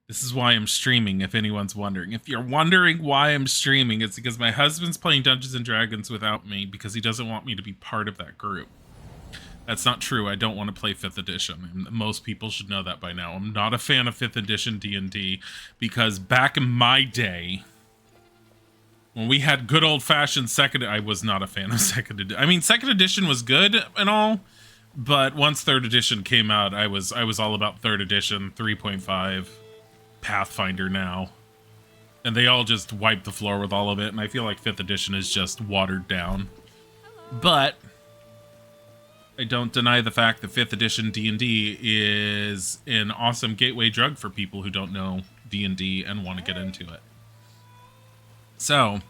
This is why I'm streaming, if anyone's wondering. If you're wondering why I'm streaming, it's because my husband's playing Dungeons and Dragons without me because he doesn't want me to be part of that group. That's not true. I don't want to play 5th edition. Most people should know that by now. I'm not a fan of 5th edition D&D because back in my day, when we had good old-fashioned second, I was not a fan of second edition. I mean, second edition was good and all, but once 3rd edition came out, I was all about 3rd edition, 3.5, Pathfinder now. And they all just wiped the floor with all of it, and I feel like 5th edition is just watered down. But I don't deny the fact that 5th edition D&D is an awesome gateway drug for people who don't know D&D and want to get into it. So,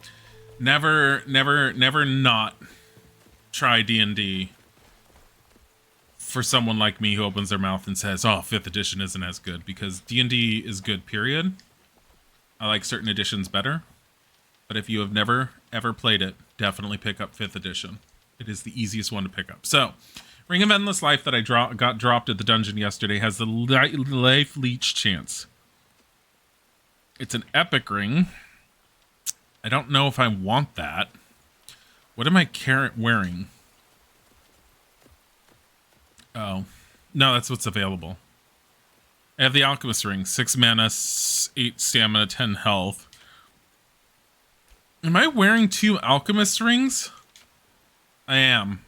never not try D&D for someone like me who opens their mouth and says, oh, 5th edition isn't as good, because D&D is good, period. I like certain editions better, but if you have never, ever played it, definitely pick up 5th edition. It is the easiest one to pick up. So, Ring of Endless Life that I got dropped at the dungeon yesterday has the life leech chance. It's an epic ring. I don't know if I want that. What am I wearing? Oh. No, that's what's available. I have the Alchemist ring. 6 mana, 8 stamina, 10 health. Am I wearing 2 Alchemist rings? I am.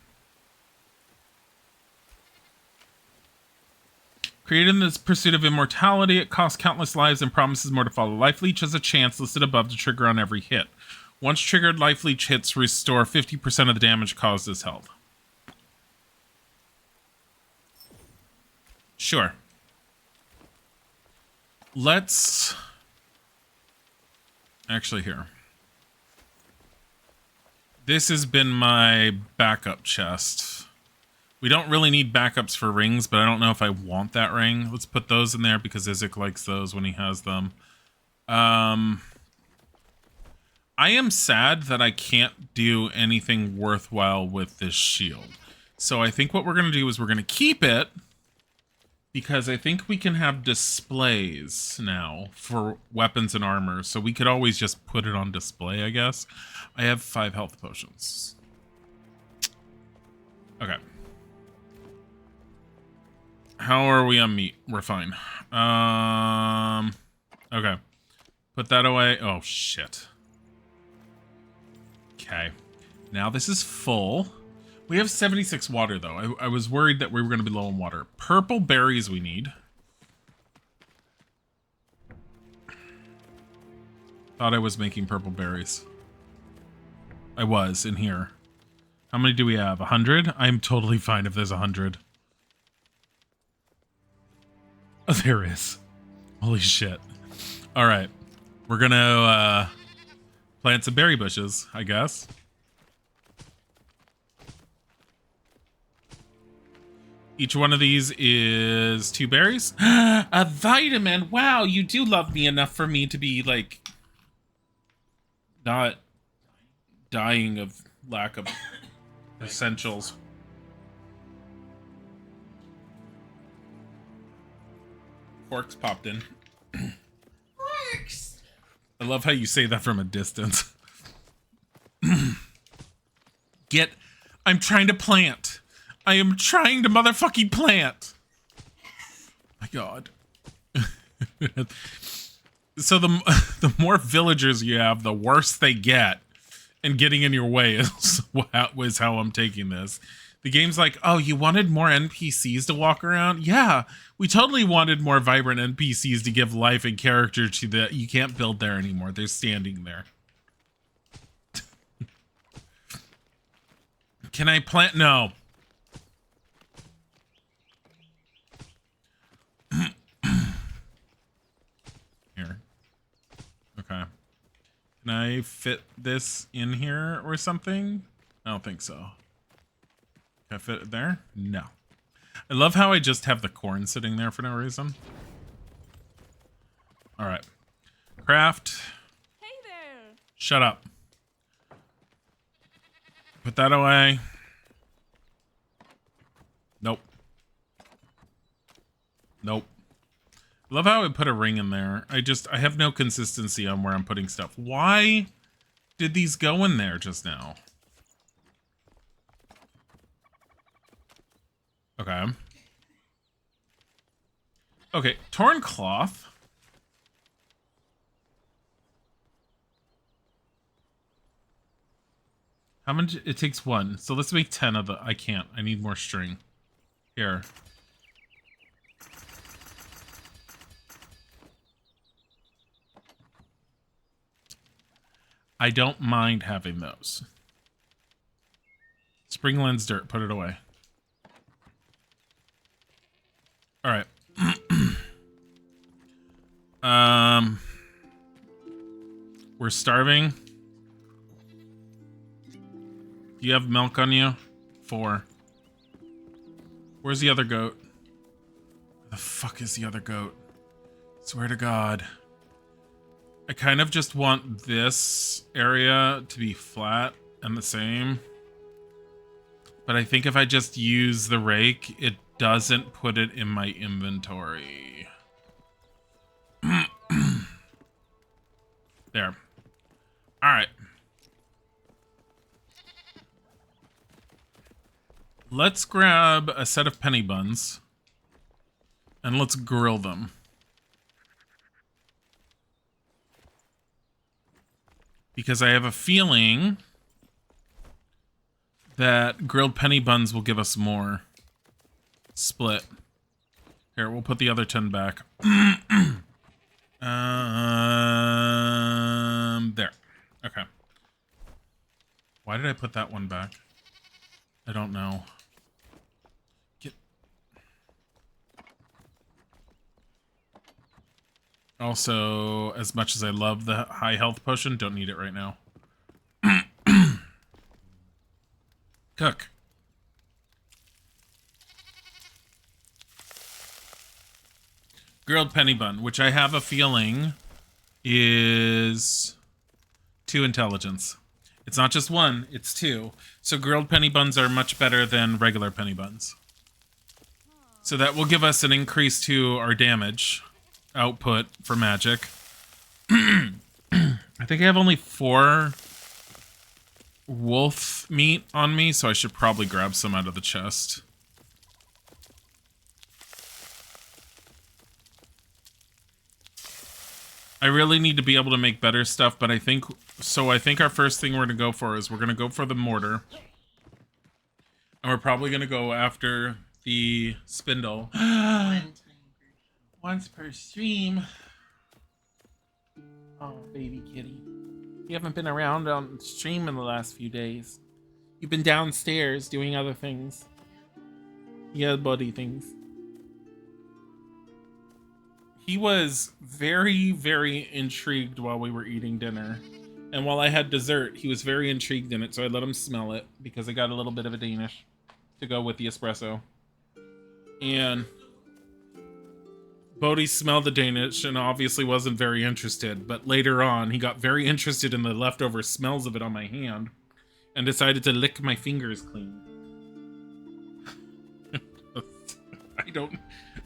Created in this pursuit of immortality, it costs countless lives and promises more to follow. Life Leech has a chance listed above to trigger on every hit. Once triggered, Life Leech hits restore 50% of the damage caused as health. Sure. Let's... Actually, here. This has been my backup chest. We don't really need backups for rings, but I don't know if I want that ring. Let's put those in there because Isaac likes those when he has them. I am sad that I can't do anything worthwhile with this shield. So I think what we're going to do is we're going to keep it because I think we can have displays now for weapons and armor. So we could always just put it on display, I guess. I have 5 health potions. Okay. How are we on meat? We're fine. Okay. Put that away. Oh, shit. Okay. Now this is full. We have 76 water, though. I was worried that we were going to be low on water. Purple berries we need. Thought I was making purple berries. I was in here. How many do we have? 100? I'm totally fine if there's 100. Oh, there is. Holy shit. All right. We're going to plant some berry bushes, I guess. Each one of these is 2 berries. A vitamin. Wow, you do love me enough for me to be, like, not dying of lack of essentials. Forks popped in. Forks! I love how you say that from a distance. I'm trying to plant. I am trying to motherfucking plant. My God. So the more villagers you have, the worse they get. And getting in your way is how I'm taking this. The game's like, oh, you wanted more NPCs to walk around? Yeah, we totally wanted more vibrant NPCs to give life and character to the... You can't build there anymore. They're standing there. Can I plant? No. Here. Okay. Can I fit this in here or something? I don't think so. Can I fit it there? No. I love how I just have the corn sitting there for no reason. All right. Craft. Hey there. Shut up. Put that away. Nope. Nope. Love how I put a ring in there. I have no consistency on where I'm putting stuff. Why did these go in there just now? Okay. Okay, torn cloth. How much? It takes one. So let's make 10 of the... I can't. I need more string. Here. I don't mind having those. Spring lens dirt. Put it away. All right. We're starving. Do you have milk on you? 4. Where's the other goat? Where the fuck is the other goat? Swear to God. I kind of just want this area to be flat and the same. But I think if I just use the rake, it doesn't put it in my inventory. There. All right. Let's grab a set of penny buns and let's grill them. Because I have a feeling that grilled penny buns will give us more. Split. Here, we'll put the other 10 back. There. Okay. Why did I put that one back? I don't know. Also, as much as I love the high health potion, don't need it right now. Cook. Grilled penny bun, which I have a feeling is 2 intelligence. It's not just 1, it's 2. So grilled penny buns are much better than regular penny buns. So that will give us an increase to our damage output for magic. I think I have only 4 wolf meat on me, so I should probably grab some out of the chest. I really need to be able to make better stuff, but I think our first thing we're going to go for is we're going to go for the mortar. And we're probably going to go after the spindle. Once per stream. Oh, baby kitty. You haven't been around on stream in the last few days. You've been downstairs doing other things. Yeah, buddy things. He was very, very intrigued while we were eating dinner. And while I had dessert, he was very intrigued in it, so I let him smell it because I got a little bit of a Danish to go with the espresso. And Bodhi smelled the Danish and obviously wasn't very interested, but later on he got very interested in the leftover smells of it on my hand and decided to lick my fingers clean.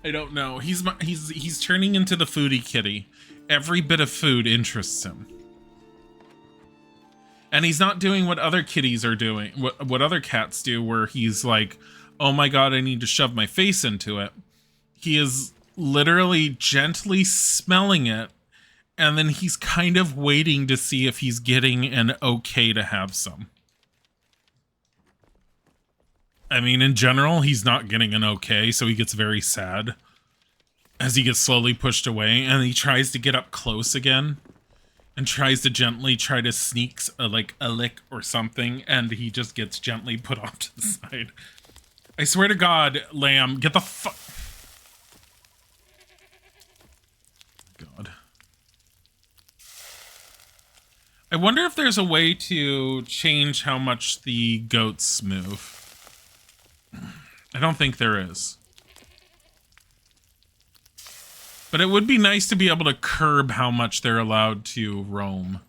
I don't know. He's turning into the foodie kitty. Every bit of food interests him. And he's not doing what other kitties are doing, what other cats do, where he's like, oh my God, I need to shove my face into it. He is literally gently smelling it, and then he's kind of waiting to see if he's getting an okay to have some. I mean, in general, he's not getting an okay, so he gets very sad as he gets slowly pushed away, and he tries to get up close again and tries to gently try to sneak like a lick or something, and he just gets gently put off to the side. I swear to God, Lamb, get the fuck... God. I wonder if there's a way to change how much the goats move. I don't think there is. But it would be nice to be able to curb how much they're allowed to roam.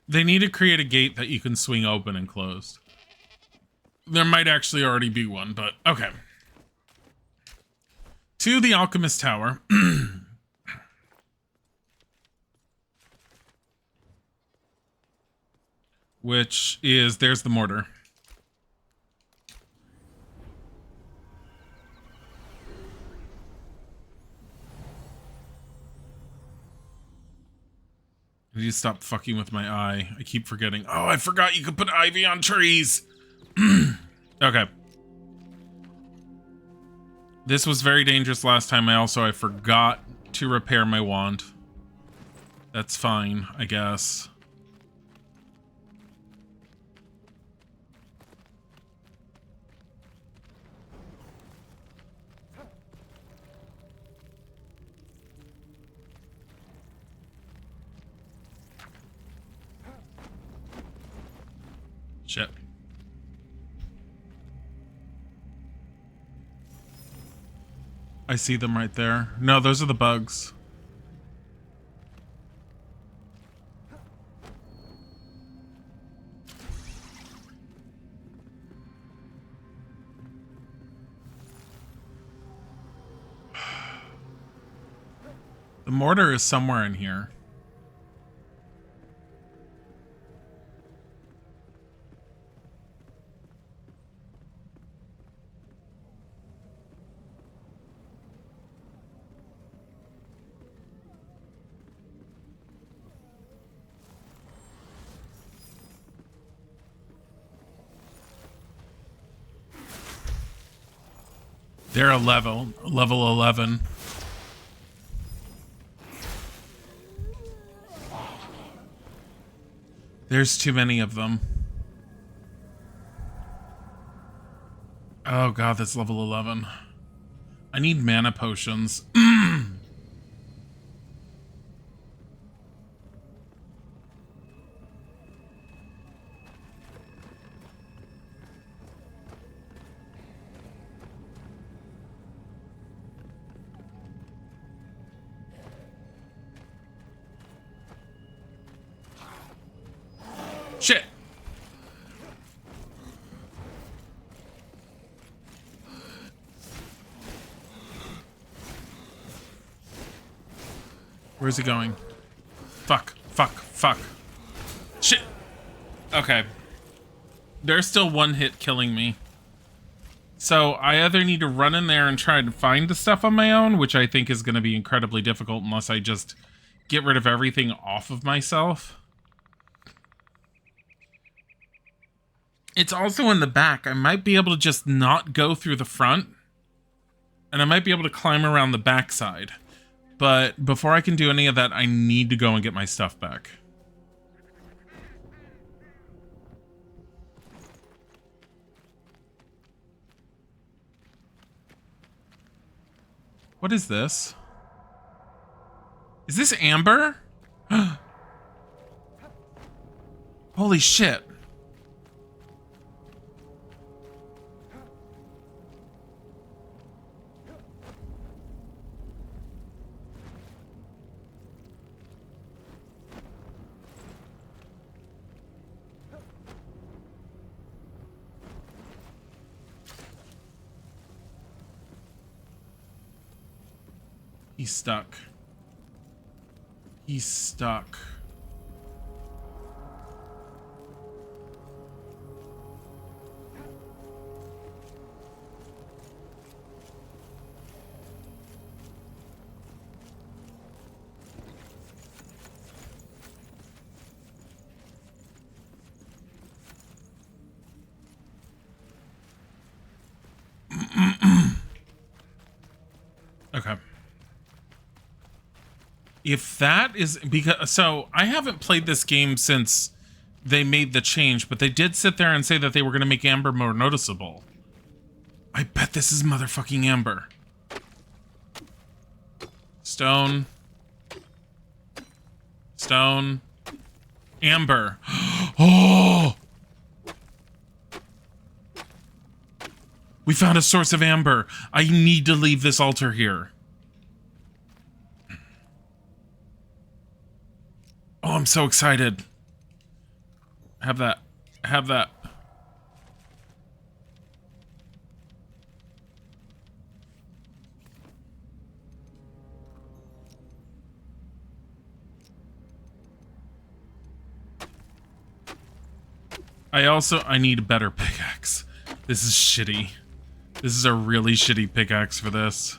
They need to create a gate that you can swing open and closed. There might actually already be one, but okay. To the Alchemist Tower. Which is, there's the mortar. I need to stop fucking with my eye. I keep forgetting. Oh, I forgot you could put ivy on trees. Okay. This was very dangerous last time. I forgot to repair my wand. That's fine, I guess. Shit. I see them right there. No, those are the bugs. The mortar is somewhere in here. They're a level 11. There's too many of them. Oh god, that's level 11. I need mana potions. Shit. Where's he going? Fuck. Shit. Okay. There's still one hit killing me. So I either need to run in there and try to find the stuff on my own, which I think is going to be incredibly difficult unless I just get rid of everything off of myself. It's also in the back. I might be able to just not go through the front. And I might be able to climb around the backside. But before I can do any of that, I need to go and get my stuff back. What is this? Is this amber? Holy shit. He's stuck. He's stuck. Okay. If that is because so I haven't played this game since they made the change, but they did sit there and say that they were going to make Amber more noticeable. I bet this is motherfucking Amber. Stone. Stone. Amber. Oh! We found a source of amber. I need to leave this altar here. Oh, I'm so excited. Have that. Have that. I need a better pickaxe. This is shitty. This is a really shitty pickaxe for this.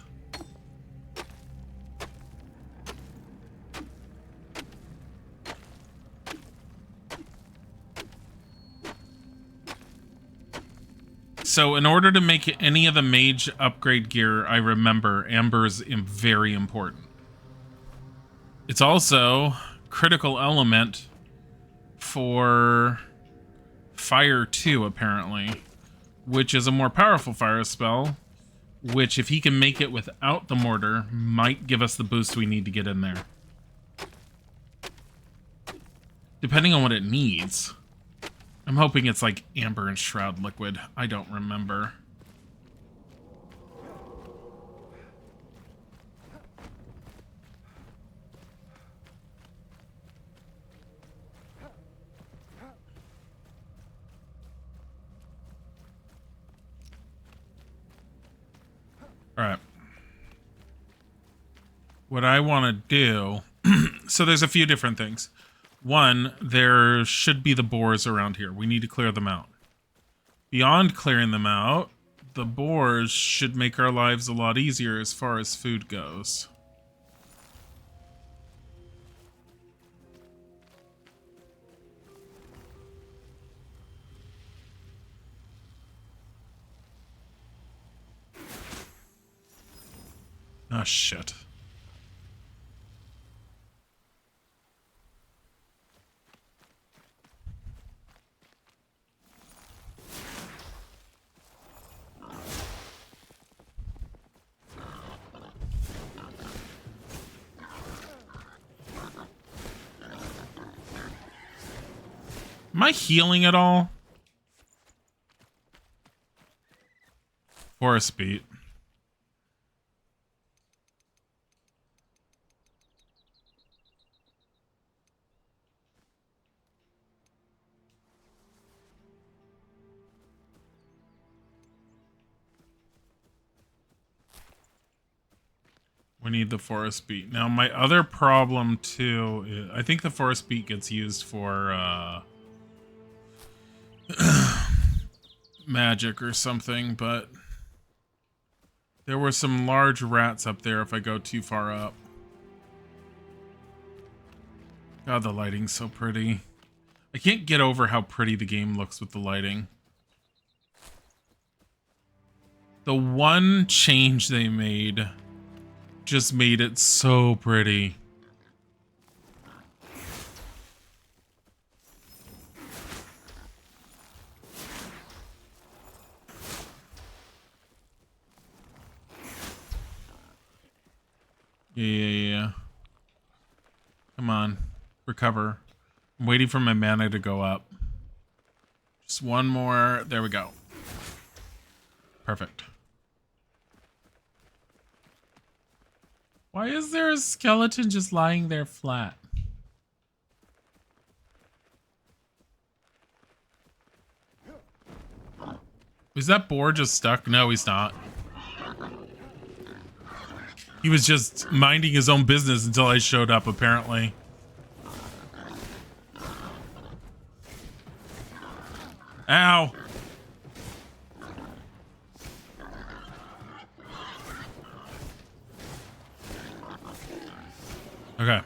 So in order to make any of the mage upgrade gear, I remember amber is very important. It's also critical element for fire 2, apparently, which is a more powerful fire spell, which if he can make it without the mortar, might give us the boost we need to get in there. Depending on what it needs. I'm hoping it's like amber and shroud liquid. I don't remember. Alright. What I want to do... So there's a few different things. One, there should be the boars around here. We need to clear them out. Beyond clearing them out, the boars should make our lives a lot easier as far as food goes. Oh, shit. Am I healing at all? Forest beat. We need the forest beat. Now, my other problem, too, is I think the forest beat gets used for, magic or something, but there were some large rats up there if I go too far up. God, the lighting's so pretty. I can't get over how pretty the game looks with the lighting. The one change they made just made it so pretty. Yeah. Come on. Recover. I'm waiting for my mana to go up. Just one more. There we go. Perfect. Why is there a skeleton just lying there flat? Is that boar just stuck? No, he's not. He was just minding his own business until I showed up, apparently. Ow! Okay.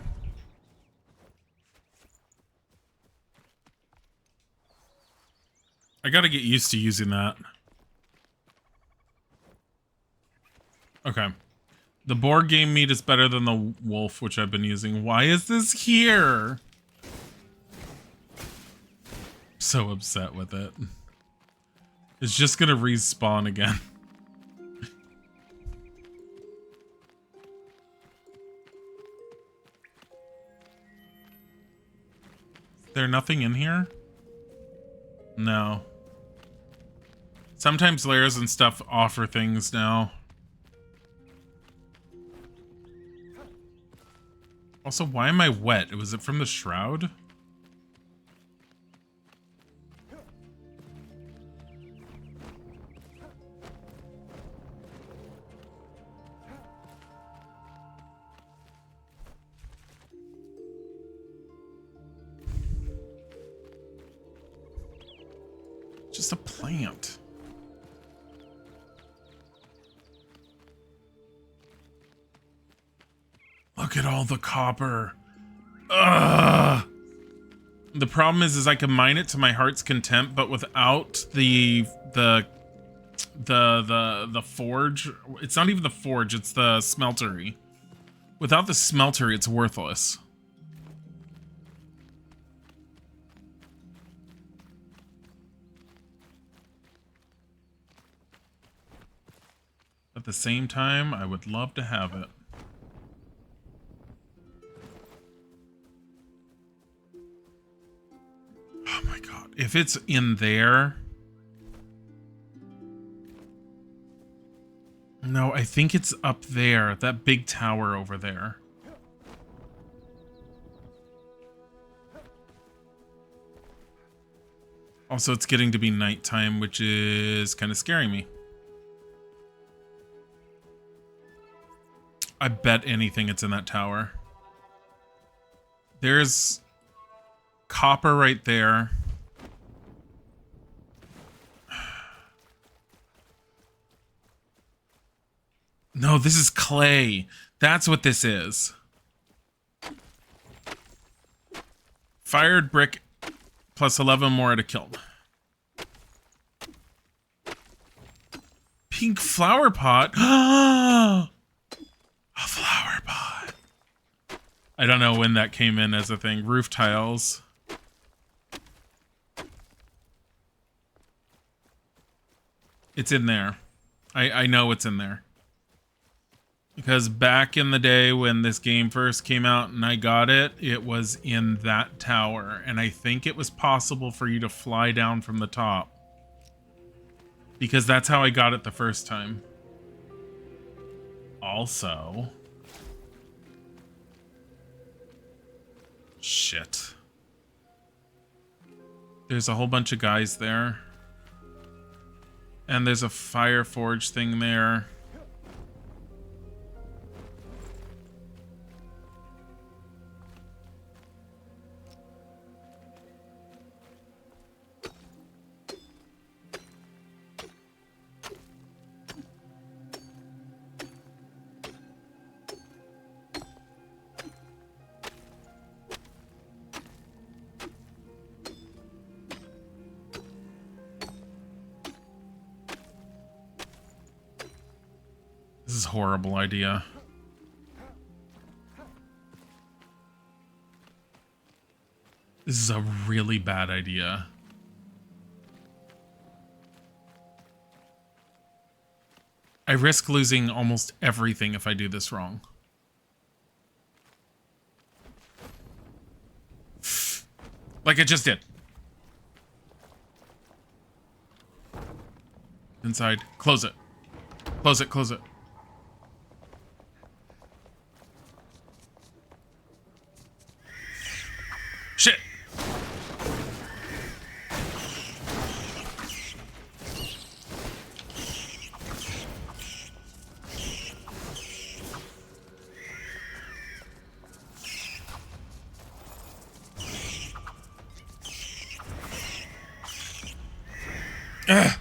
I gotta get used to using that. Okay. The boar game meat is better than the wolf, which I've been using. Why is this here? So upset with it. It's just gonna respawn again. Is there nothing in here? No. Sometimes layers and stuff offer things now. Also, why am I wet? Was it from the shroud? just a plant. Look at all the copper. Ugh. The problem is I can mine it to my heart's content, but without the forge, it's not even the forge, it's the smeltery. Without the smeltery, it's worthless. At the same time, I would love to have it. Oh my god. If it's in there... No, I think it's up there. That big tower over there. Also, it's getting to be nighttime, which is kind of scaring me. I bet anything it's in that tower. There's copper right there. No, this is clay. That's what this is. Fired brick plus 11 more at a kiln. Pink flower pot. A flower pot. I don't know when that came in as a thing. Roof tiles. It's in there. I know it's in there. Because back in the day when this game first came out and I got it, it was in that tower. And I think it was possible for you to fly down from the top. Because that's how I got it the first time. Also... Shit. There's a whole bunch of guys there. And there's a fire forge thing there. This is a horrible idea. This is a really bad idea. I risk losing almost everything if I do this wrong. Like I just did. Inside. Close it. Close it, close it. Shit! Ugh.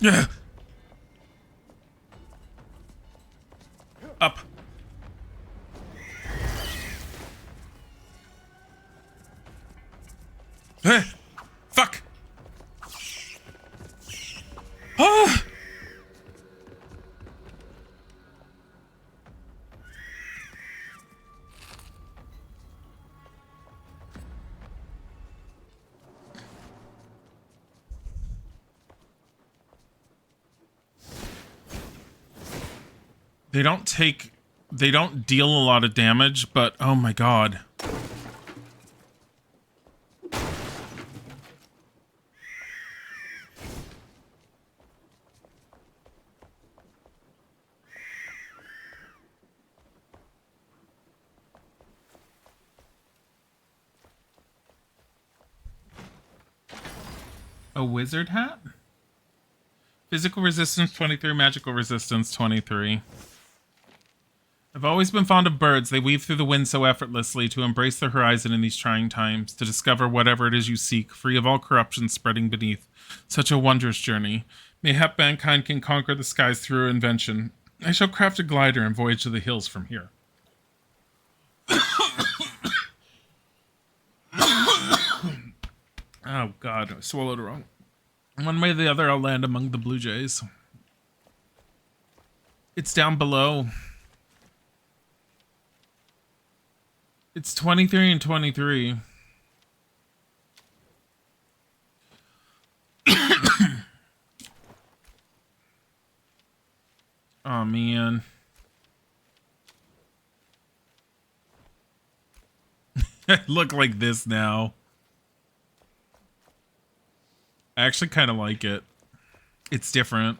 Ugh. Up. Fuck! Ah! They don't deal a lot of damage, but oh my god. A wizard hat? Physical resistance 23, magical resistance 23. I've always been fond of birds. They weave through the wind so effortlessly, to embrace the horizon in these trying times, to discover whatever it is you seek, free of all corruption spreading beneath. Such a wondrous journey. Mayhap mankind can conquer the skies through invention. I shall craft a glider and voyage to the hills from here. Oh, God, I swallowed it wrong. One way or the other, I'll land among the blue jays. It's down below. It's 23 and 23. Oh, man. I look like this now. I actually kind of like it. It's different.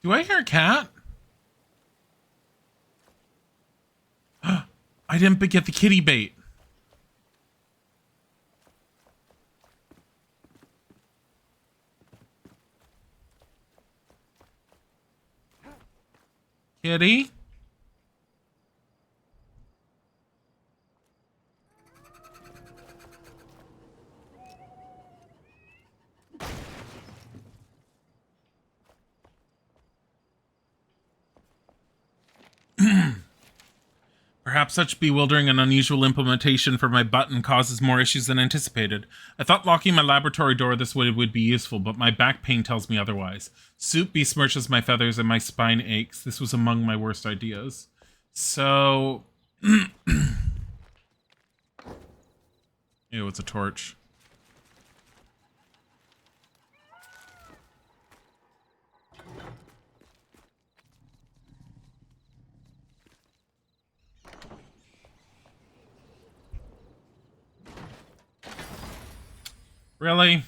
Do I hear a cat? I didn't get the kitty bait. Kitty? Perhaps such bewildering and unusual implementation for my button causes more issues than anticipated. I thought locking my laboratory door this way would be useful, but my back pain tells me otherwise. Soup besmirches my feathers and my spine aches. This was among my worst ideas. So... Ew, it's a torch. Really?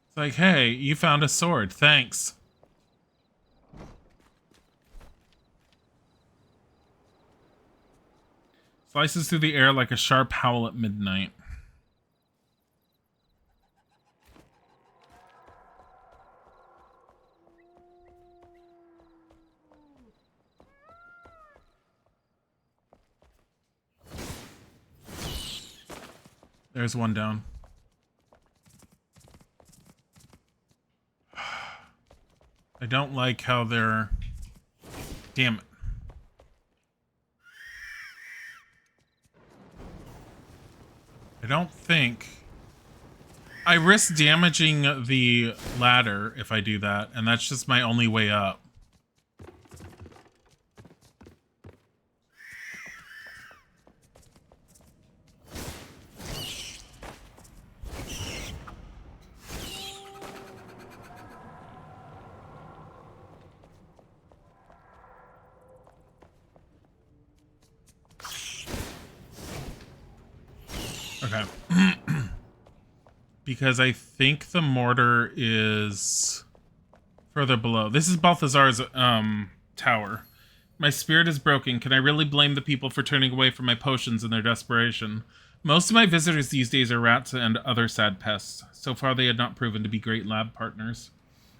It's like, hey, you found a sword. Thanks. Slices through the air like a sharp howl at midnight. There's one down. I don't like how they're... Damn it. I don't think... I risk damaging the ladder if I do that, and that's just my only way up. Okay. Because I think the mortar is further below. This is Balthazar's tower. My spirit is broken. Can I really blame the people for turning away from my potions in their desperation? Most of my visitors these days are rats and other sad pests. So far they had not proven to be great lab partners.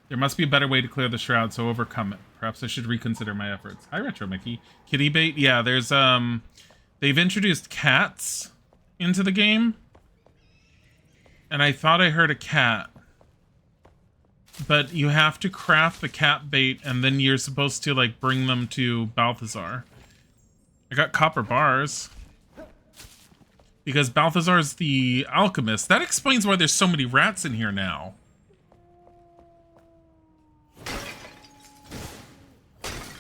There must be a better way to clear the shroud, so overcome it. Perhaps I should reconsider my efforts. Hi, Retro Mickey. Kitty bait? Yeah, there's they've introduced cats into the game, and I thought I heard a cat, but you have to craft the cat bait and then you're supposed to like bring them to Balthazar. I got copper bars because Balthazar's the alchemist. That explains why there's so many rats in here now.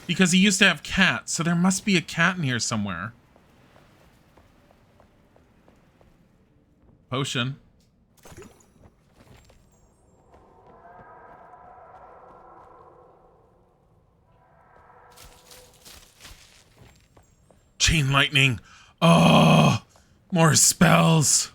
Because he used to have cats, so there must be a cat in here somewhere. Potion. chain lightning. Oh, more spells.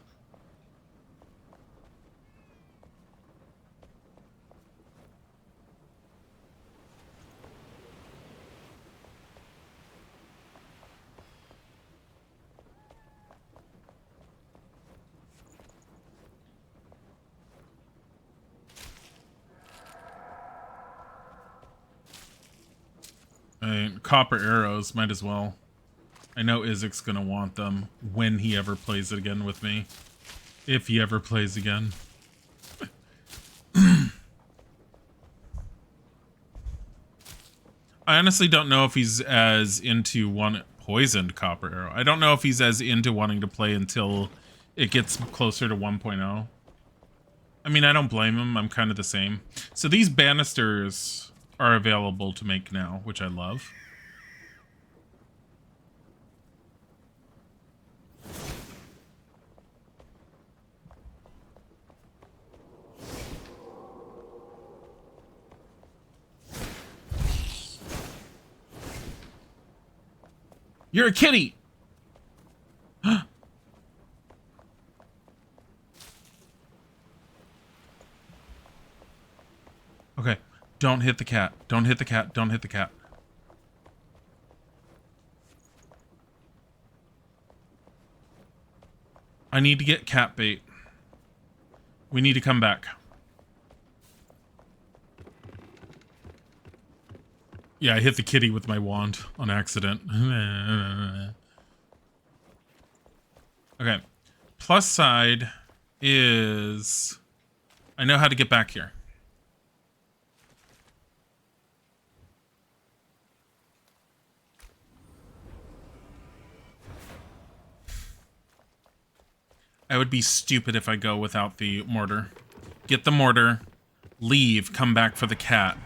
Copper arrows, might as well. I know Isaac's gonna want them when he ever plays it again with me. If he ever plays again. I honestly don't know if he's as into one poisoned copper arrow. I don't know if he's as into wanting to play until it gets closer to 1.0. I mean, I don't blame him. I'm kind of the same. So these banisters are available to make now, which I love. You're a kitty! Okay. Don't hit the cat. Don't hit the cat. Don't hit the cat. I need to get cat bait. We need to come back. Yeah, I hit the kitty with my wand on accident. Okay. Plus side is... I know how to get back here. I would be stupid if I go without the mortar. Get the mortar, leave, come back for the cat.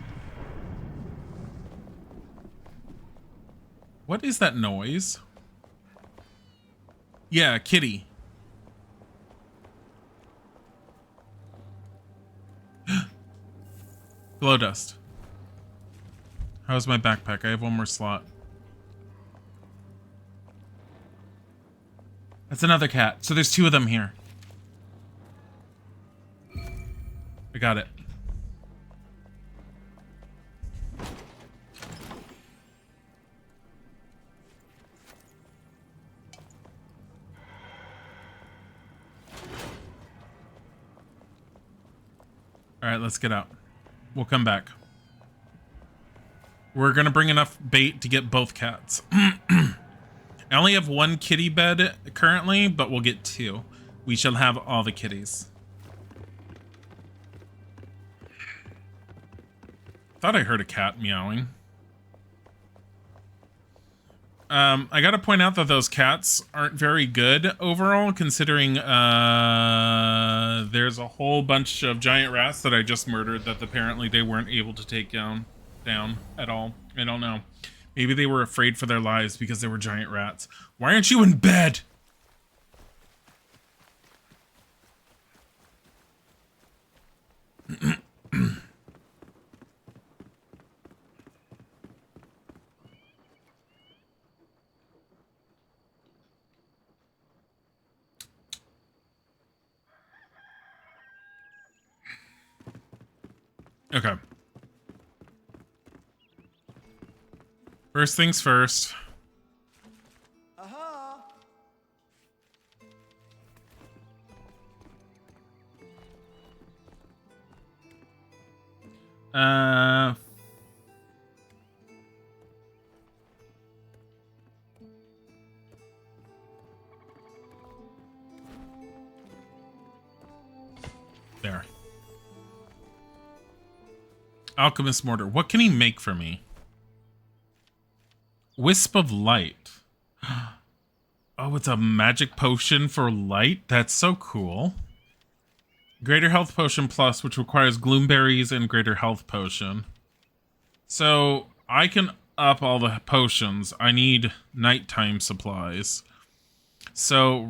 What is that noise? Yeah, kitty. Glow dust. How's my backpack? I have one more slot. That's another cat. So there's two of them here. I got it. All right, let's get out. We'll come back. We're gonna bring enough bait to get both cats. I only have one kitty bed currently, but we'll get two. We shall have all the kitties. Thought I heard a cat meowing. I gotta point out that those cats aren't very good overall, considering there's a whole bunch of giant rats that I just murdered that apparently they weren't able to take down at all. I don't know. Maybe they were afraid for their lives because they were giant rats. Why aren't you in bed? Okay. First things first. There. Alchemist mortar. What can he make for me? Wisp of light. Oh, it's a magic potion for light? That's so cool. Greater health potion plus, which requires gloomberries and greater health potion. So I can up all the potions. I need nighttime supplies. So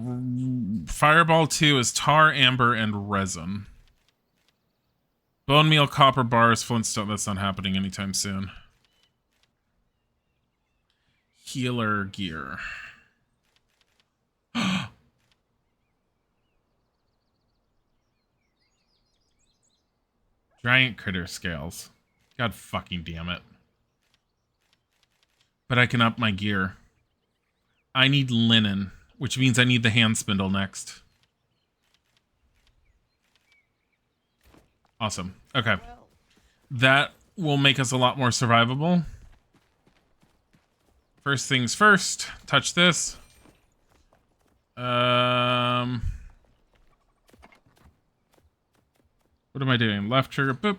Fireball 2 is tar, amber, and resin. Bone meal, copper bars, flintstone. That's not happening anytime soon. Healer gear. Giant critter scales. God fucking damn it. But I can up my gear. I need linen, which means I need the hand spindle next. Awesome. Okay. That will make us a lot more survivable. First things first, touch this. What am I doing? Left trigger, boop.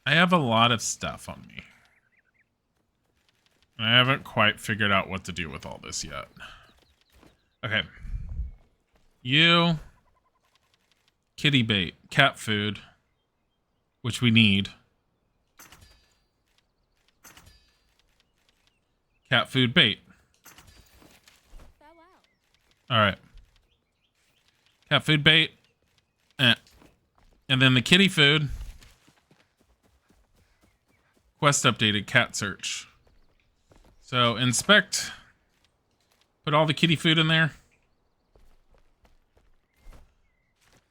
I have a lot of stuff on me. I haven't quite figured out what to do with all this yet. Okay. You. Kitty bait. Cat food. Which we need. Cat food bait. Alright. Cat food bait. And then the kitty food. Quest updated cat search. So inspect. Put all the kitty food in there.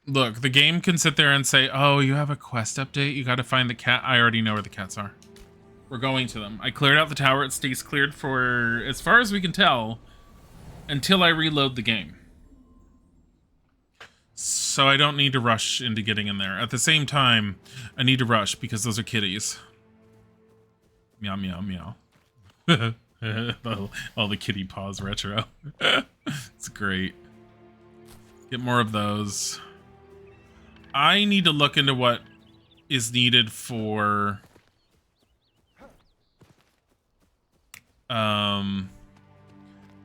Look, the game can sit there and say, oh, you have a quest update. You got to find the cat. I already know where the cats are. We're going to them. I cleared out the tower. It stays cleared for, as far as we can tell, until I reload the game. So I don't need to rush into getting in there. At the same time, I need to rush because those are kitties. Meow, meow, meow. all the kitty paws retro. It's great. Get more of those. I need to look into what is needed for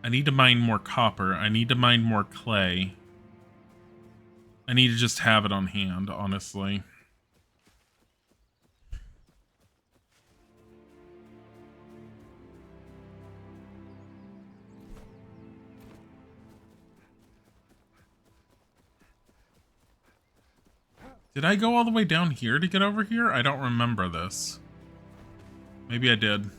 I need to mine more copper. I need to mine more clay. I need to just have it on hand, honestly. Did I go all the way down here to get over here? I don't remember this. Maybe I did.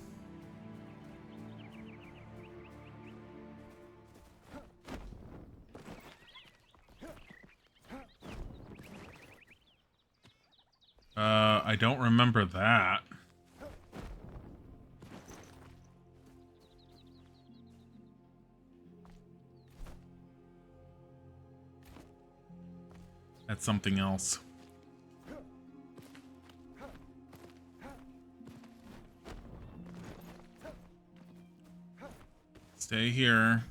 I don't remember that. That's something else. Stay here.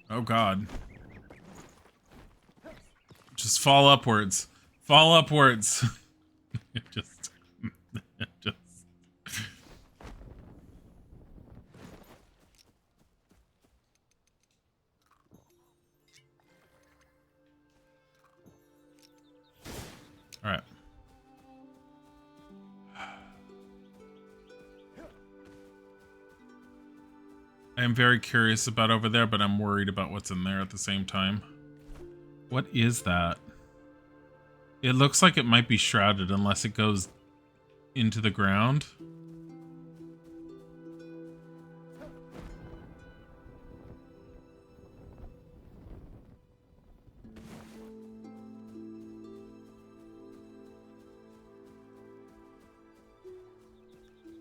Oh God. Just fall upwards. Fall upwards. just. All right. I am very curious about over there, but I'm worried about what's in there at the same time. What is that? It looks like it might be shrouded unless it goes into the ground.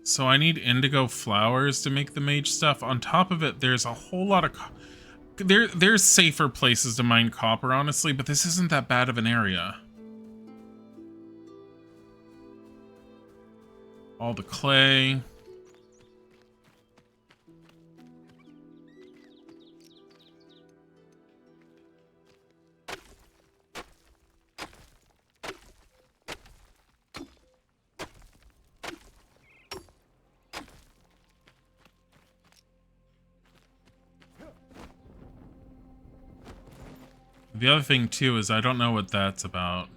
So I need indigo flowers to make the mage stuff. On top of it, there's a whole lot of... There's safer places to mine copper, honestly, but this isn't that bad of an area. All the clay. The other thing, too, is I don't know what that's about.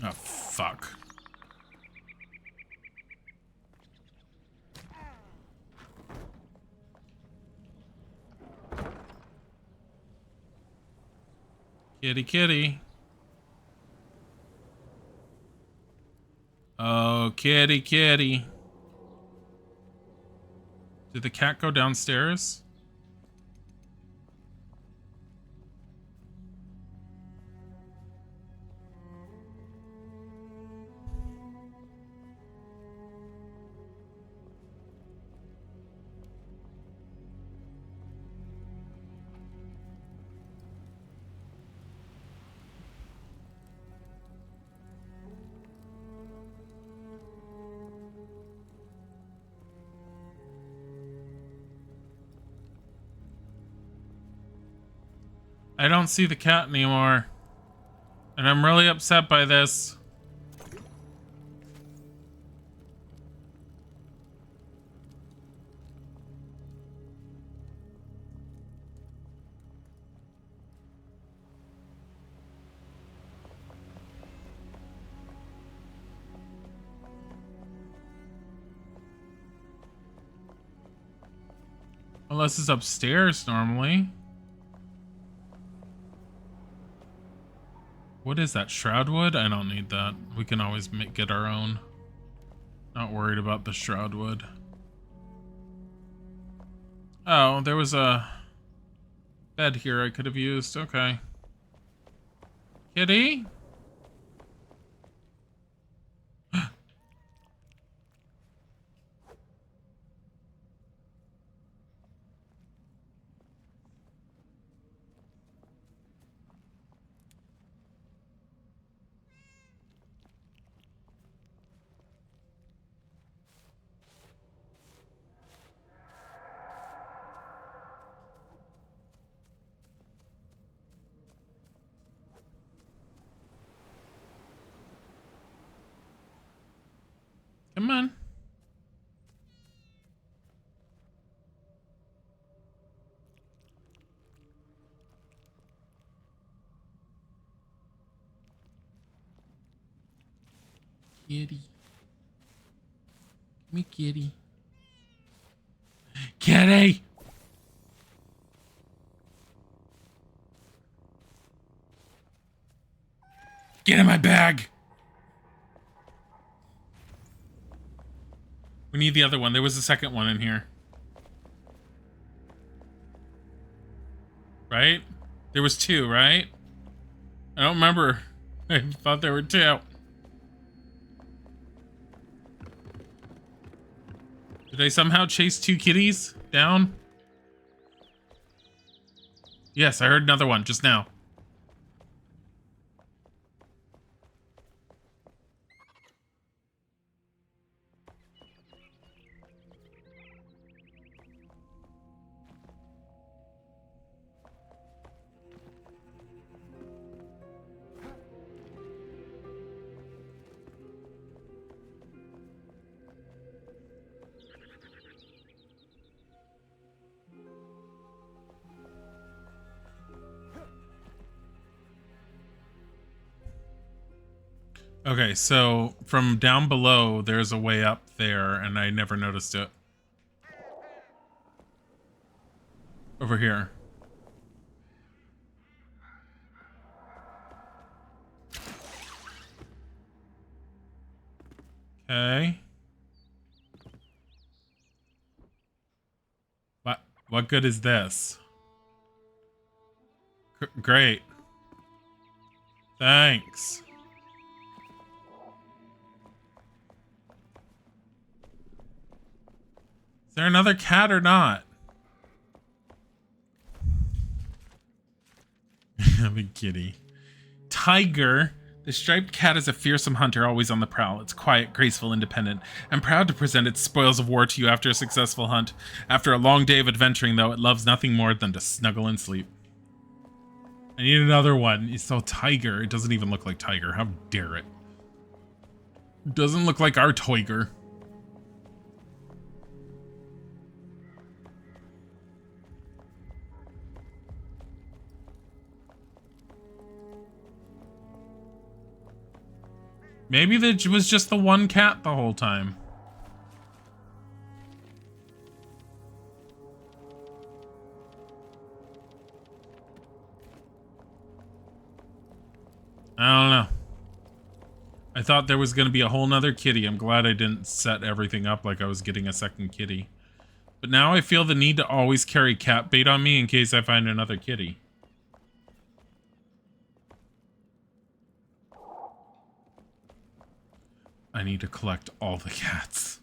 Oh, fuck. Kitty, kitty. Oh, kitty, kitty. Did the cat go downstairs? I don't see the cat anymore. And I'm really upset by this. Unless it's upstairs normally. What is that? Shroud wood? I don't need that. We can always get our own. Not worried about the shroud wood. Oh, there was a bed here I could have used. Okay. Kitty? Come on. Kitty. Come here, kitty. Kitty! Get in my bag! We need the other one. There was a second one in here. Right? There was two, right? I don't remember. I thought there were two. Did I somehow chase two kitties down? Yes, I heard another one just now. Okay, so from down below, there's a way up there, and I never noticed it. Over here. Okay. What good is this? Great. Thanks. Is there another cat or not? The kitty. Tiger. The striped cat is a fearsome hunter, always on the prowl. It's quiet, graceful, independent, and proud to present its spoils of war to you after a successful hunt. After a long day of adventuring, though, it loves nothing more than to snuggle and sleep. I need another one. It's so Tiger. It doesn't even look like Tiger. How dare it? It doesn't look like our Tiger. Maybe there was just the one cat the whole time. I don't know. I thought there was going to be a whole nother kitty. I'm glad I didn't set everything up like I was getting a second kitty. But now I feel the need to always carry cat bait on me in case I find another kitty. I need to collect all the cats.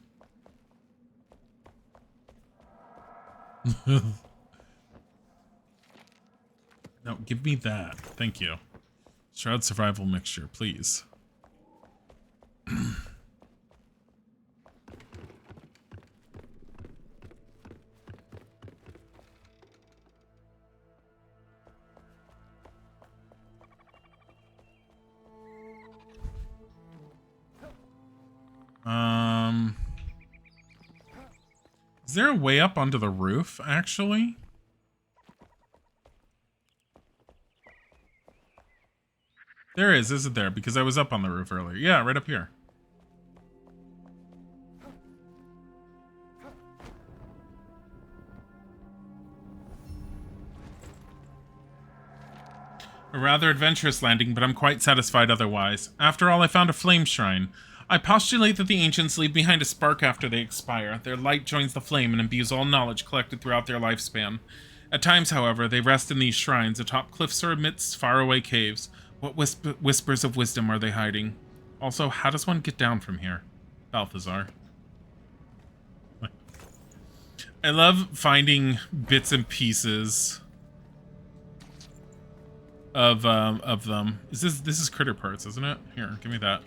No, give me that. Thank you. Shroud survival mixture, please. Is there a way up onto the roof, actually? There is, isn't there? Because I was up on the roof earlier. Yeah, right up here. A rather adventurous landing, but I'm quite satisfied otherwise. After all, I found a flame shrine. I postulate that the ancients leave behind a spark after they expire. Their light joins the flame and imbues all knowledge collected throughout their lifespan. At times, however, they rest in these shrines atop cliffs or amidst faraway caves. What whispers of wisdom are they hiding? Also, how does one get down from here? Balthazar. I love finding bits and pieces of them. This is critter parts, isn't it? Here, give me that.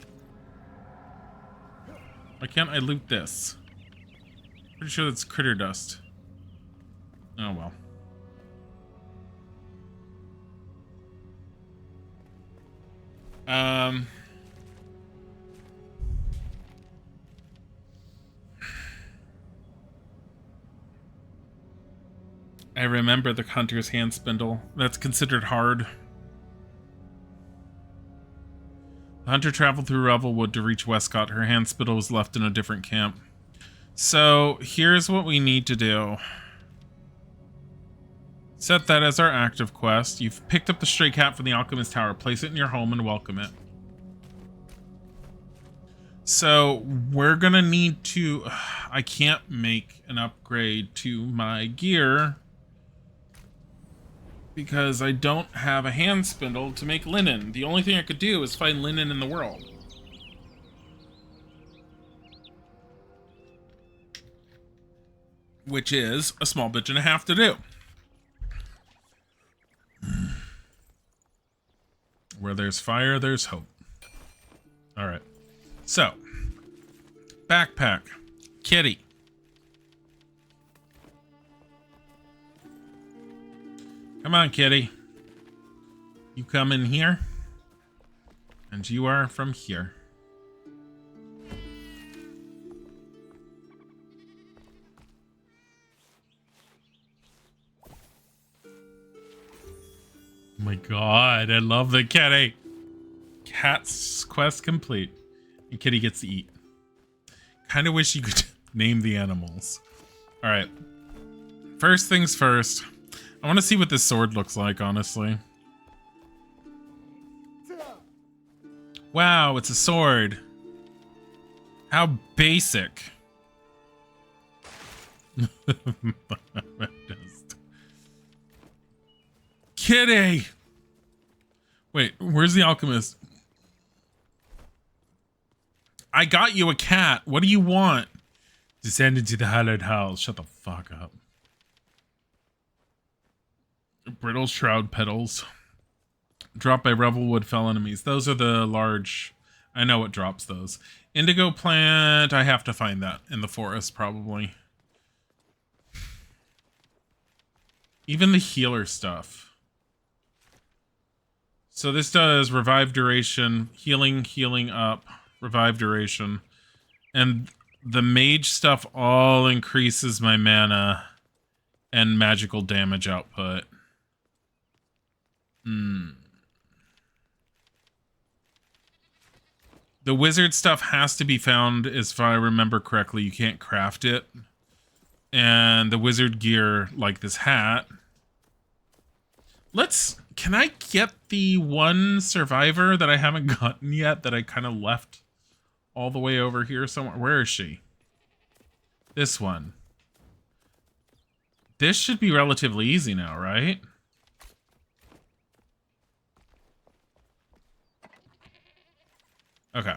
Why can't I loot this? Pretty sure that's critter dust. Oh well. I remember the hunter's hand spindle. That's considered hard. The hunter traveled through Revelwood to reach Westcott. Her hand spindle was left in a different camp. So, here's what we need to do. Set that as our active quest. You've picked up the stray cat from the Alchemist Tower. Place it in your home and welcome it. So, we're gonna need to... I can't make an upgrade to my gear because I don't have a hand spindle to make linen. The only thing I could do is find linen in the world. Which is a small bitch and a half to do. Where there's fire, there's hope. Alright. So. Backpack. Kitty. Come on, kitty. You come in here. And you are from here. Oh my god, I love the kitty. Cat's quest complete. And kitty gets to eat. Kind of wish you could name the animals. Alright. First things first. I want to see what this sword looks like, honestly. Wow, it's a sword. How basic. Kitty! Wait, where's the alchemist? I got you a cat. What do you want? Descend into the hallowed halls. Shut the fuck up. Brittle shroud petals. Dropped by Revelwood fell enemies. Those are the large... I know what drops those. Indigo plant. I have to find that in the forest, probably. Even the healer stuff. So this does revive duration, healing up, revive duration. And the mage stuff all increases my mana and magical damage output. The wizard stuff has to be found, if I remember correctly. You can't craft it. And the wizard gear, like this hat. Let's Can I get the one survivor that I haven't gotten yet that I kind of left all the way over here somewhere? Where is she? This one. This should be relatively easy now, right? Okay.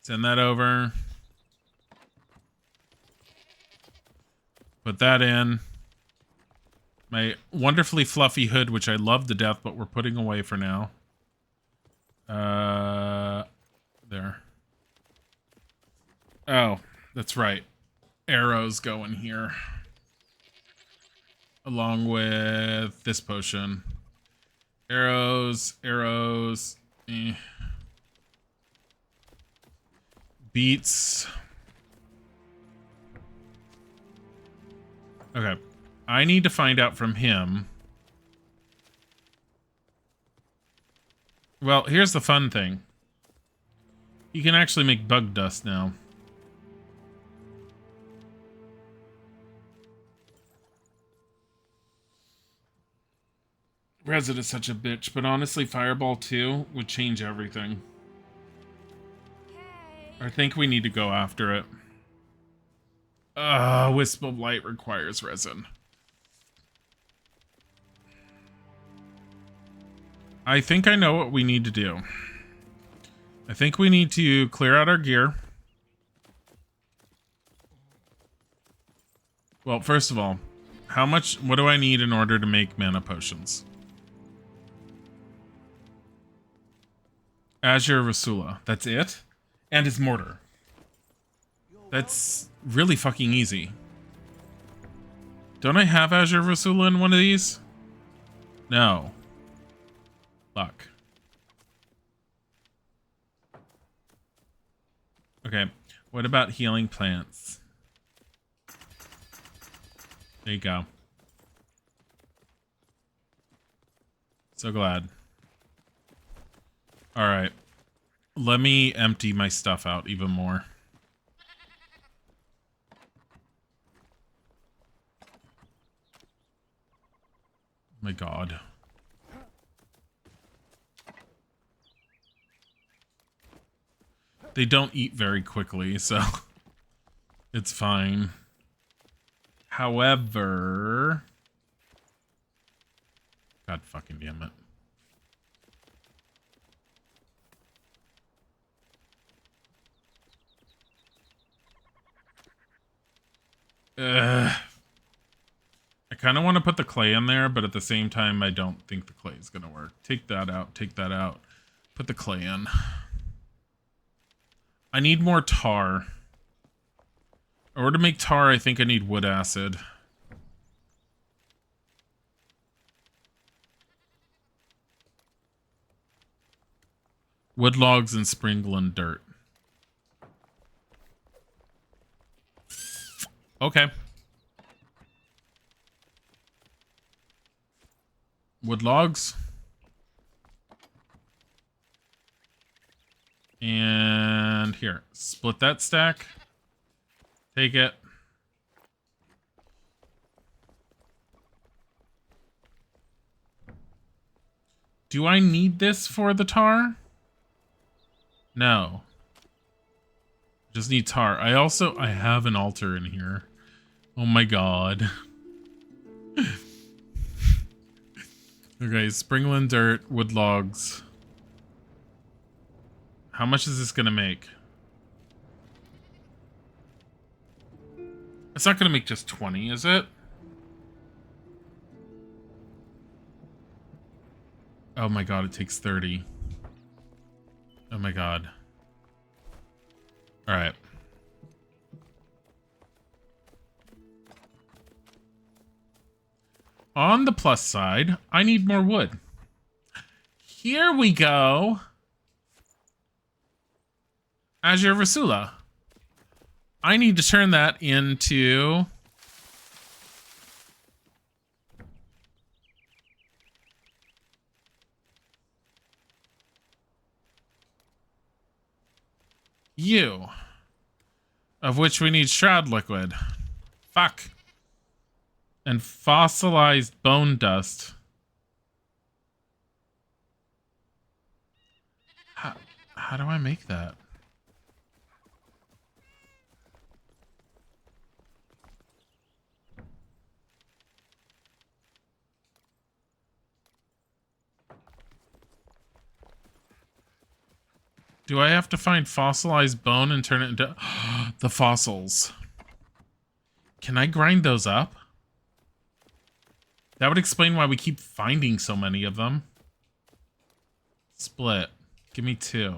Send that over. Put that in. My wonderfully fluffy hood, which I love to death, but we're putting away for now. There. Oh, that's right. Arrows go in here. Along with this potion. Arrows. Beets. Okay. I need to find out from him. Well, here's the fun thing. You can actually make bug dust now. Resin is such a bitch, but honestly, Fireball 2 would change everything. I think we need to go after it. Wisp of Light requires resin. I think I know what we need to do. I think we need to clear out our gear. Well, first of all, what do I need in order to make mana potions? Azure Rasula. That's it? And his mortar. That's really fucking easy. Don't I have Azure Rasula in one of these? No. Fuck. Okay. What about healing plants? There you go. So glad. Alright. Let me empty my stuff out even more. My God. They don't eat very quickly, so it's fine. However... God fucking damn it. I kind of want to put the clay in there, but at the same time, I don't think the clay is going to work. Take that out. Take that out. Put the clay in. I need more tar. In order to make tar, I think I need wood acid. Wood logs and sprinkling dirt. Okay. Wood logs. And here, split that stack. Take it. Do I need this for the tar? No. Just need tar. I have an altar in here. Oh my God. Okay, sprinkling dirt, wood logs. How much is this gonna make? It's not gonna make just 20, is it? Oh my God, it takes 30. Oh my God. All right. On the plus side, I need more wood. Here we go. Azure Rasula. I need to turn that into... you. Of which we need Shroud Liquid. Fuck. And fossilized bone dust. How do I make that? Do I have to find fossilized bone and turn it into the fossils? Can I grind those up? That would explain why we keep finding so many of them. Split. Give me 2.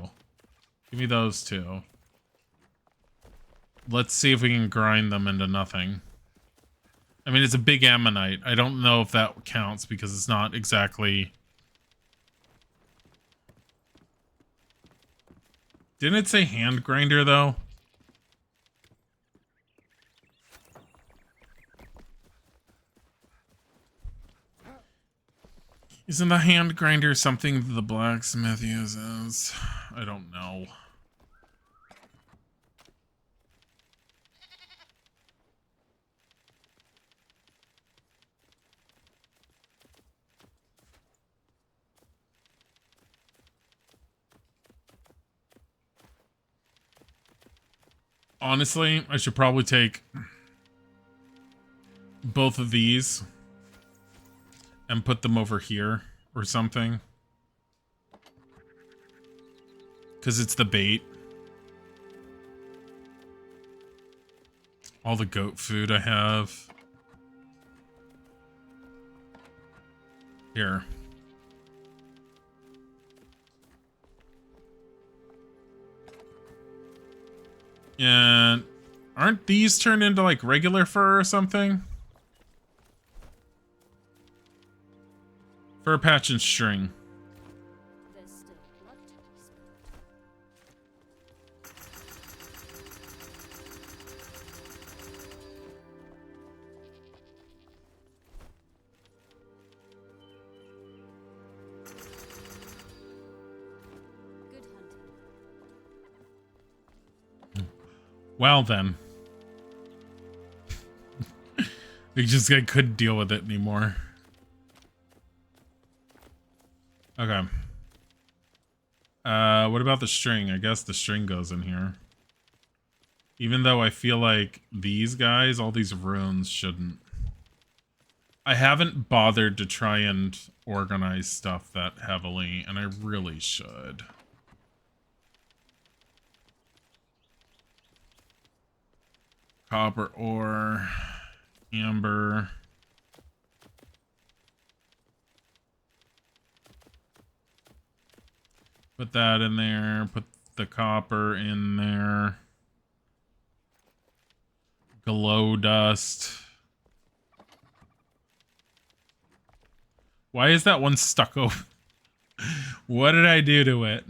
Give me those 2. Let's see if we can grind them into nothing. I mean, it's a big ammonite. I don't know if that counts because it's not exactly... Didn't it say hand grinder, though? Isn't the hand grinder something the blacksmith uses? I don't know. Honestly, I should probably take both of these and put them over here or something. Because it's the bait. All the goat food I have. Here. And aren't these turned into like regular fur or something? Fur patch and string. Well then. I couldn't deal with it anymore. Okay. What about the string? I guess the string goes in here. Even though I feel like these guys, all these runes shouldn't. I haven't bothered to try and organize stuff that heavily, and I really should. Copper ore, amber. Put that in there, put the copper in there. Glow dust. Why is that one stuck over? What did I do to it?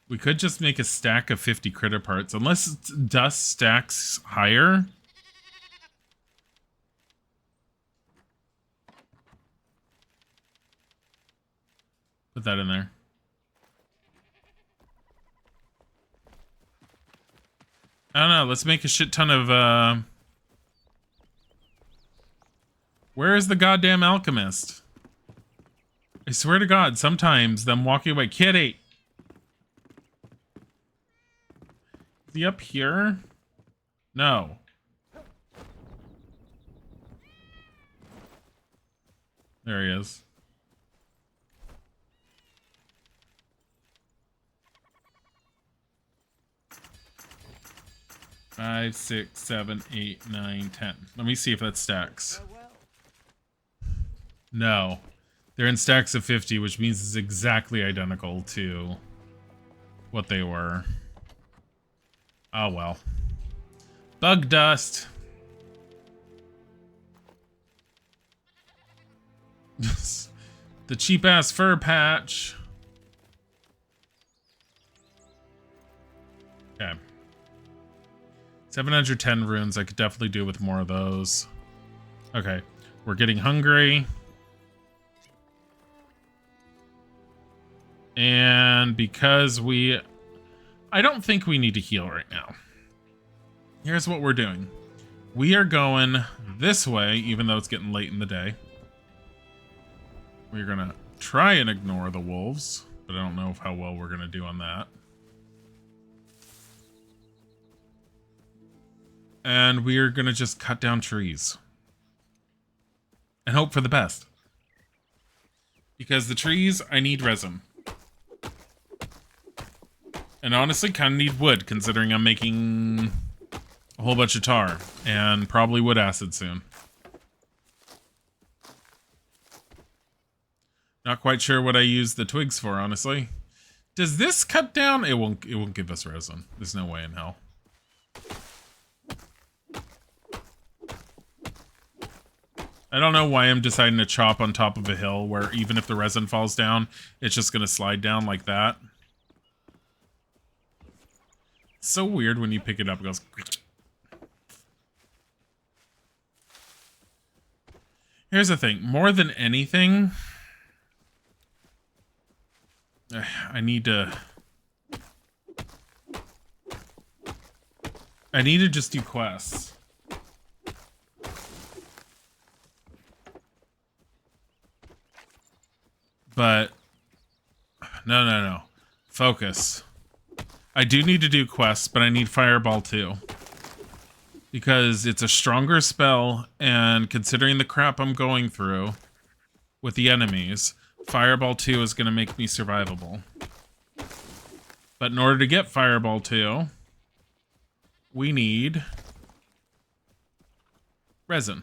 We could just make a stack of 50 critter parts, unless dust stacks higher. Put that in there. I don't know, let's make a shit ton of, Where is the goddamn alchemist? I swear to God, sometimes them walking away. Kitty! Is he up here? No. There he is. Five, 6, 7, 8, 9, 10. Let me see if that stacks. No. They're in stacks of 50, which means it's exactly identical to what they were. Oh well. Bug dust. The cheap-ass fur patch. Okay. 710 runes. I could definitely do with more of those. Okay. We're getting hungry. And because I don't think we need to heal right now. Here's what we're doing. We are going this way, even though it's getting late in the day. We're going to try and ignore the wolves, but I don't know how well we're going to do on that. And we're going to just cut down trees. And hope for the best. Because the trees, I need resin. And honestly, kind of need wood, considering I'm making a whole bunch of tar. And probably wood acid soon. Not quite sure what I use the twigs for, honestly. Does this cut down? It won't give us resin. There's no way in hell. I don't know why I'm deciding to chop on top of a hill where even if the resin falls down, it's just going to slide down like that. It's so weird when you pick it up, it goes... Here's the thing. More than anything... I need to just do quests. But no. Focus. I do need to do quests, but I need Fireball too. Because it's a stronger spell, and considering the crap I'm going through with the enemies, Fireball 2 is going to make me survivable. But in order to get Fireball 2, we need resin.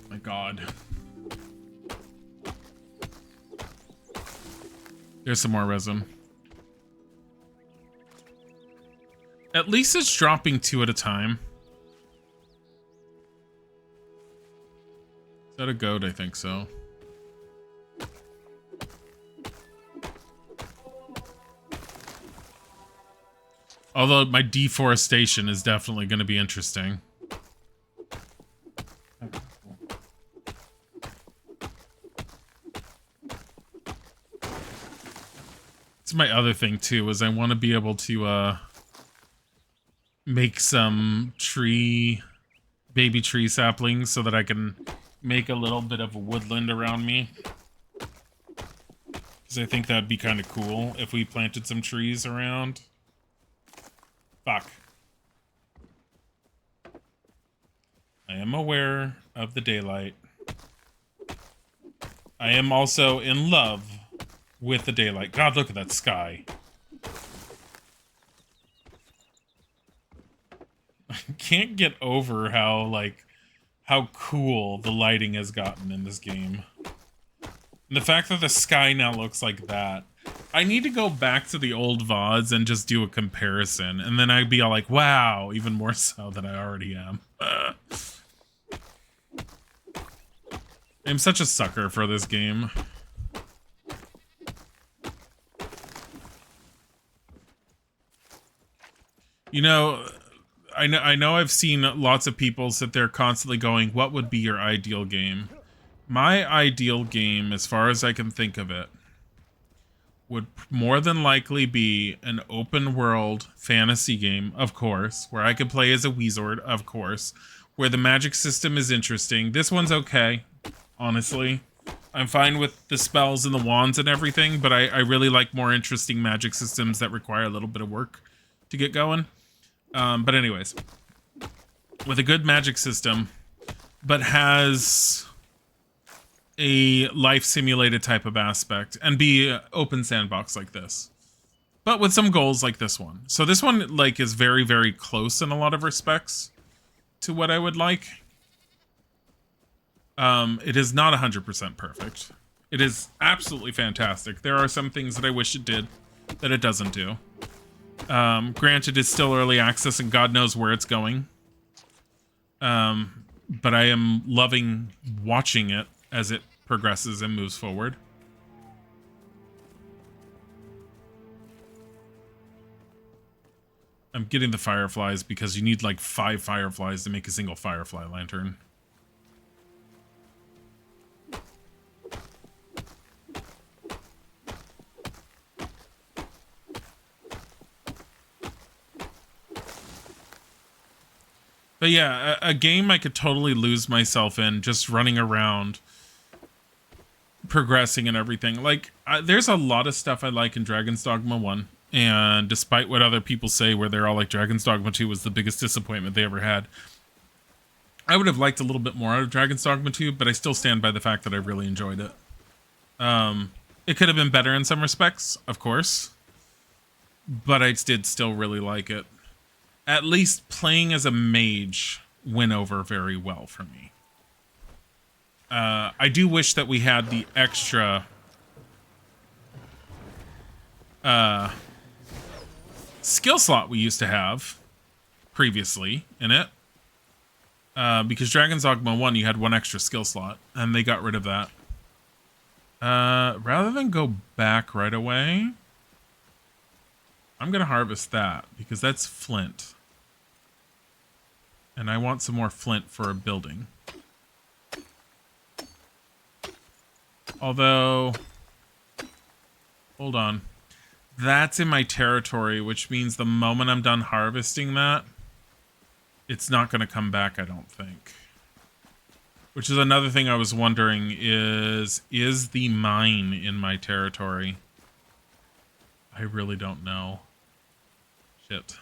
My God. There's some more resin. At least it's dropping 2 at a time. Is that a goat? I think so. Although my deforestation is definitely going to be interesting. My other thing too is I want to be able to make some baby tree saplings so that I can make a little bit of a woodland around me, because I think that'd be kind of cool if we planted some trees around. Fuck. I am aware of the daylight. I am also in love with the daylight. God, look at that sky. I can't get over how cool the lighting has gotten in this game. And the fact that the sky now looks like that. I need to go back to the old VODs and just do a comparison. And then I'd be all like, wow, even more so than I already am. I'm such a sucker for this game. You know, I know I've seen lots of people sit there constantly going, what would be your ideal game? My ideal game, as far as I can think of it, would more than likely be an open world fantasy game, of course, where I could play as a Wizard, of course, where the magic system is interesting. This one's okay, honestly. I'm fine with the spells and the wands and everything, but I really like more interesting magic systems that require a little bit of work to get going. But anyways, with a good magic system, but has a life simulated type of aspect, and be an open sandbox like this, but with some goals like this one. So this one is very, very close in a lot of respects to what I would like. It is not 100% perfect. It is absolutely fantastic. There are some things that I wish it did that it doesn't do. Granted, it's still early access and God knows where it's going. But I am loving watching it as it progresses and moves forward. I'm getting the fireflies because you need like 5 fireflies to make a single firefly lantern. But yeah, a game I could totally lose myself in, just running around, progressing and everything. Like, there's a lot of stuff I like in Dragon's Dogma 1. And despite what other people say, where they're all like, Dragon's Dogma 2 was the biggest disappointment they ever had, I would have liked a little bit more out of Dragon's Dogma 2, but I still stand by the fact that I really enjoyed it. It could have been better in some respects, of course, but I did still really like it. At least playing as a mage went over very well for me. I do wish that we had the extra skill slot we used to have previously in it. Because Dragon's Dogma 1, you had 1 extra skill slot, and they got rid of that. Rather than go back right away, I'm going to harvest that, because that's flint. And I want some more flint for a building. Although, hold on. That's in my territory, which means the moment I'm done harvesting that, it's not going to come back, I don't think. Which is another thing I was wondering is the mine in my territory? I really don't know. Shit.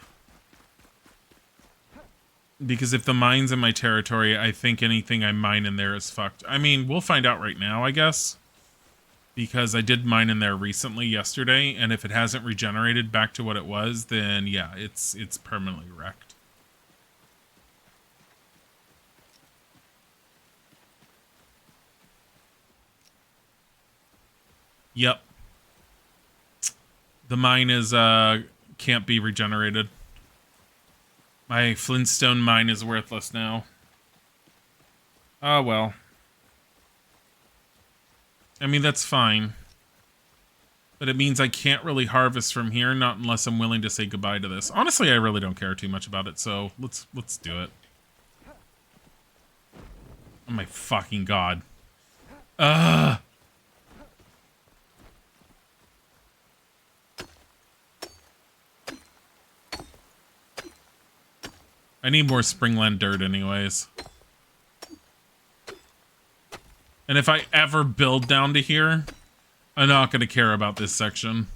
Because if the mine's in my territory, I think anything I mine in there is fucked. I mean, we'll find out right now, I guess. Because I did mine in there recently, yesterday, and if it hasn't regenerated back to what it was, then yeah, it's permanently wrecked. Yep. The mine is, can't be regenerated. My flintstone mine is worthless now. Oh, well. I mean, that's fine. But it means I can't really harvest from here, not unless I'm willing to say goodbye to this. Honestly, I really don't care too much about it, so let's do it. Oh my fucking god. Ugh! I need more Springland dirt anyways. And if I ever build down to here, I'm not going to care about this section.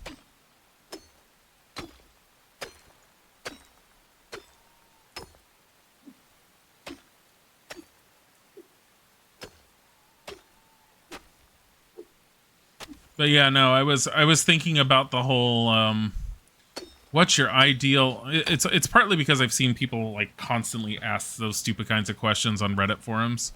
But yeah, no, I was thinking about the whole what's your ideal? It's partly because I've seen people like constantly ask those stupid kinds of questions on Reddit forums.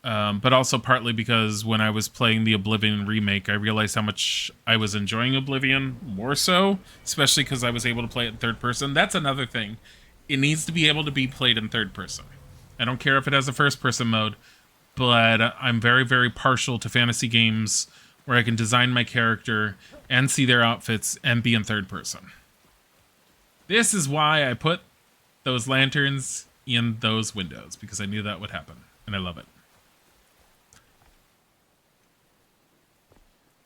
But also partly because when I was playing the Oblivion remake, I realized how much I was enjoying Oblivion more so, especially because I was able to play it in third person. That's another thing. It needs to be able to be played in third person. I don't care if it has a first person mode, but I'm very, very partial to fantasy games where I can design my character and see their outfits and be in third person. This is why I put those lanterns in those windows, because I knew that would happen, and I love it.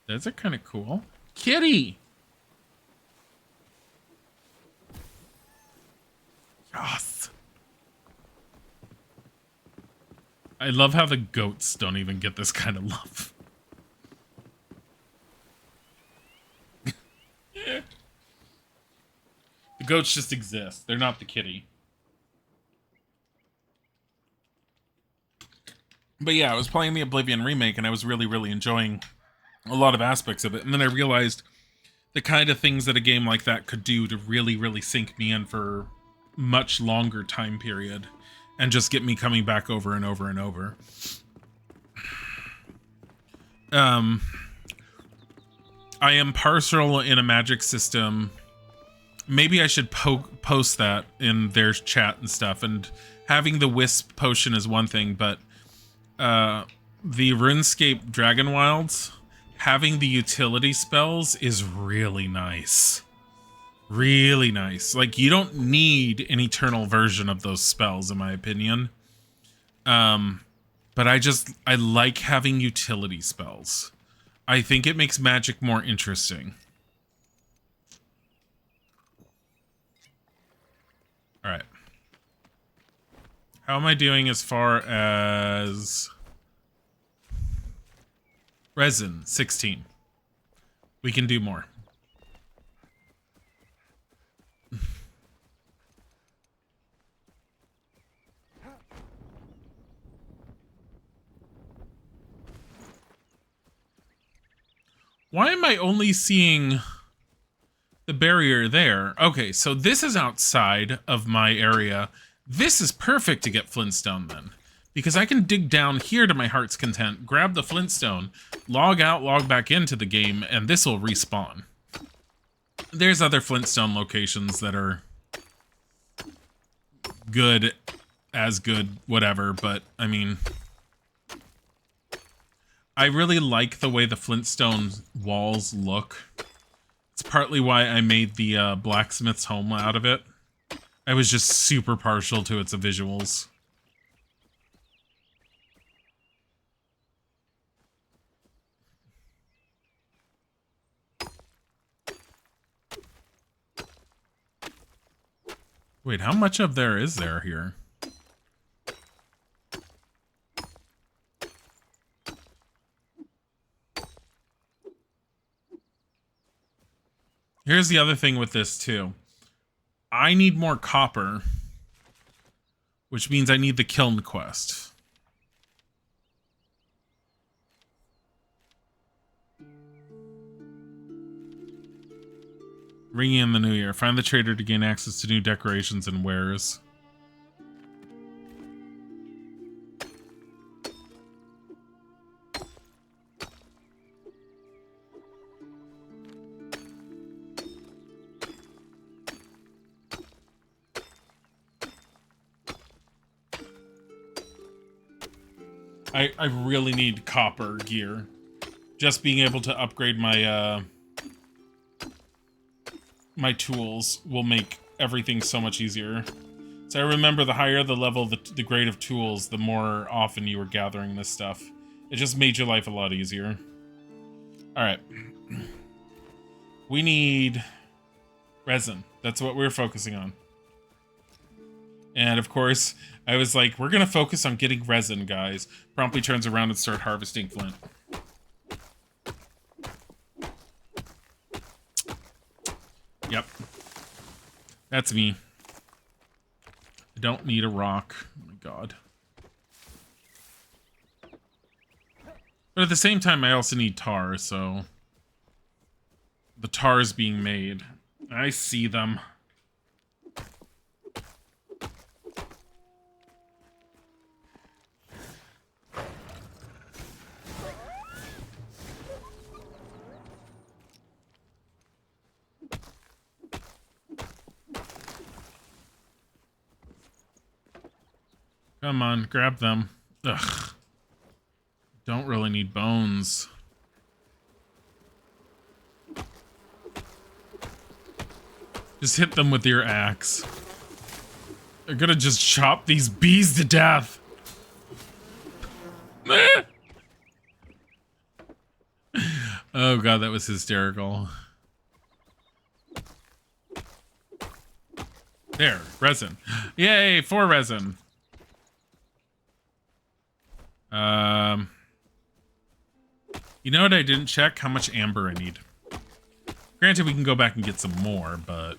Those are kind of cool. Kitty! Yes! I love how the goats don't even get this kind of love. Yeah. The goats just exist. They're not the kitty. But yeah, I was playing the Oblivion remake and I was really, really enjoying a lot of aspects of it. And then I realized the kind of things that a game like that could do to really, really sink me in for much longer time period and just get me coming back over and over and over. I am partial in a magic system. Maybe I should post that in their chat and stuff. And having the Wisp potion is one thing, but the RuneScape Dragon Wilds, having the utility spells is really nice. Really nice. Like, you don't need an eternal version of those spells, in my opinion. But I like having utility spells. I think it makes magic more interesting. All right. How am I doing as far as resin? 16. We can do more. Why am I only seeing the barrier there? Okay, so this is outside of my area. This is perfect to get Flintstone then. Because I can dig down here to my heart's content, grab the Flintstone, log out, log back into the game, and this will respawn. There's other Flintstone locations that are good, whatever, but, I mean, I really like the way the Flintstone walls look. It's partly why I made the blacksmith's home out of it. I was just super partial to its visuals. Wait, how much of there is there here? Here's the other thing with this, too. I need more copper, which means I need the kiln quest. Ringing in the new year. Find the trader to gain access to new decorations and wares. I really need copper gear. Just being able to upgrade my my tools will make everything so much easier. So I remember the higher the level, the grade of tools, the more often you were gathering this stuff. It just made your life a lot easier. Alright. We need resin. That's what we're focusing on. And of course, I was like, we're gonna focus on getting resin, guys. Promptly turns around and start harvesting flint. Yep. That's me. I don't need a rock. Oh my god. But at the same time, I also need tar, so... The tar is being made. I see them. Come on, grab them. Ugh. Don't really need bones. Just hit them with your axe. They're gonna just chop these bees to death. Oh god, that was hysterical. There, resin. Yay, 4 resin. You know what I didn't check? How much amber I need. Granted, we can go back and get some more, but...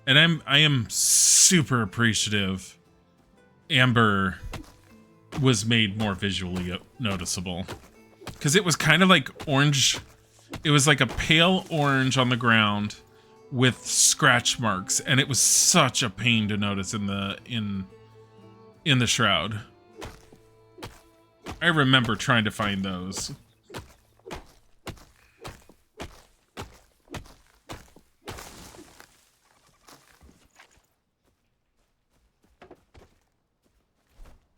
And I am super appreciative amber was made more visually noticeable. Because it was kind of like orange... It was like a pale orange on the ground with scratch marks, and it was such a pain to notice in the shroud. I remember trying to find those.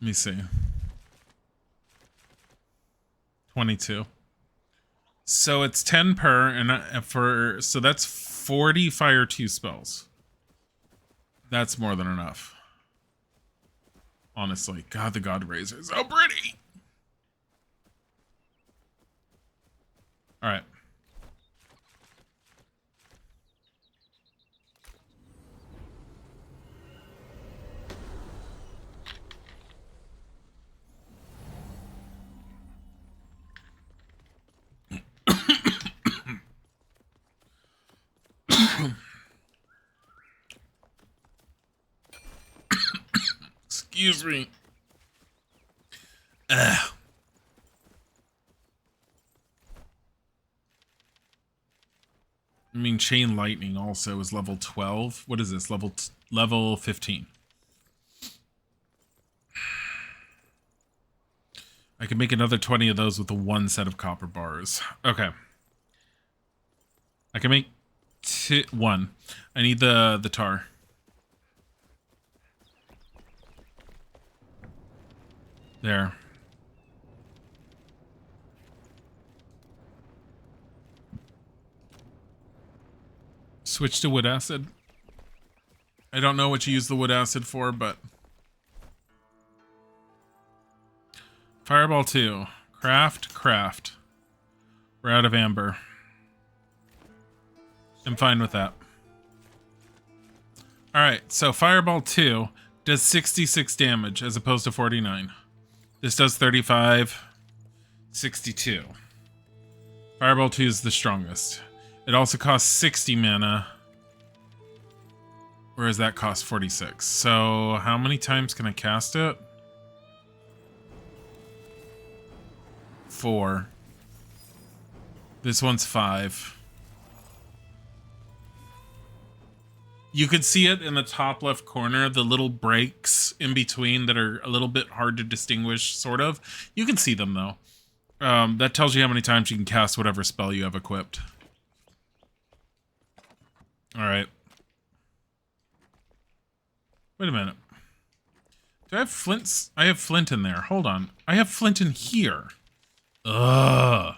Let me see. 22. So it's 10 per, and so that's 40 fire 2 spells. That's more than enough. Honestly, God, the God Razor is so pretty. All right. Excuse me. Ugh. I mean, Chain Lightning also is level 12. What is this? Level 15. I can make another 20 of those with the one set of copper bars. Okay. I can make one. I need the tar. There. Switch to wood acid. I don't know what you use the wood acid for, but... Fireball 2. Craft. We're out of amber. I'm fine with that. Alright, so Fireball 2 does 66 damage as opposed to 49. This does 35, 62. Fireball 2 is the strongest. It also costs 60 mana. Whereas that costs 46. So how many times can I cast it? 4. This one's 5. You could see it in the top left corner, the little breaks in between that are a little bit hard to distinguish, sort of. You can see them, though. That tells you how many times you can cast whatever spell you have equipped. Alright. Wait a minute. Do I have flints? I have flint in there. Hold on. I have flint in here. Ugh.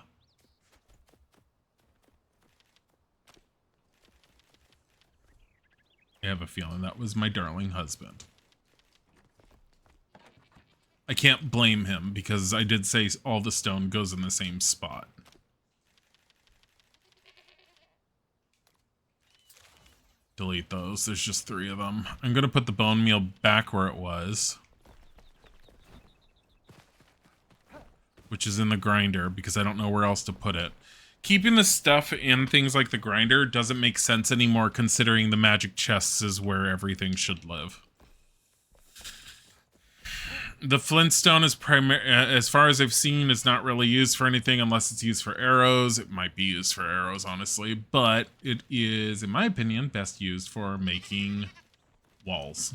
I have a feeling that was my darling husband. I can't blame him because I did say all the stone goes in the same spot. Delete those. There's just 3 of them. I'm going to put the bone meal back where it was. Which is in the grinder because I don't know where else to put it. Keeping the stuff in things like the grinder doesn't make sense anymore considering the magic chests is where everything should live. The flintstone is as far as I've seen, is not really used for anything unless it's used for arrows. It might be used for arrows, honestly, but it is, in my opinion, best used for making walls.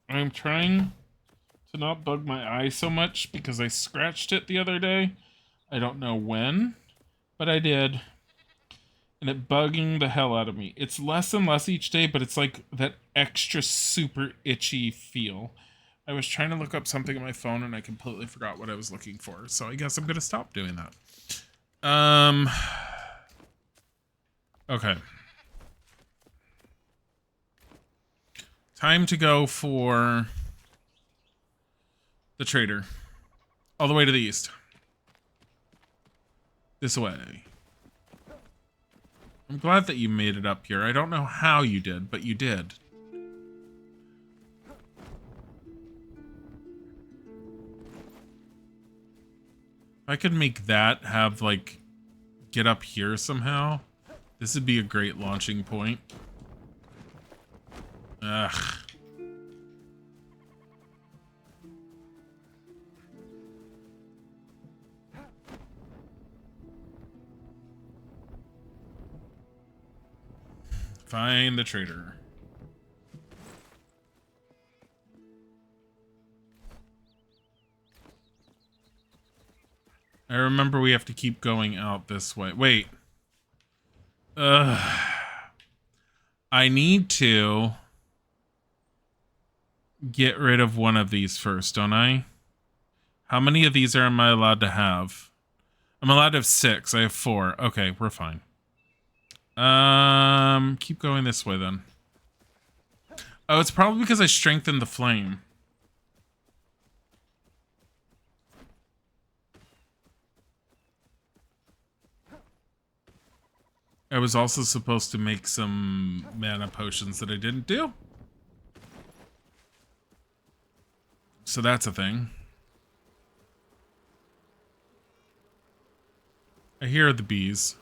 I'm trying to not bug my eye so much because I scratched it the other day. I don't know when, but I did. And it bugging the hell out of me. It's less and less each day, but it's like that extra super itchy feel. I was trying to look up something on my phone and I completely forgot what I was looking for. So I guess I'm going to stop doing that. Okay. Time to go for the trader. All the way to the east. This way. I'm glad that you made it up here. I don't know how you did, but you did. If I could make that have, like, get up here somehow, this would be a great launching point. Ugh. Find the trader. I remember we have to keep going out this way. Wait. I need to get rid of one of these first, don't I? How many of these am I allowed to have? I'm allowed to have 6. I have 4. Okay, we're fine. Keep going this way then. Oh, it's probably because I strengthened the flame. I was also supposed to make some mana potions that I didn't do. So that's a thing. I hear the bees.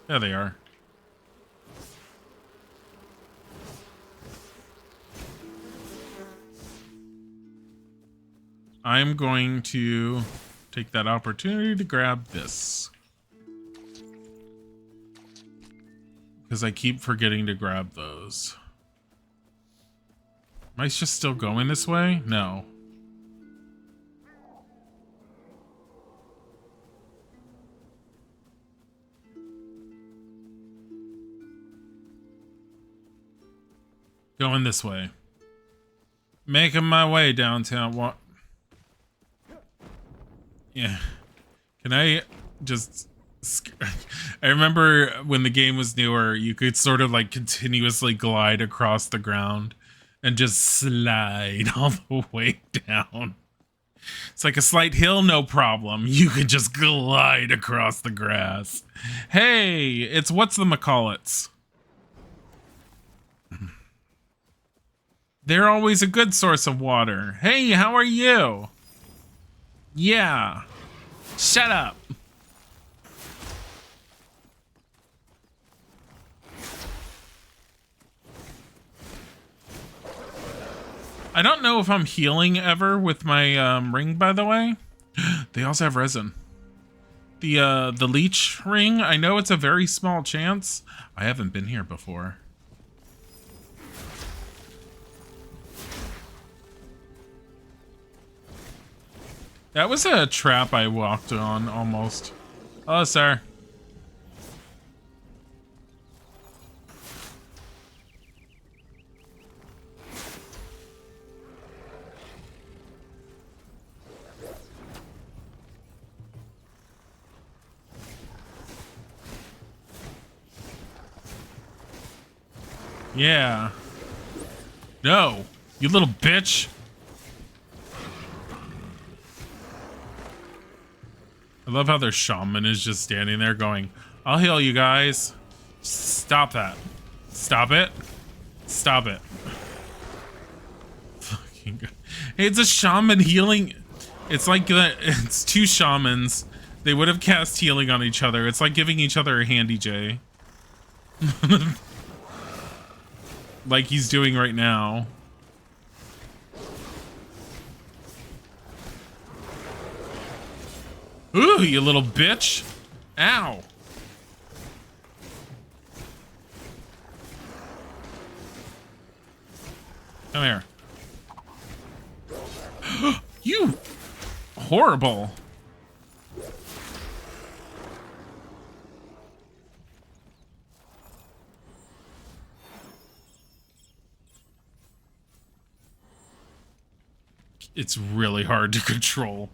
There they are. I'm going to take that opportunity to grab this. Because I keep forgetting to grab those. Am I just still going this way? No. Going this way. Making my way downtown. What? Yeah. Can I just... I remember when the game was newer, you could sort of like continuously glide across the ground and just slide all the way down. It's like a slight hill, no problem. You can just glide across the grass. Hey, it's what's the McCallets? They're always a good source of water. Hey, how are you? Yeah. Shut up. I don't know if I'm healing ever with my ring, by the way. They also have resin. The leech ring, I know it's a very small chance. I haven't been here before. That was a trap I walked on, almost. Hello, sir. Yeah. No, you little bitch. I love how their shaman is just standing there going, I'll heal you guys. Stop that. Stop it. Stop it. Fucking God. Hey, it's a shaman healing. It's like it's 2 shamans. They would have cast healing on each other. It's like giving each other a handy J. Like he's doing right now. Ooh, you little bitch. Ow. Come here. You horrible. It's really hard to control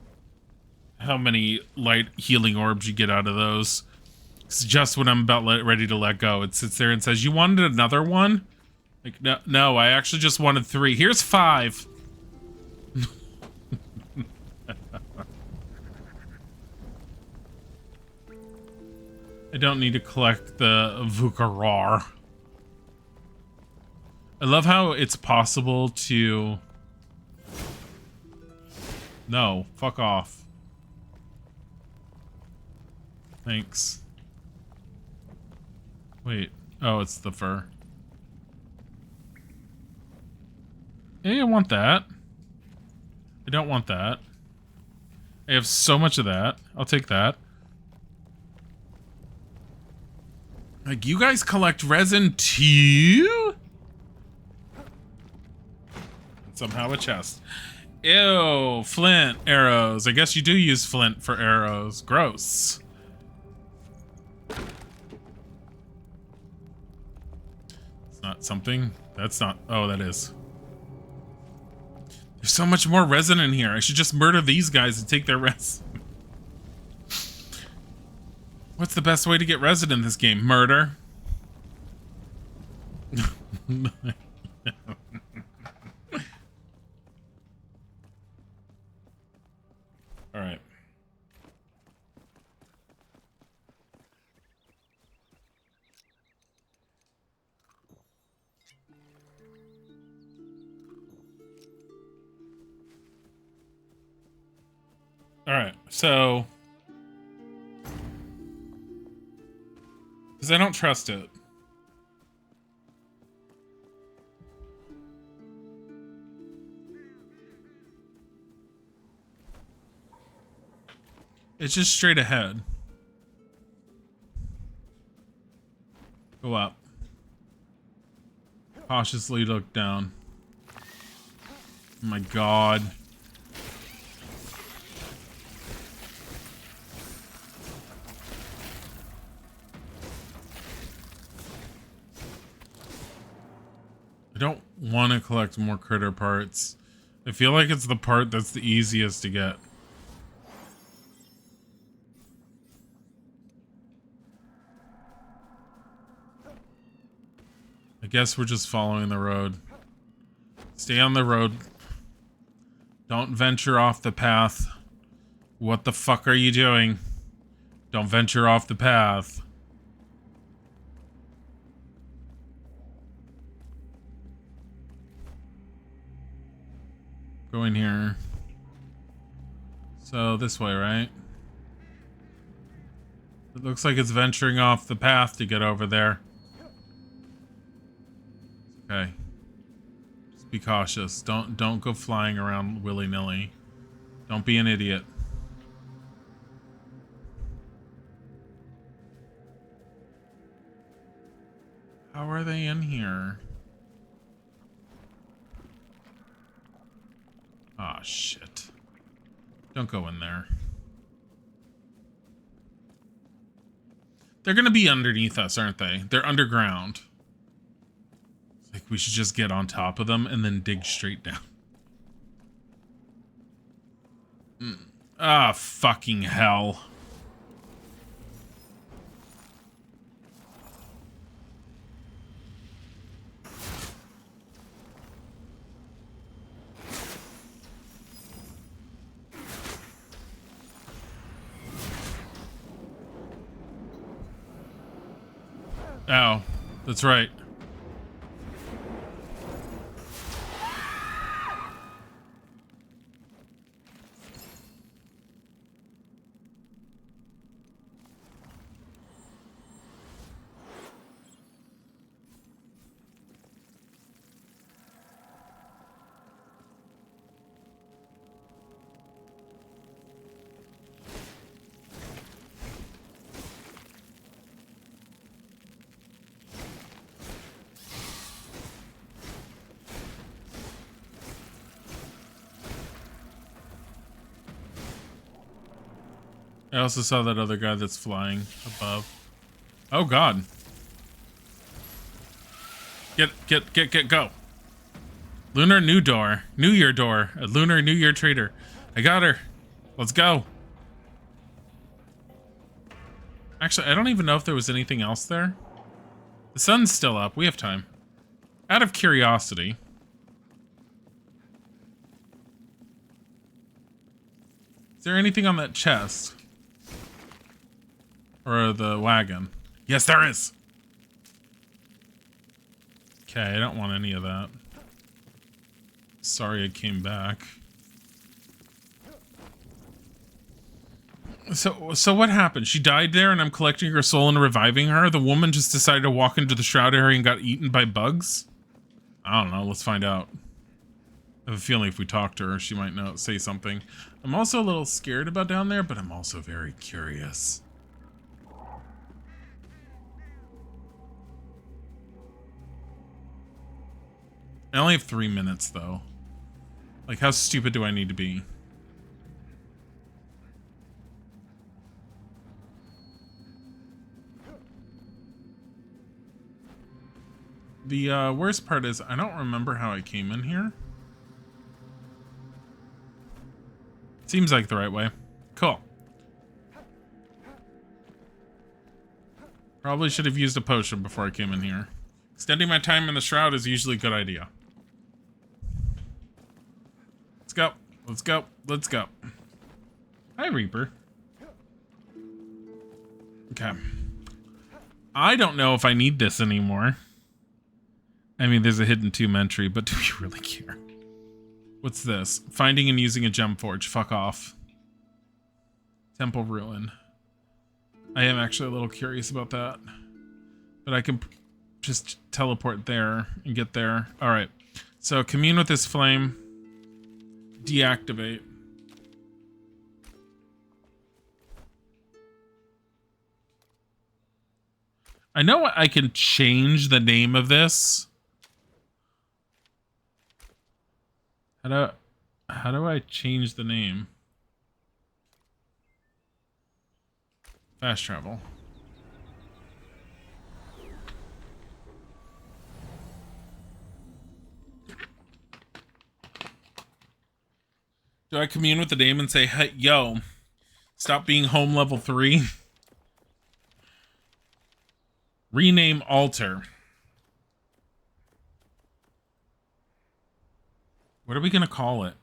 how many light healing orbs you get out of those. It's just when I'm about ready to let go, it sits there and says, you wanted another one? Like, no, I actually just wanted 3. Here's 5. I don't need to collect the Vukarar. I love how it's possible to... No, fuck off. Thanks. Wait. Oh, it's the fur. Hey, I want that. I don't want that. I have so much of that. I'll take that. Like, you guys collect resin too? And somehow a chest. Ew, flint arrows. I guess you do use flint for arrows. Gross. It's not something. That's not. Oh, that is. There's so much more resin in here. I should just murder these guys and take their resin. What's the best way to get resin in this game? Murder? Alright. Alright, so... because I don't trust it. It's just straight ahead. Go up. Cautiously look down. Oh my god. I don't want to collect more critter parts. I feel like it's the part that's the easiest to get. I guess we're just following the road. Stay on the road. Don't venture off the path. What the fuck are you doing? Don't venture off the path. Go in here. So this way, right? It looks like it's venturing off the path to get over there. Okay. Just be cautious. Don't go flying around willy-nilly. Don't be an idiot. How are they in here? Ah, oh, shit. Don't go in there. They're gonna be underneath us, aren't they? They're underground. Like, we should just get on top of them and then dig straight down. Ah, fucking hell. Oh, that's right. I also saw that other guy that's flying above. Oh god. Get, go. Lunar New Door. New Year Door. A Lunar New Year Trader. I got her. Let's go. Actually, I don't even know if there was anything else there. The sun's still up. We have time. Out of curiosity. Is there anything on that chest? Or the wagon? Yes, there is! Okay, I don't want any of that. Sorry I came back. So what happened? She died there and I'm collecting her soul and reviving her? The woman just decided to walk into the shroud area and got eaten by bugs? I don't know, let's find out. I have a feeling if we talk to her, she might say something. I'm also a little scared about down there, but I'm also very curious. I only have 3 minutes, though. Like, how stupid do I need to be? The worst part is, I don't remember how I came in here. Seems like the right way. Cool. Probably should have used a potion before I came in here. Extending my time in the shroud is usually a good idea. Let's go. Let's go. Let's go. Hi, Reaper. Okay. I don't know if I need this anymore. I mean, there's a hidden tomb entry, but do we really care? What's this? Finding and using a gem forge. Fuck off. Temple ruin. I am actually a little curious about that. But I can just teleport there and get there. Alright. So commune with this flame. Deactivate. I know I can change the name of this. How do I change the name? Fast travel. Do I commune with the name and say, hey, yo, stop being home level 3? Rename altar. What are we going to call it?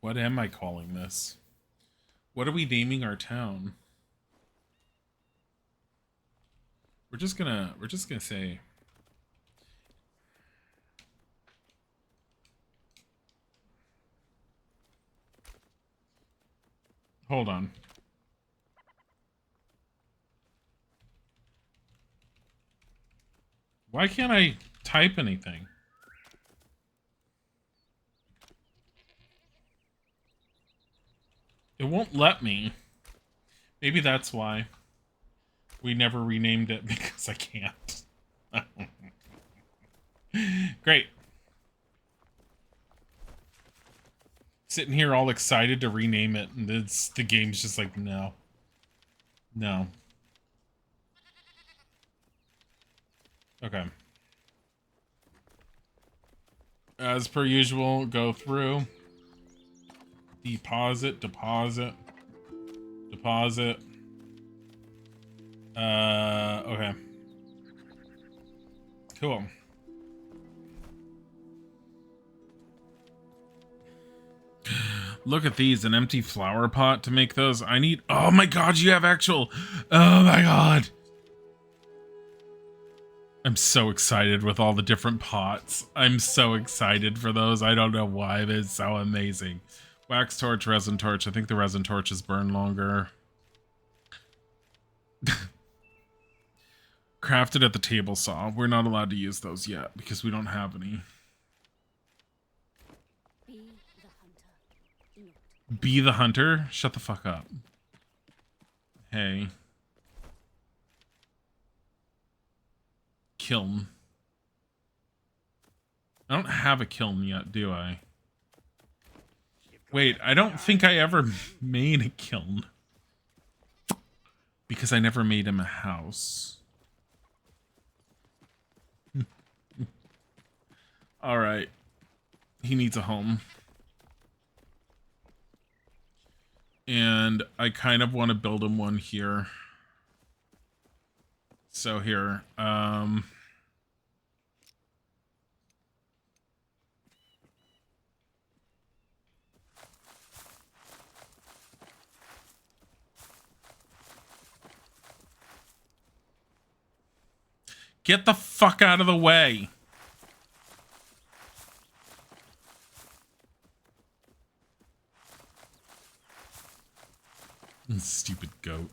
What am I calling this? What are we naming our town? We're just gonna say hold on. Why can't I type anything? It won't let me. Maybe that's why we never renamed it, because I can't. Great. Sitting here all excited to rename it, and the game's just like, no. No. Okay. As per usual, go through. Deposit. Okay. Cool. Look at these, an empty flower pot to make those. I need, oh my god, you have actual, oh my god. I'm so excited with all the different pots. I'm so excited for those. I don't know why, but it's so amazing. Wax torch, resin torch. I think the resin torches burn longer. Crafted at the table saw. We're not allowed to use those yet because we don't have any. Be the hunter? Shut the fuck up. Hey. Kiln. I don't have a kiln yet, do I? Wait, I don't think I ever made a kiln. Because I never made him a house. Alright. He needs a home. And I kind of want to build him one here. So here, get the fuck out of the way. Stupid goat.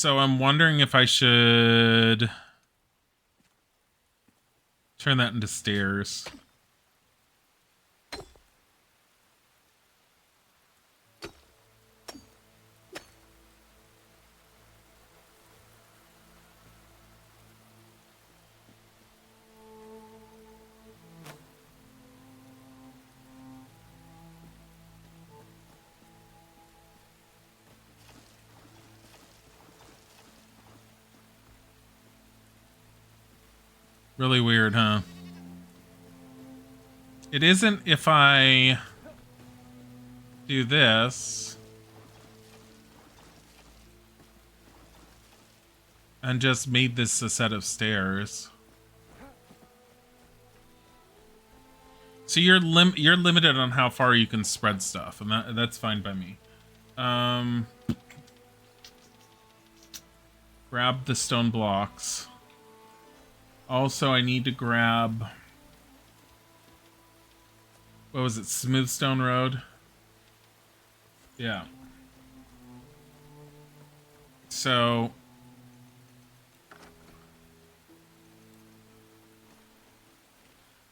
So I'm wondering if I should turn that into stairs. Really weird, huh? It isn't if I do this and just made this a set of stairs. So you're limited on how far you can spread stuff, and that's fine by me. Grab the stone blocks. Also, I need to grab... What was it? Smooth Stone Road? Yeah. So...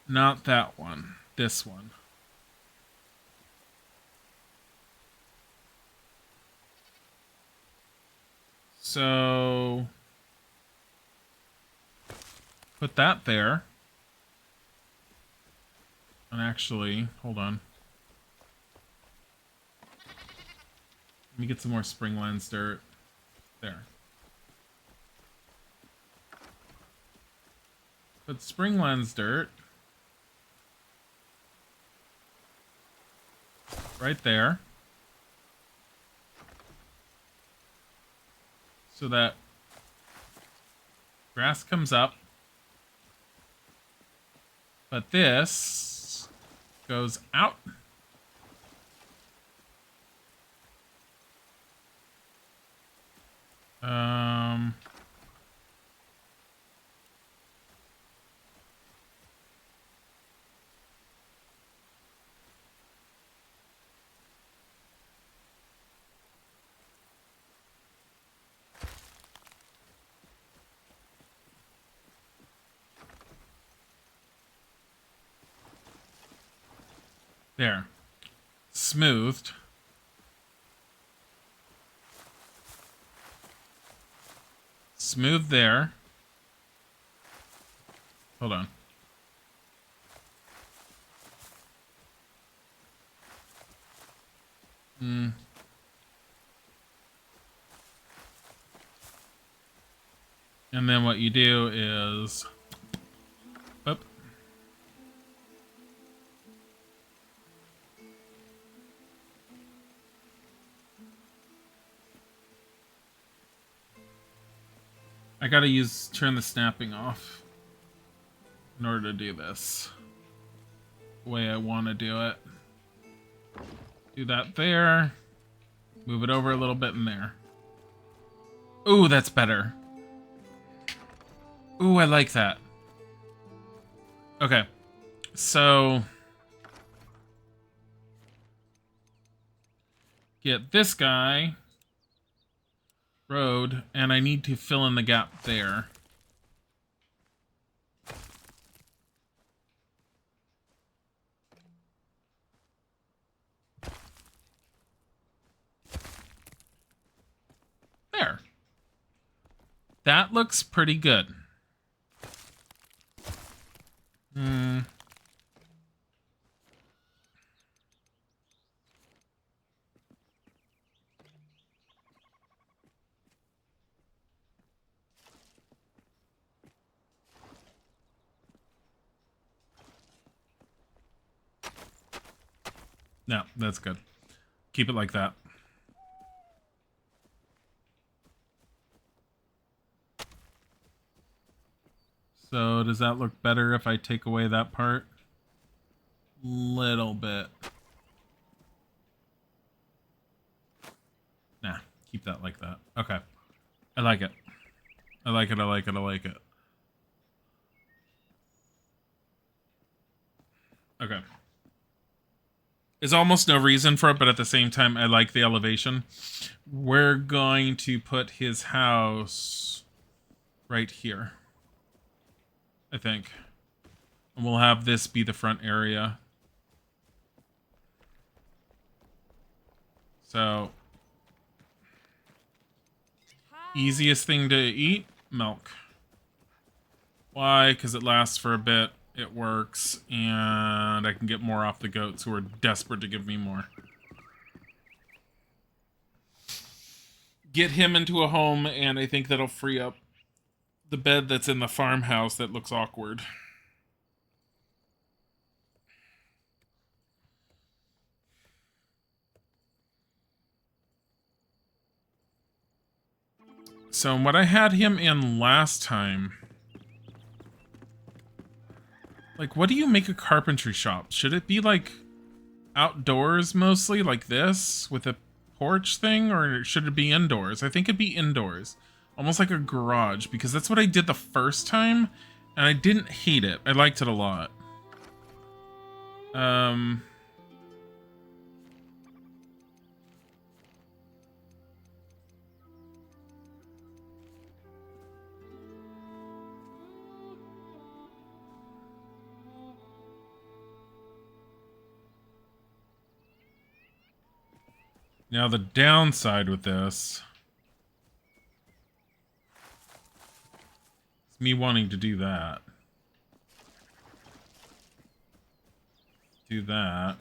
Not that one. This one. So... Put that there. And actually, hold on. Let me get some more Springlands dirt. There. Put Springlands dirt right there. So that grass comes up. But this goes out. There. Smoothed. Smooth there. Hold on. And then what you do is... Oop. I gotta turn the snapping off in order to do this the way I want to do it. Do that there. Move it over a little bit in there. Ooh, that's better. Ooh, I like that. Okay. So... Get this guy... road, and I need to fill in the gap there. There. That looks pretty good. No, that's good. Keep it like that. So does that look better if I take away that part? Little bit. Nah, keep that like that. Okay. I like it. I like it, I like it, I like it. Okay. There's almost no reason for it, but at the same time, I like the elevation. We're going to put his house right here, I think. And we'll have this be the front area. So, easiest thing to eat, milk. Why? Because it lasts for a bit, it works, and I can get more off the goats who are desperate to give me more. Get him into a home, and I think that'll free up the bed that's in the farmhouse that looks awkward. So what I had him in last time... Like, what do you make a carpentry shop? Should it be, like, outdoors mostly, like this, with a porch thing? Or should it be indoors? I think it'd be indoors. Almost like a garage, because that's what I did the first time, and I didn't hate it. I liked it a lot. Now the downside with this is me wanting to do that. Do that.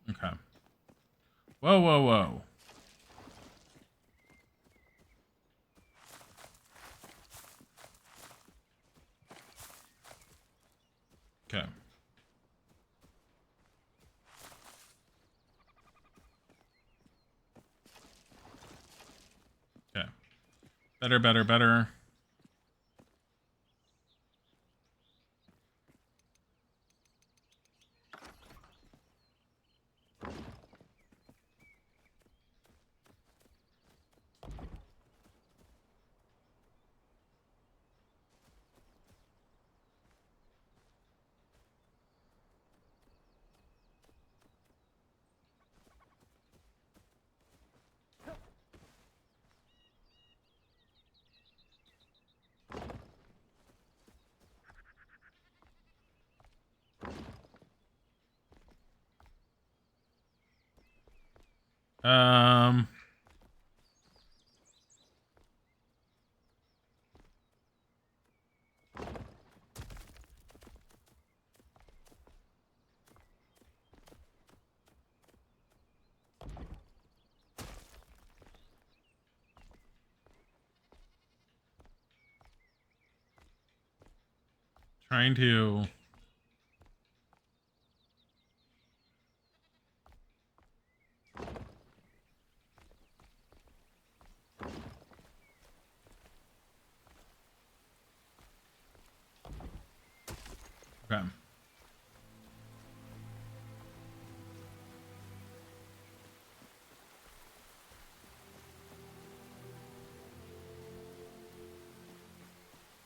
Okay. Whoa, whoa, whoa. Okay. Okay. Better, better, better. Trying to... Okay.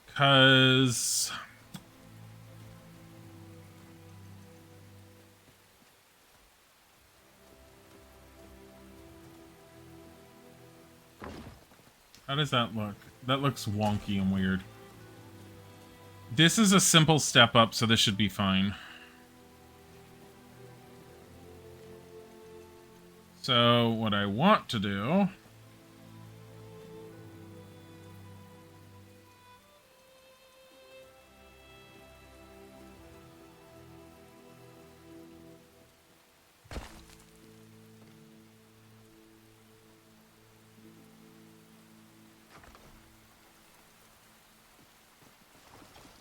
Because... How does that look? That looks wonky and weird. This is a simple step up, so this should be fine. So, what I want to do...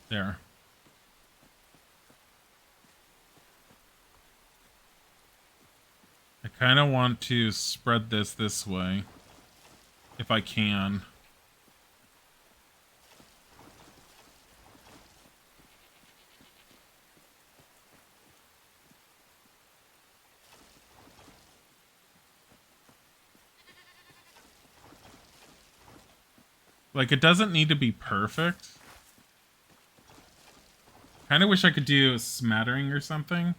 There. I kind of want to spread this way, if I can. Like, it doesn't need to be perfect. Kind of wish I could do a smattering or something.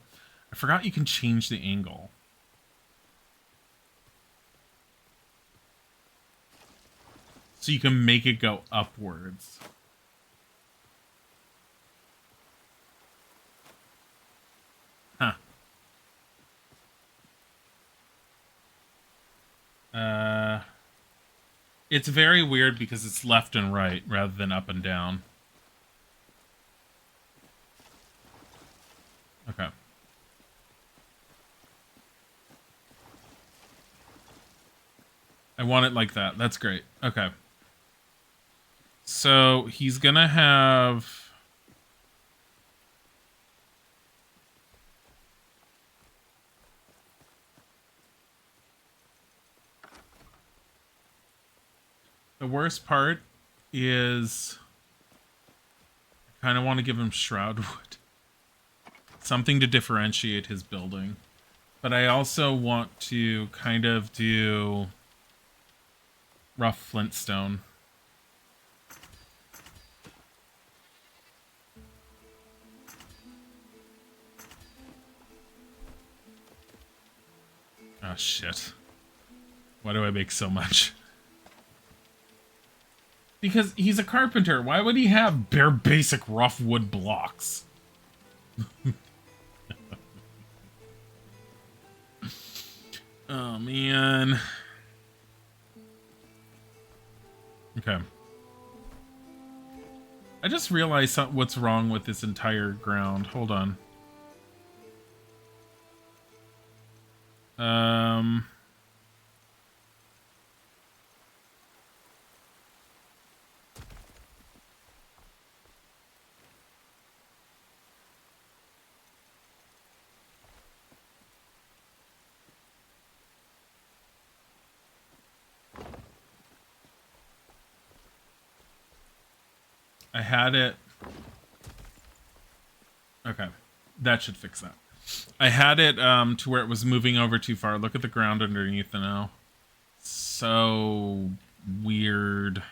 I forgot you can change the angle. So you can make it go upwards. Huh. It's very weird because it's left and right rather than up and down. Okay. I want it like that. That's great. Okay. So he's gonna have... The worst part is I kind of want to give him Shroudwood. Something to differentiate his building. But I also want to kind of do rough flintstone. Oh, shit. Why do I make so much? Because he's a carpenter. Why would he have bare basic rough wood blocks? Oh, man. Okay. I just realized what's wrong with this entire ground. Hold on. I had it. Okay. That should fix that. I had it to where it was moving over too far. Look at the ground underneath now. So weird.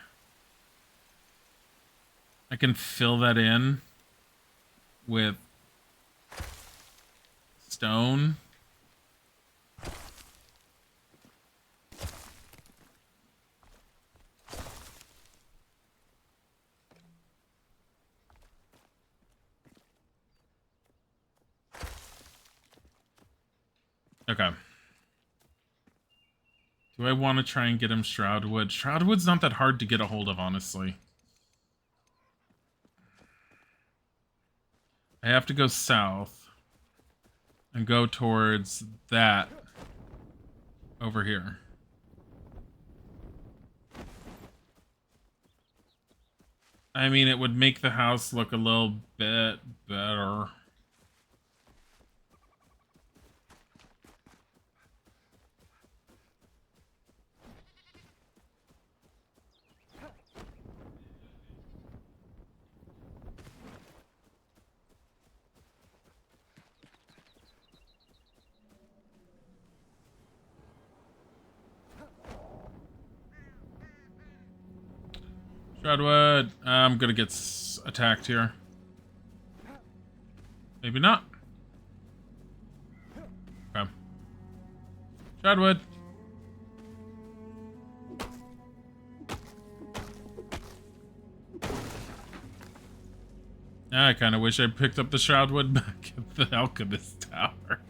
I can fill that in with stone. Okay. Do I want to try and get him Shroudwood? Shroudwood's not that hard to get a hold of, honestly. I have to go south and go towards that over here. I mean, it would make the house look a little bit better. Shroudwood, I'm gonna get attacked here. Maybe not. Okay. Shroudwood. I kind of wish I picked up the Shroudwood back at the Alchemist Tower.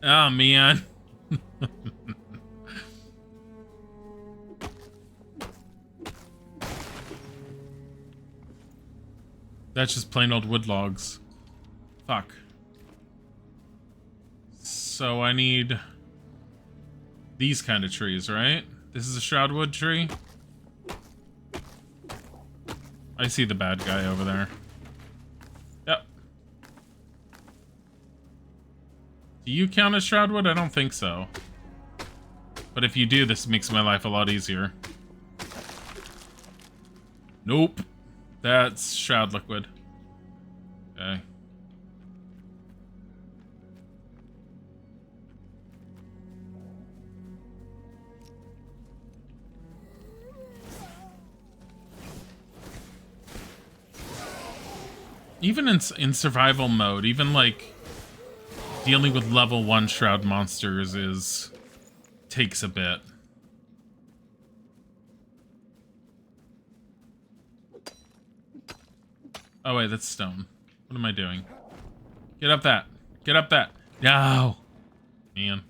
Oh, man. That's just plain old wood logs. Fuck. So I need these kind of trees, right? This is a Shroudwood tree. I see the bad guy over there. Yep. Do you count as Shroudwood? I don't think so. But if you do, this makes my life a lot easier. Nope. That's Shroud Liquid. Okay. Even in survival mode, even like dealing with level 1 shroud monsters takes a bit. Oh wait, that's stone. What am I doing? Get up that. Get up that. No. Man.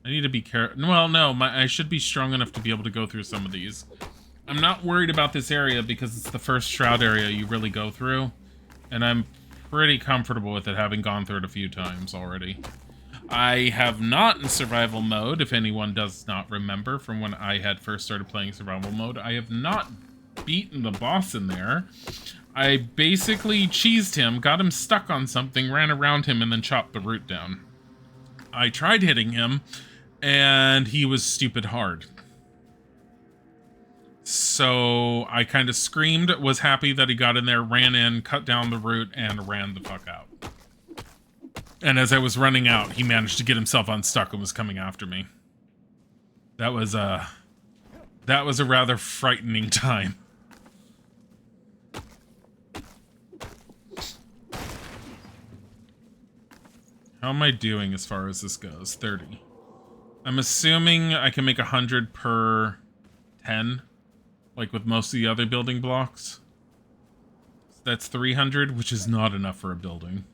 I need to be careful. Well, no, I should be strong enough to be able to go through some of these. I'm not worried about this area because it's the first shroud area you really go through. And I'm pretty comfortable with it, having gone through it a few times already. I have not in survival mode, if anyone does not remember from when I had first started playing survival mode. I have not beaten the boss in there. I basically cheesed him, got him stuck on something, ran around him, and then chopped the root down. I tried hitting him, and he was stupid hard. So I kind of screamed, was happy that he got in there, ran in, cut down the root, and ran the fuck out. And as I was running out, he managed to get himself unstuck and was coming after me. That was a rather frightening time. How am I doing as far as this goes? 30. I'm assuming I can make 100 per 10, like with most of the other building blocks. So that's 300, which is not enough for a building.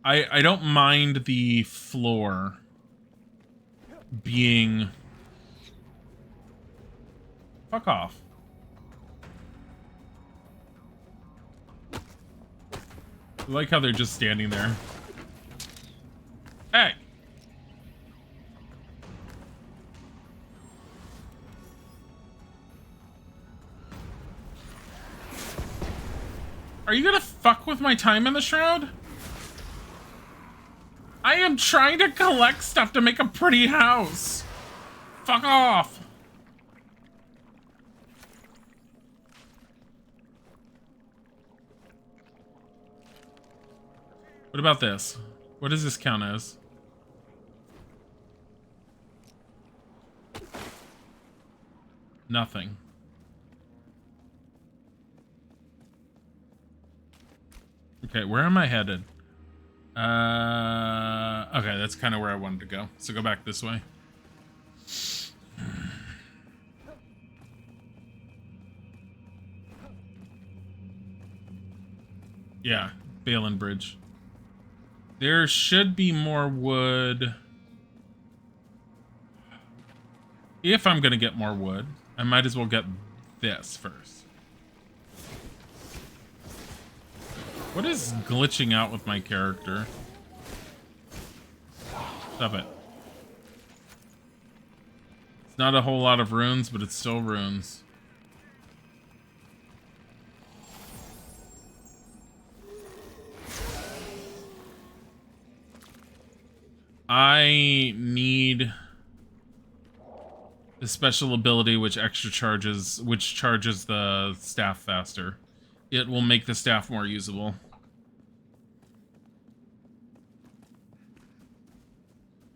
I don't mind the floor being... Fuck off. I like how they're just standing there. Hey! Are you gonna fuck with my time in the shroud? I am trying to collect stuff to make a pretty house. Fuck off. What about this? What does this count as? Nothing. Okay, where am I headed? Okay, that's kind of where I wanted to go. So go back this way. Yeah, Balin Bridge. There should be more wood. If I'm gonna get more wood, I might as well get this first. What is glitching out with my character? Stop it. It's not a whole lot of runes, but it's still runes. I need the special ability which charges the staff faster. It will make the staff more usable.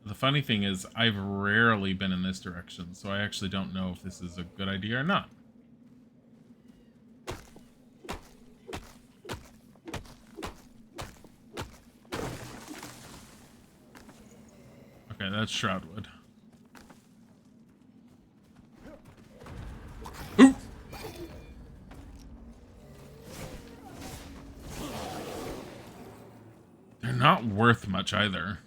The funny thing is, I've rarely been in this direction, so I actually don't know if this is a good idea or not. Okay, that's Shroudwood. Ooh! They're not worth much either.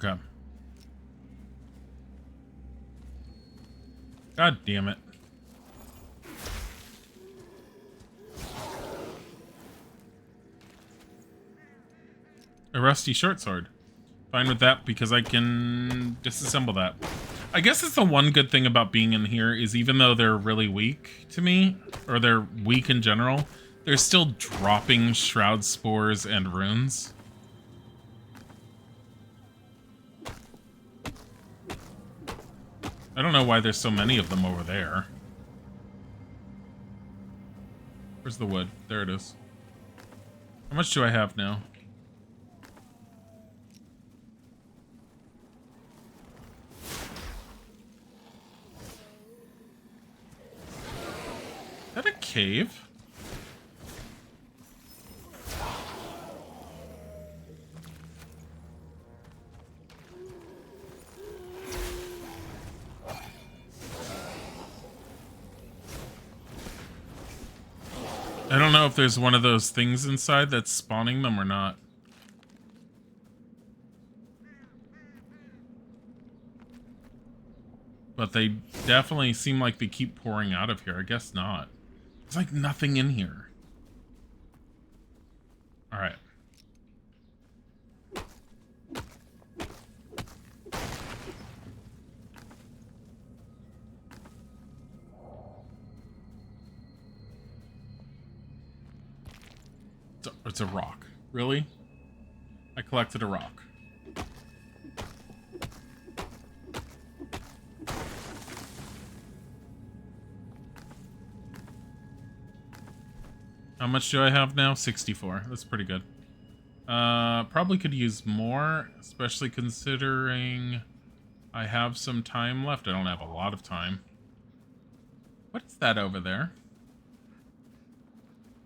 Okay. God damn it. A rusty short sword. Fine with that because I can disassemble that. I guess it's the one good thing about being in here is even though they're really weak to me, or they're weak in general, They're still dropping shroud spores and runes. I don't know why there's so many of them over there. Where's the wood? There it is. How much do I have now? Is that a cave? I don't know if there's one of those things inside that's spawning them or not. But they definitely seem like they keep pouring out of here. I guess not. There's like nothing in here. All right. It's a rock. Really? I collected a rock. How much do I have now? 64. That's pretty good. Probably could use more, especially considering I have some time left. I don't have a lot of time. What is that over there?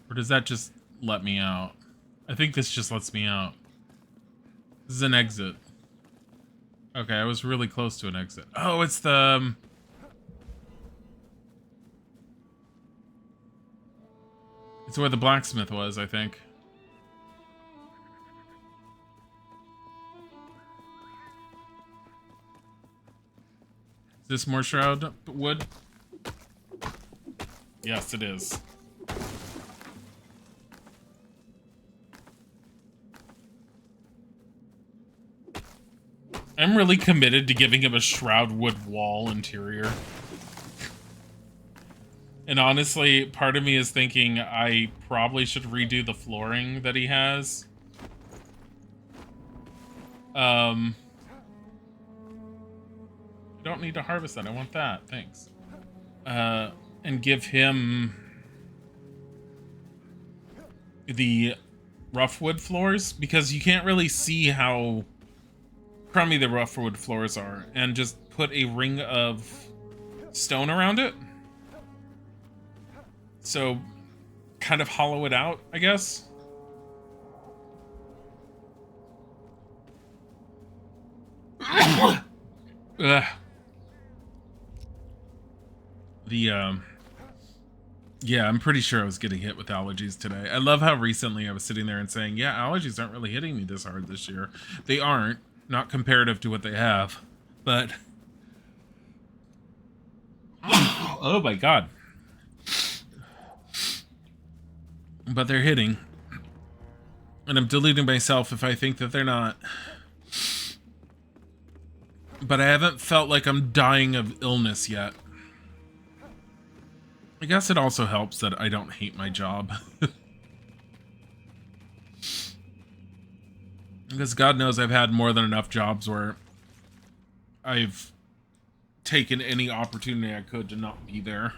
Or does that just let me out? I think this just lets me out. This is an exit. Okay, I was really close to an exit. Oh, it's the... It's where the blacksmith was, I think. Is this more shroud wood? Yes, it is. I'm really committed to giving him a shroud wood wall interior. And honestly, part of me is thinking I probably should redo the flooring that he has. I don't need to harvest that. I want that. Thanks. And give him the rough wood floors, because you can't really see how crummy the rough wood floors are, and just put a ring of stone around it. So, kind of hollow it out, I guess. Ugh. Yeah, I'm pretty sure I was getting hit with allergies today. I love how recently I was sitting there and saying, yeah, allergies aren't really hitting me this hard this year. They aren't, not comparative to what they have, but... Oh my god. But they're hitting. And I'm deleting myself if I think that they're not. But I haven't felt like I'm dying of illness yet. I guess it also helps that I don't hate my job. Because God knows I've had more than enough jobs where I've taken any opportunity I could to not be there.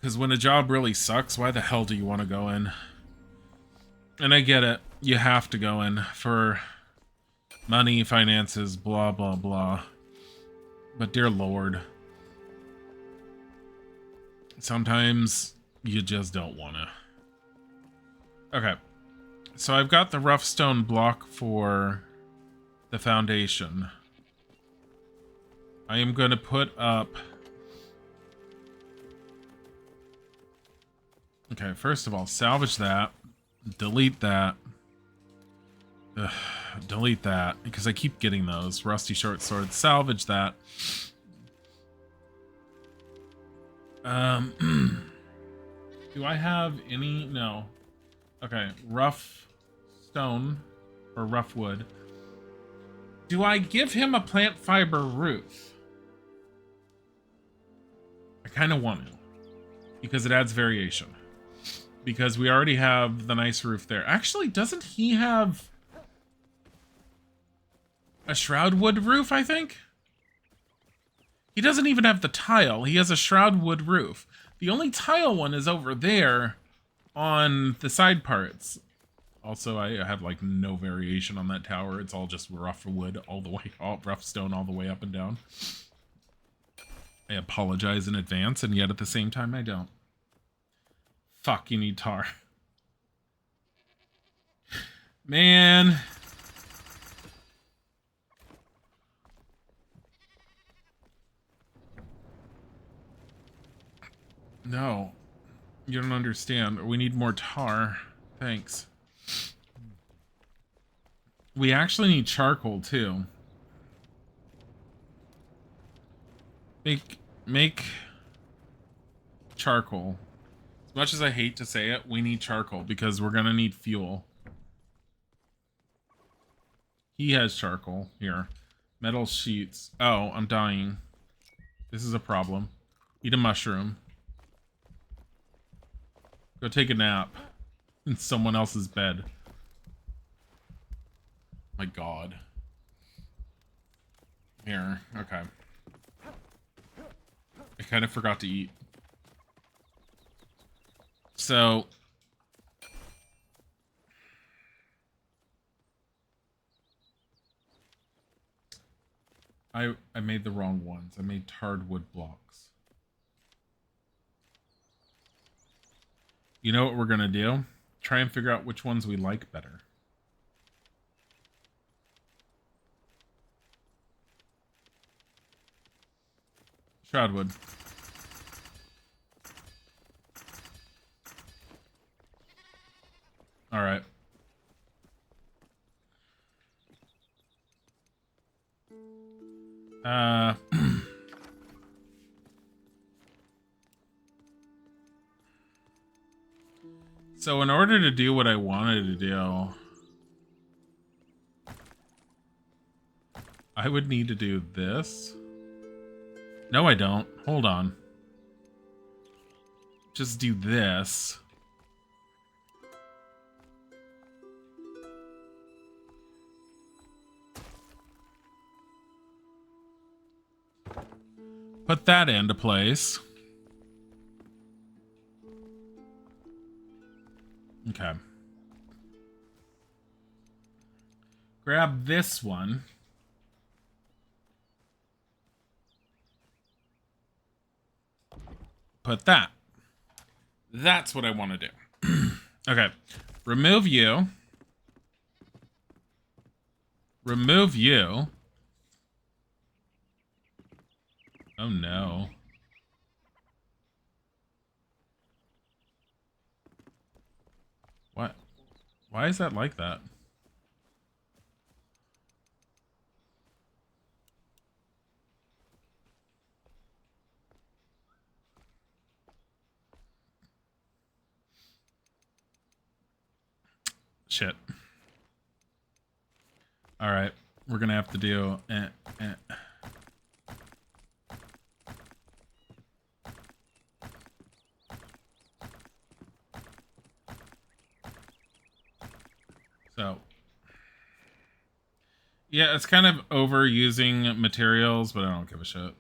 Because when a job really sucks, why the hell do you want to go in? And I get it. You have to go in for money, finances, blah, blah, blah. But dear Lord, sometimes you just don't want to. Okay. So I've got the rough stone block for the foundation. I am going to put up... Okay, first of all, salvage that. Delete that. Ugh, delete that, because I keep getting those. Rusty short sword. Salvage that. Do I have any? No. Okay, rough stone or rough wood. Do I give him a plant fiber roof? I kind of want to. because it adds variation. Because we already have the nice roof there. Actually, doesn't he have a shroud wood roof, I think? He doesn't even have the tile. He has a shroud wood roof. The only tile one is over there on the side parts. Also, I have like no variation on that tower. It's all just rough wood all the way, all rough stone all the way up and down. I apologize in advance, and yet at the same time, I don't. Fuck, you need tar. Man. No. You don't understand. We need more tar. Thanks. We actually need charcoal, too. Make charcoal. As much as I hate to say it, we need charcoal because we're gonna need fuel. He has charcoal. Here. Metal sheets. Oh, I'm dying. This is a problem. Eat a mushroom. Go take a nap in someone else's bed. My God. Here. Okay. I kind of forgot to eat. So I made the wrong ones. I made tarred wood blocks. You know what we're gonna do? Try and figure out which ones we like better. Shroudwood. All right. So in order to do what I wanted to do, I would need to do this. No, I don't. Hold on. Just do this. Put that into place. Okay. Grab this one. Put that. That's what I want to do. Okay. Remove you. Remove you. Oh no. What? Why is that like that? Shit. All right. We're going to have to do... So... Yeah, it's kind of overusing materials, but I don't give a shit.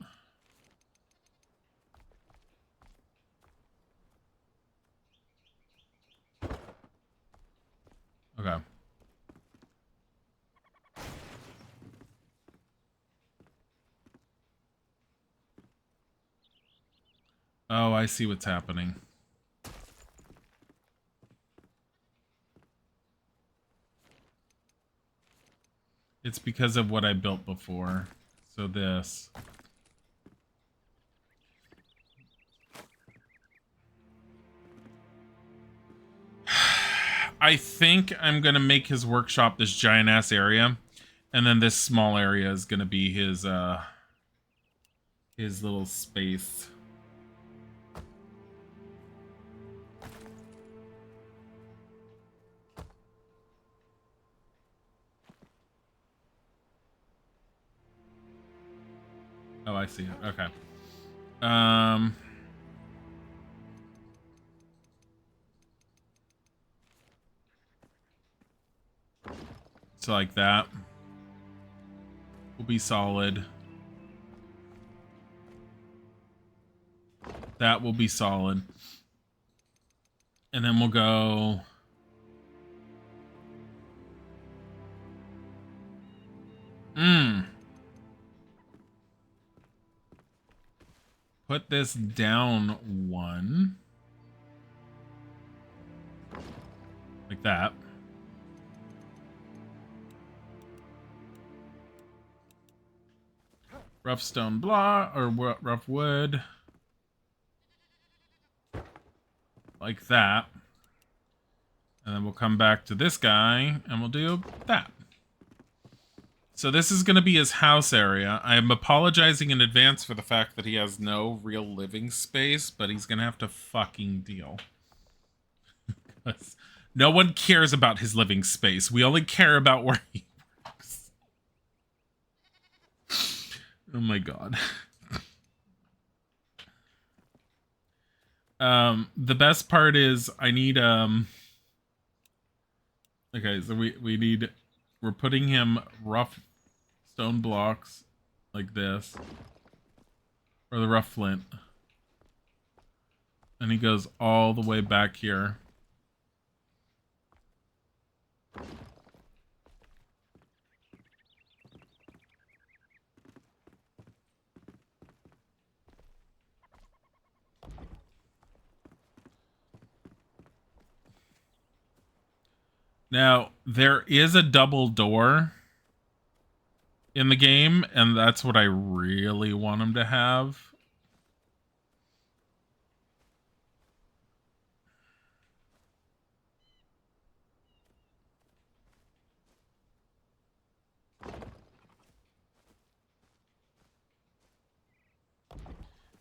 Okay. Oh, I see what's happening. It's because of what I built before. So this. I think I'm going to make his workshop this giant ass area. And then this small area is going to be his little space. Oh, I see it. Okay. So like that will be solid. That will be solid. And then we'll go... Put this down one. Like that. Rough stone block, or rough wood. Like that. And then we'll come back to this guy, and we'll do that. So this is going to be his house area. I am apologizing in advance for the fact that he has no real living space, but he's going to have to fucking deal. No one cares about his living space. We only care about where he works. Oh my god. The best part is I need okay, so we're putting him rough stone blocks like this, or the rough flint, and he goes all the way back here. Now, there is a double door in the game, and that's what I really want him to have.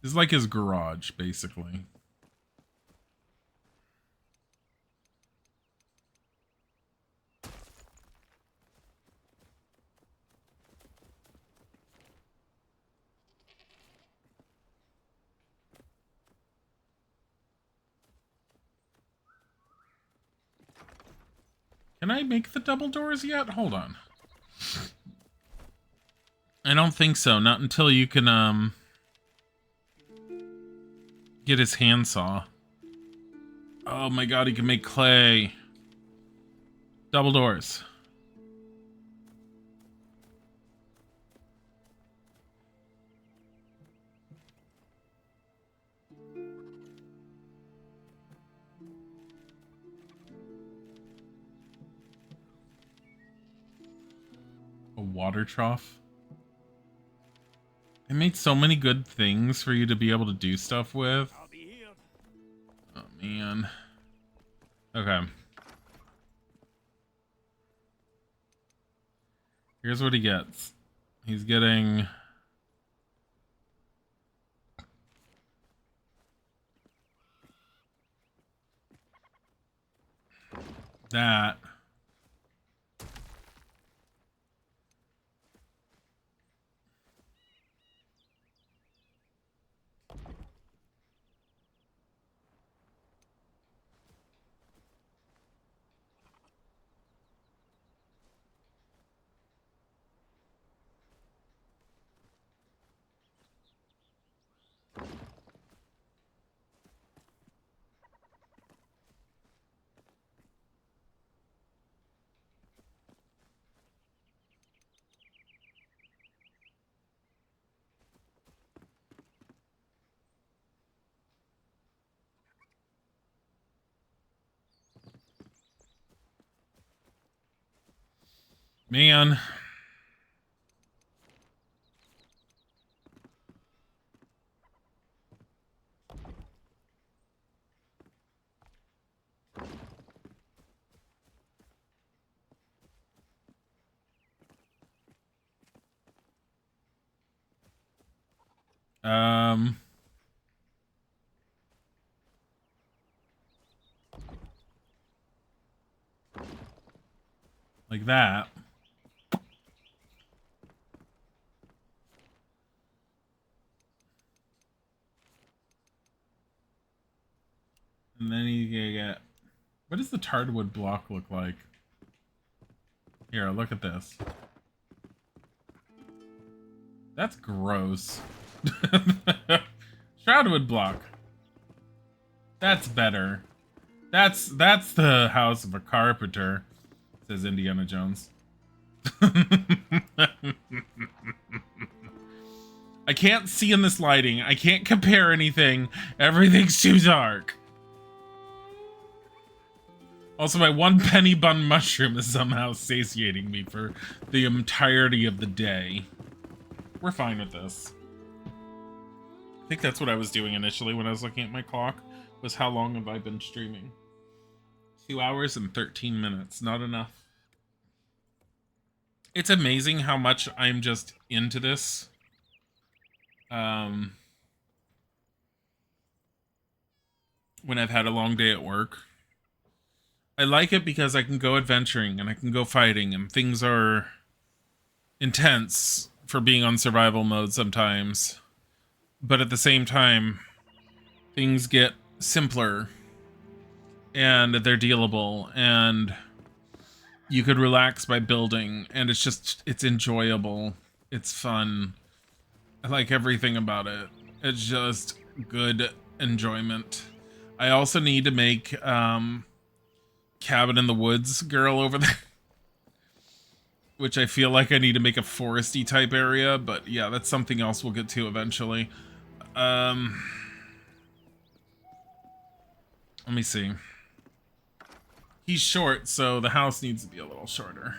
This is like his garage, basically. Can I make the double doors yet? Hold on. I don't think so. Not until you can, get his handsaw. Oh my god, he can make clay. Double doors. A water trough. I made so many good things for you to be able to do stuff with. Oh, man. Okay. Here's what he gets. He's getting... that. Man. Like that. And then you get... what does the tarred wood block look like? Here, look at this. That's gross. Shroudwood block. That's better. That's the house of a carpenter, says Indiana Jones. I can't see in this lighting. I can't compare anything. Everything's too dark. Also, my 1 penny bun mushroom is somehow satiating me for the entirety of the day. We're fine with this. I think that's what I was doing initially when I was looking at my clock, was how long have I been streaming? 2 hours and 13 minutes. Not enough. It's amazing how much I'm just into this. When I've had a long day at work. I like it because I can go adventuring and I can go fighting and things are intense for being on survival mode sometimes. But at the same time, things get simpler and they're dealable and you could relax by building and it's enjoyable. It's fun. I like everything about it. It's just good enjoyment. I also need to make, cabin in the woods girl over there, which I feel like I need to make a foresty type area, but yeah, that's something else we'll get to eventually. Let me see. He's short, so the house needs to be a little shorter.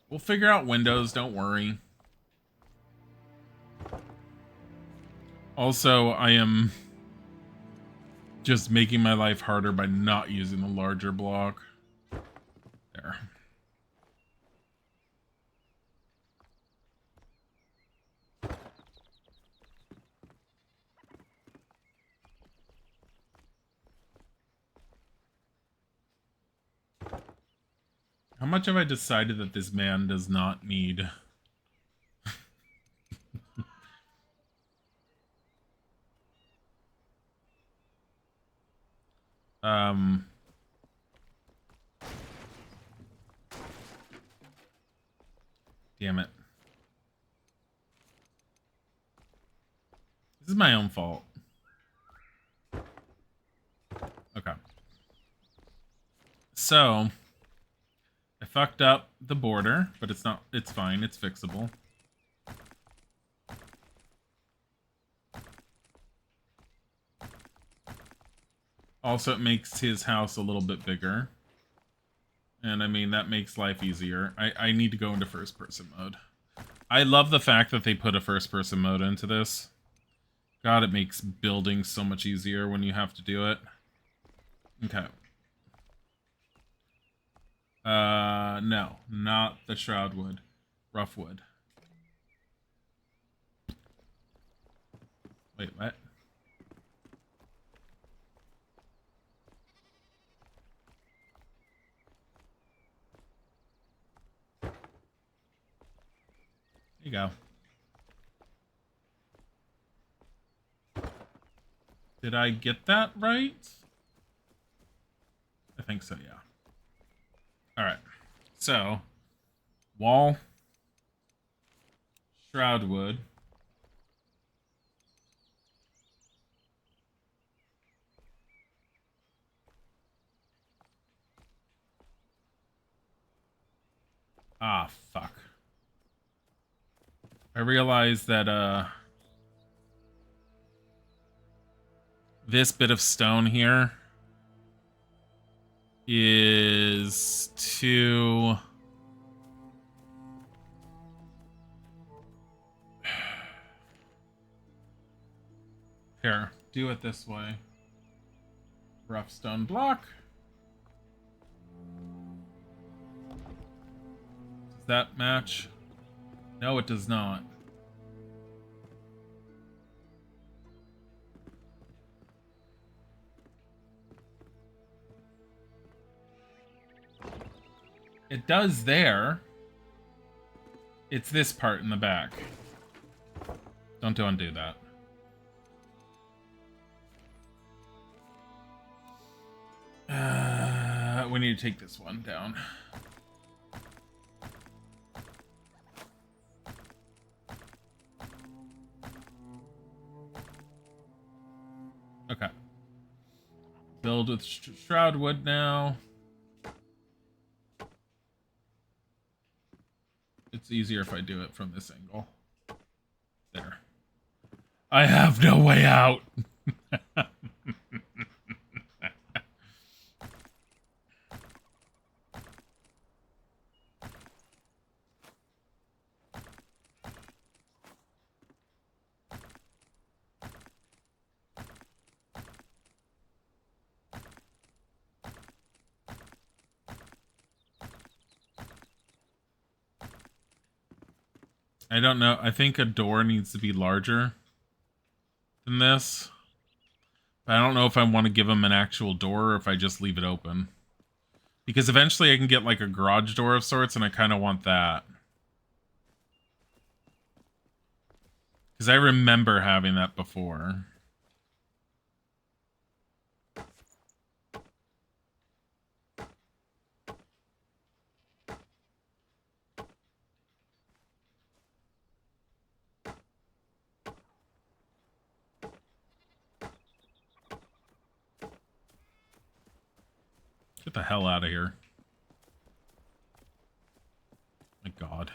We'll figure out windows, don't worry. Also, I am just making my life harder by not using the larger block. There. How much have I decided that this man does not need? Damn it. This is my own fault. Okay. So, I fucked up the border, but it's fine, it's fixable. Also, it makes his house a little bit bigger. And I mean, that makes life easier. I need to go into first person mode. I love the fact that they put a first person mode into this. God, it makes building so much easier when you have to do it. Okay. No, not the Shroudwood. Roughwood. Wait, what? There you go. Did I get that right? I think so, yeah. Alright. So, wall. Shroudwood. Ah, fuck. I realized that, this bit of stone here is too... Here, do it this way. Rough stone block. Does that match? No, it does not. It does there. It's this part in the back. Don't undo that. We need to take this one down. Okay. Build with shroud wood now. It's easier if I do it from this angle. There. I have no way out. I don't know. I think a door needs to be larger than this. But I don't know if I want to give them an actual door or if I just leave it open. Because eventually I can get like a garage door of sorts, and I kind of want that. Because I remember having that before. Get the hell out of here. My God.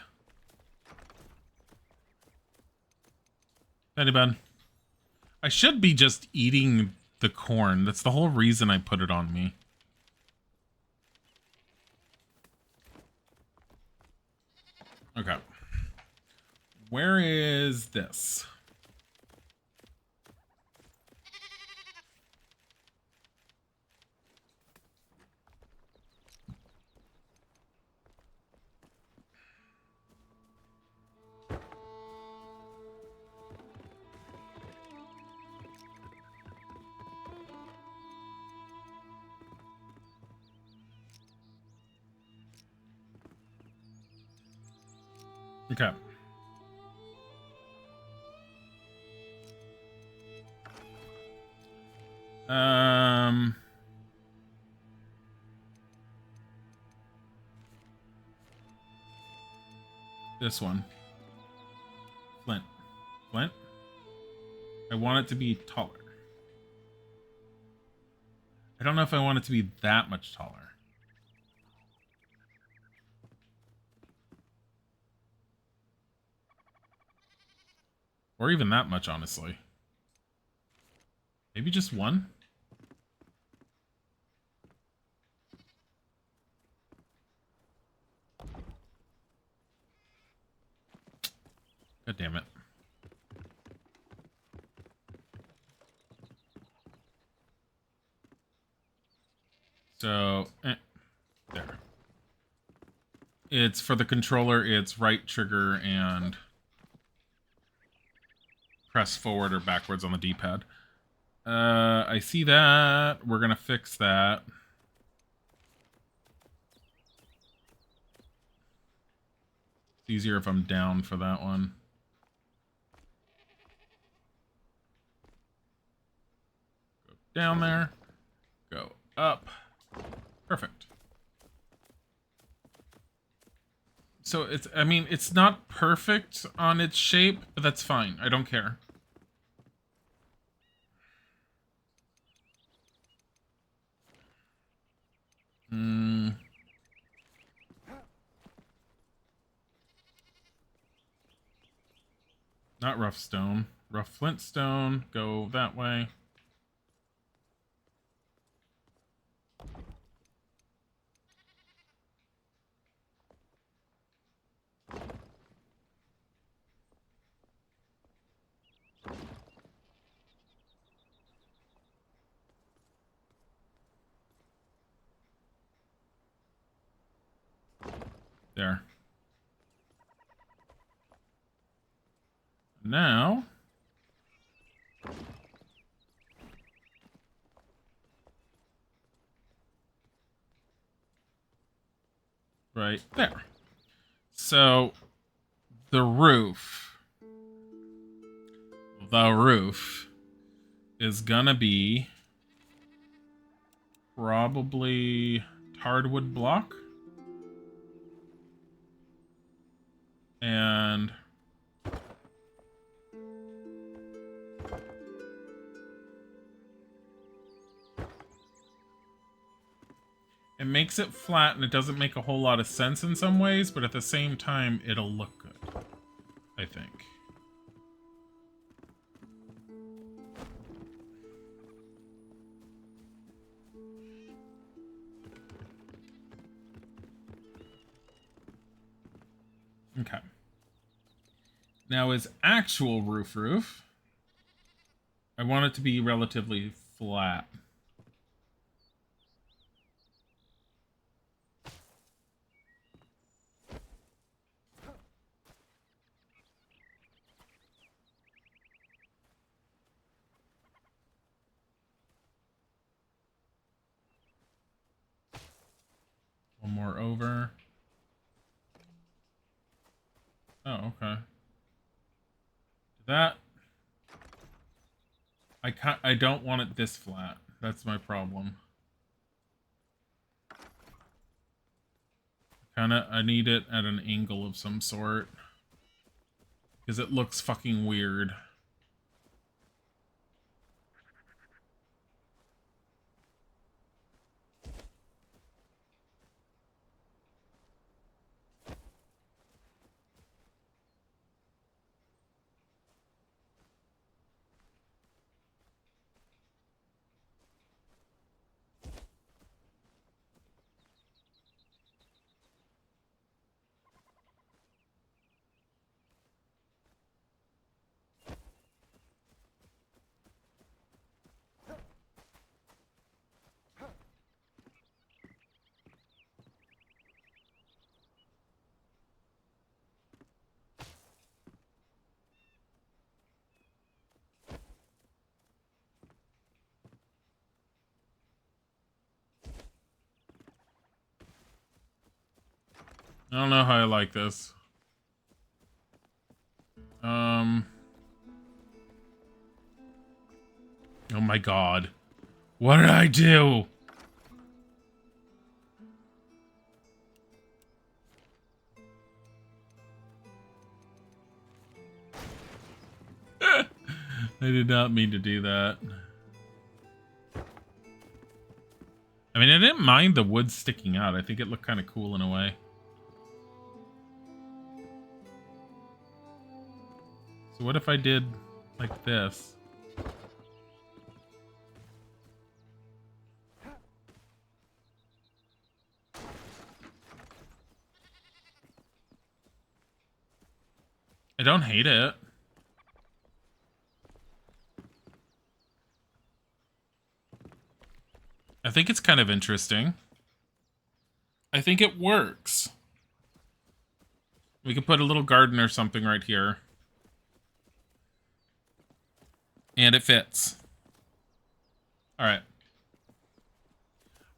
Betty Ben. I should be just eating the corn. That's the whole reason I put it on me. Okay. Where is this? Okay. This one. Flint. Flint? I want it to be taller. I don't know if I want it to be that much taller. Or even that much, honestly. Maybe just one? God damn it. So, there. It's for the controller, it's right trigger and press forward or backwards on the D-pad. I see that. We're gonna fix that. It's easier if I'm down for that one. Go down there. Go up. Perfect. So it's, I mean, it's not perfect on its shape, but that's fine. I don't care. Not rough stone. Rough flint stone. Go that way. There. Now, right there. So the roof is gonna be probably hardwood block. And it makes it flat, and it doesn't make a whole lot of sense in some ways, but at the same time, it'll look good, I think. Okay. Now his actual roof, I want it to be relatively flat. One more over. Oh, okay. That I don't want it this flat. That's my problem. I need it at an angle of some sort. Because it looks fucking weird. I don't know how I like this. Oh my god. What did I do? I did not mean to do that. I mean, I didn't mind the wood sticking out. I think it looked kind of cool in a way. So what if I did like this? I don't hate it. I think it's kind of interesting. I think it works. We could put a little garden or something right here. And it fits. Alright.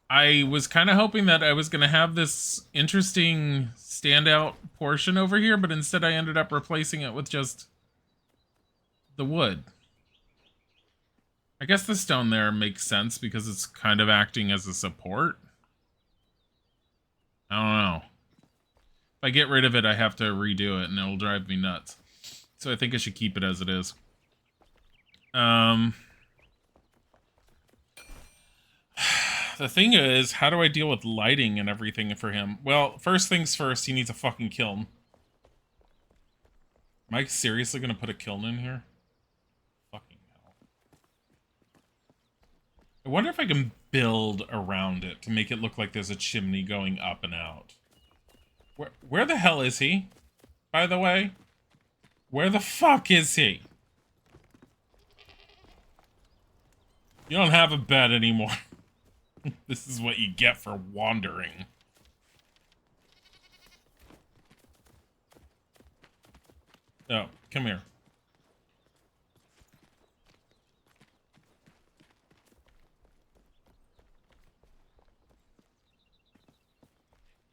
I was kind of hoping that I was going to have this interesting standout portion over here, but instead I ended up replacing it with just the wood. I guess the stone there makes sense because it's kind of acting as a support. I don't know. If I get rid of it, I have to redo it, and it'll drive me nuts. So I think I should keep it as it is. The thing is, how do I deal with lighting and everything for him? Well, first things first, he needs a fucking kiln. Am I seriously gonna put a kiln in here? Fucking hell. I wonder if I can build around it to make it look like there's a chimney going up and out. Where the hell is he? By the way? Where the fuck is he? You don't have a bed anymore. This is what you get for wandering. Oh, come here.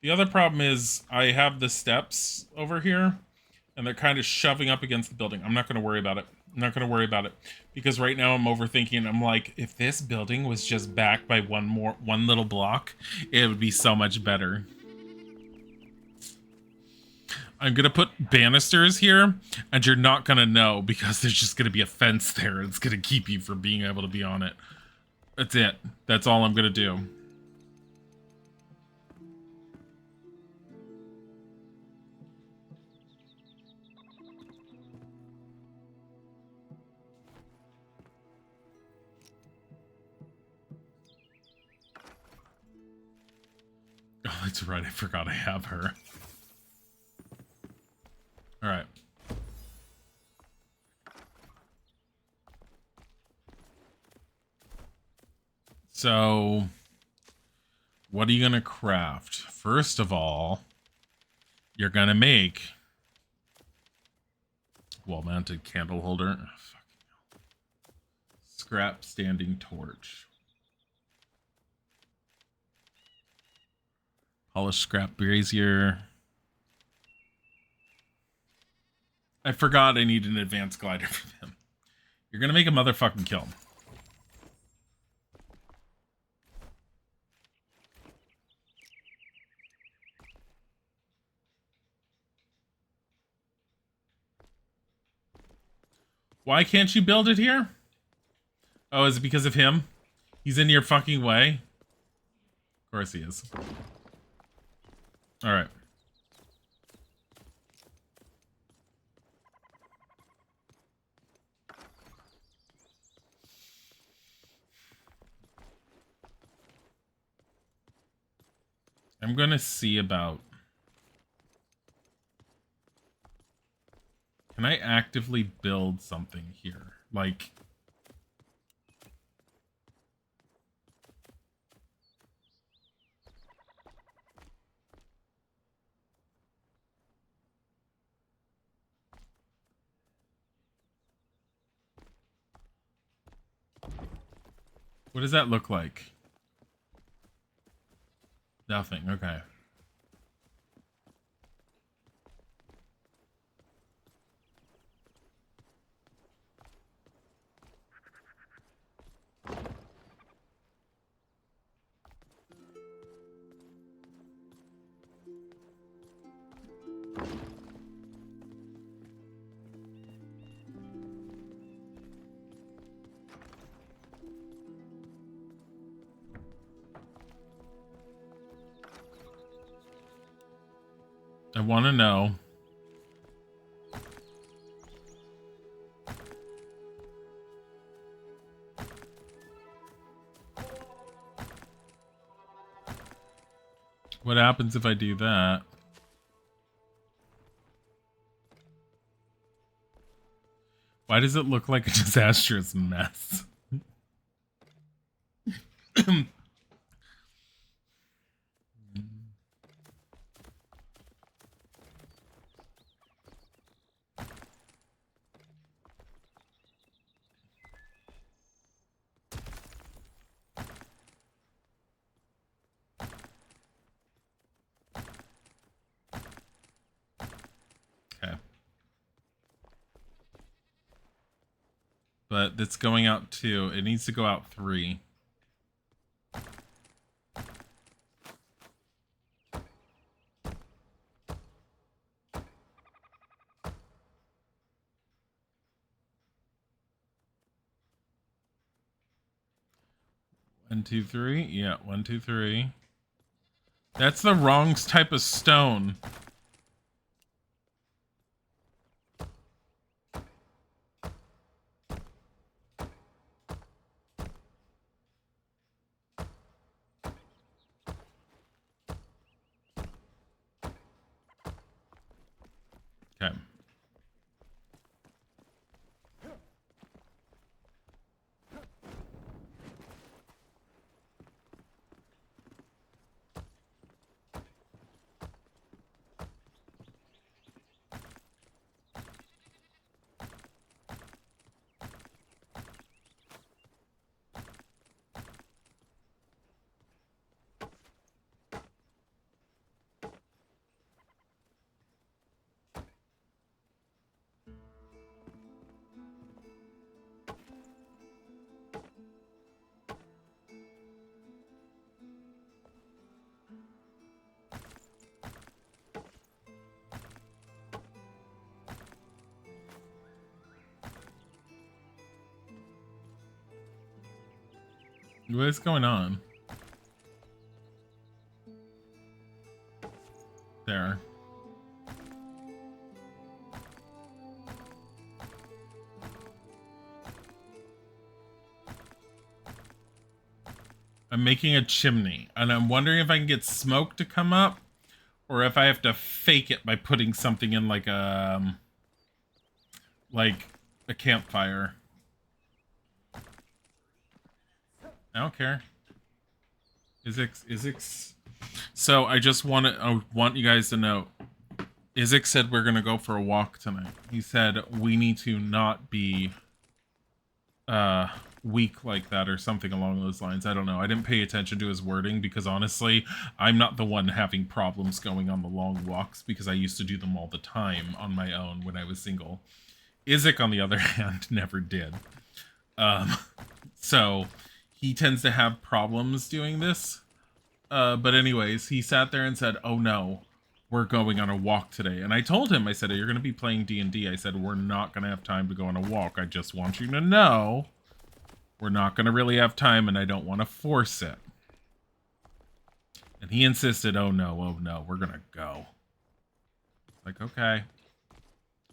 The other problem is I have the steps over here, and they're kind of shoving up against the building. I'm not going to worry about it. I'm not going to worry about it because right now I'm overthinking. I'm like, if this building was just back by one little block, it would be so much better. I'm going to put banisters here, and you're not going to know because there's just going to be a fence there. It's going to keep you from being able to be on it. That's it. That's all I'm going to do. Oh, that's right. I forgot I have her. All right. So, what are you going to craft? First of all, you're going to make wall-mounted candle holder. Oh, scrap standing torch. Polished scrap brazier. I forgot I need an advanced glider from him. You're gonna make a motherfucking kiln. Why can't you build it here? Oh, is it because of him? He's in your fucking way? Of course he is. Alright. I'm gonna see about... Can I actively build something here? Like... What does that look like? Nothing, okay. I want to know. What happens if I do that? Why does it look like a disastrous mess? Okay. But it's going out 2. It needs to go out 3. One, two, three. Yeah, 1, 2, 3. That's the wrong type of stone. Okay. What's going on? There. I'm making a chimney, and I'm wondering if I can get smoke to come up, or if I have to fake it by putting something in like a campfire. I don't care. Izix. So I just I want you guys to know, Izix said we're gonna go for a walk tonight. He said we need to not be weak like that or something along those lines. I don't know. I didn't pay attention to his wording because honestly, I'm not the one having problems going on the long walks because I used to do them all the time on my own when I was single. Izzik, on the other hand, never did. So he tends to have problems doing this. But anyways, he sat there and said, "Oh no, we're going on a walk today." And I told him, I said, "You're going to be playing D&D." I said, "We're not going to have time to go on a walk. I just want you to know we're not going to really have time, and I don't want to force it." And he insisted, oh no, we're going to go. Like, okay.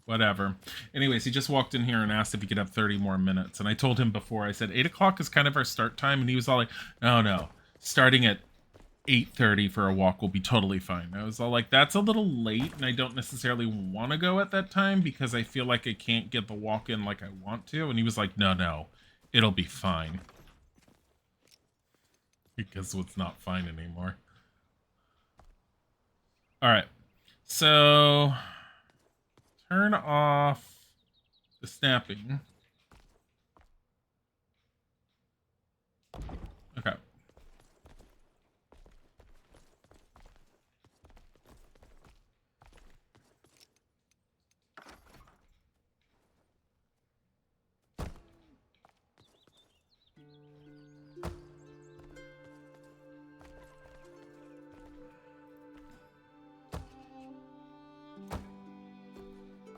Whatever. Anyways, he just walked in here and asked if he could have 30 more minutes. And I told him before, I said, 8 o'clock is kind of our start time. And he was all like, no. Starting at 8:30 for a walk will be totally fine. I was all like, that's a little late, and I don't necessarily want to go at that time because I feel like I can't get the walk in like I want to. And he was like, no, it'll be fine. Because it's not fine anymore. All right. So turn off the snapping. Okay.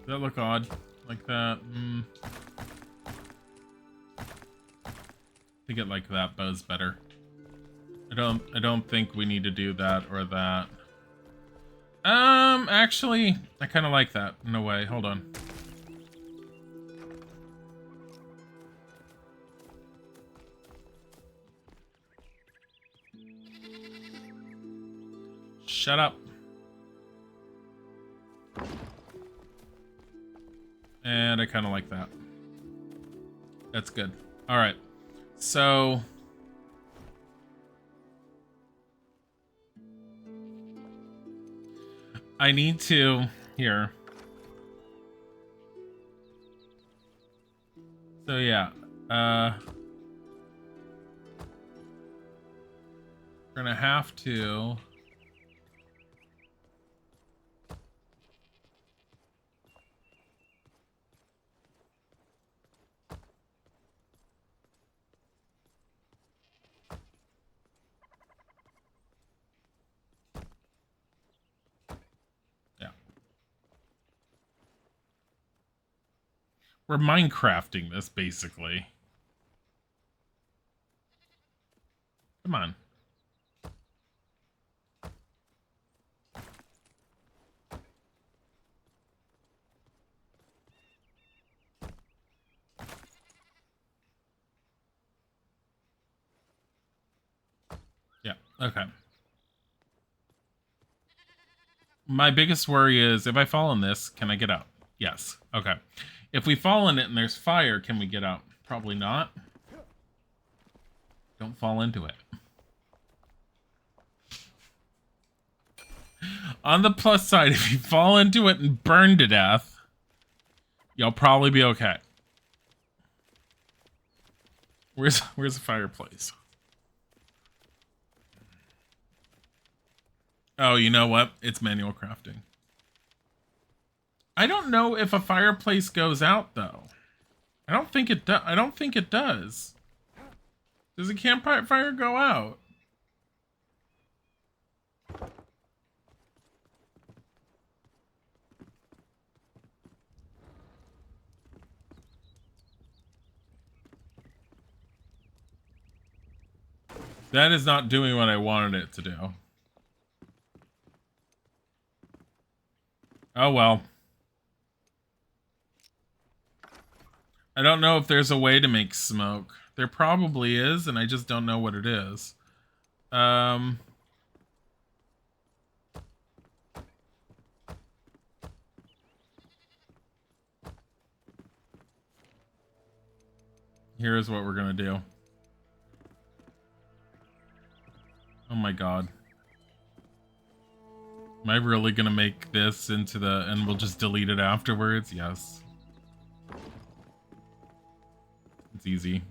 Does that look odd? Like that? I think it like that buzz better. I don't think we need to do that or that. Actually, I kind of like that in a way. Hold on. Shut up. And I kind of like that. That's good. All right. So I need to here. So yeah, we're gonna have to we're Minecrafting this, basically. Come on. Yeah, okay. My biggest worry is, if I fall in this, can I get out? Yes. Okay. If we fall in it and there's fire, can we get out? Probably not. Don't fall into it. On the plus side, if you fall into it and burn to death, you'll probably be okay. Where's the fireplace? Oh, you know what? It's manual crafting. I don't know if a fireplace goes out though. I don't think it does. I don't think it does. Does a campfire go out? That is not doing what I wanted it to do. Oh well. I don't know if there's a way to make smoke. There probably is, and I just don't know what it is. Here's what we're gonna do. Oh my god. Am I really gonna make this into the... and we'll just delete it afterwards? Yes. It's easy.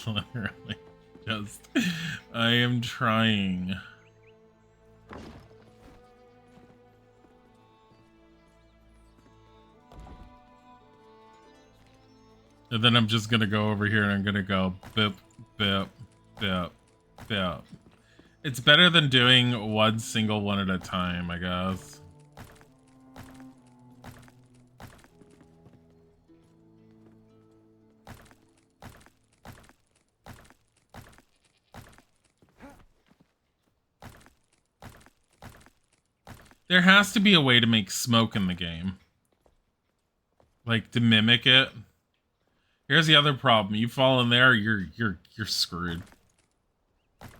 Literally just... I am trying. And then I'm just gonna go over here and I'm gonna go bip, bip, bip, bip. It's better than doing one single one at a time, I guess. There has to be a way to make smoke in the game. Like, to mimic it. Here's the other problem. You fall in there, you're screwed. That's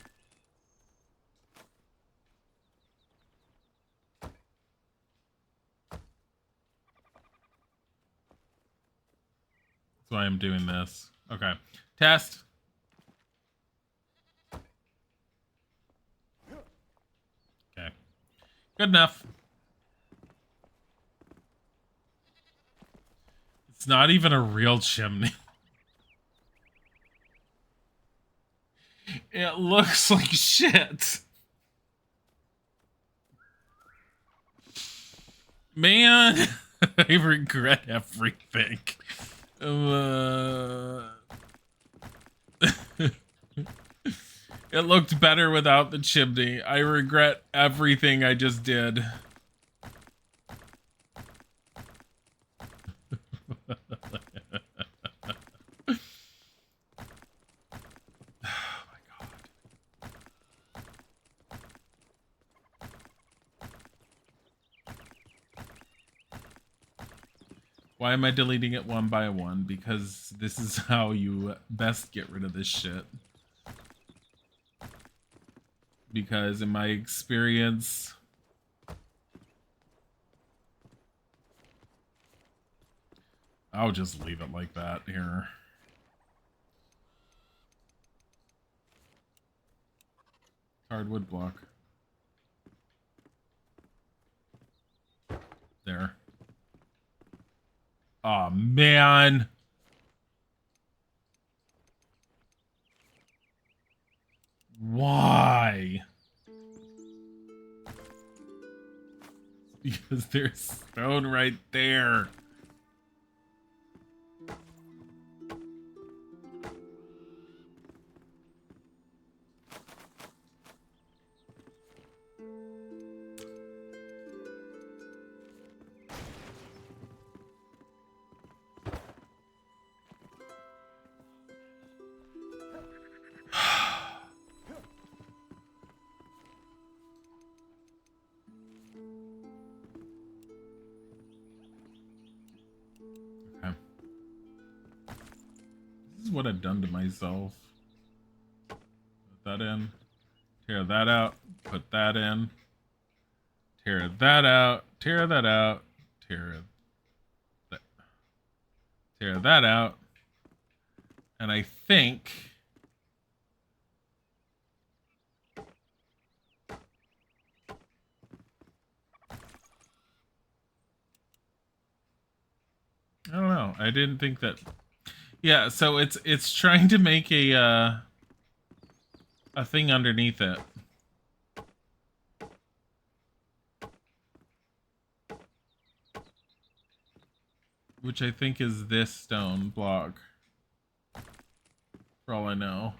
why I'm doing this. Okay. Test. Okay. Good enough. It's not even a real chimney. It looks like shit. Man, I regret everything. It looked better without the chimney. I regret everything I just did. Why am I deleting it one by one? Because this is how you best get rid of this shit. Because in my experience... I'll just leave it like that here. Hardwood block. There. Oh man. Why? Because there's stone right there. What I've done to myself. Put that in. Tear that out. Put that in. Tear that out. Tear that out. Tear that out. And I think... I don't know. I didn't think that... Yeah, so it's trying to make a thing underneath it. which I think is this stone block. For all I know.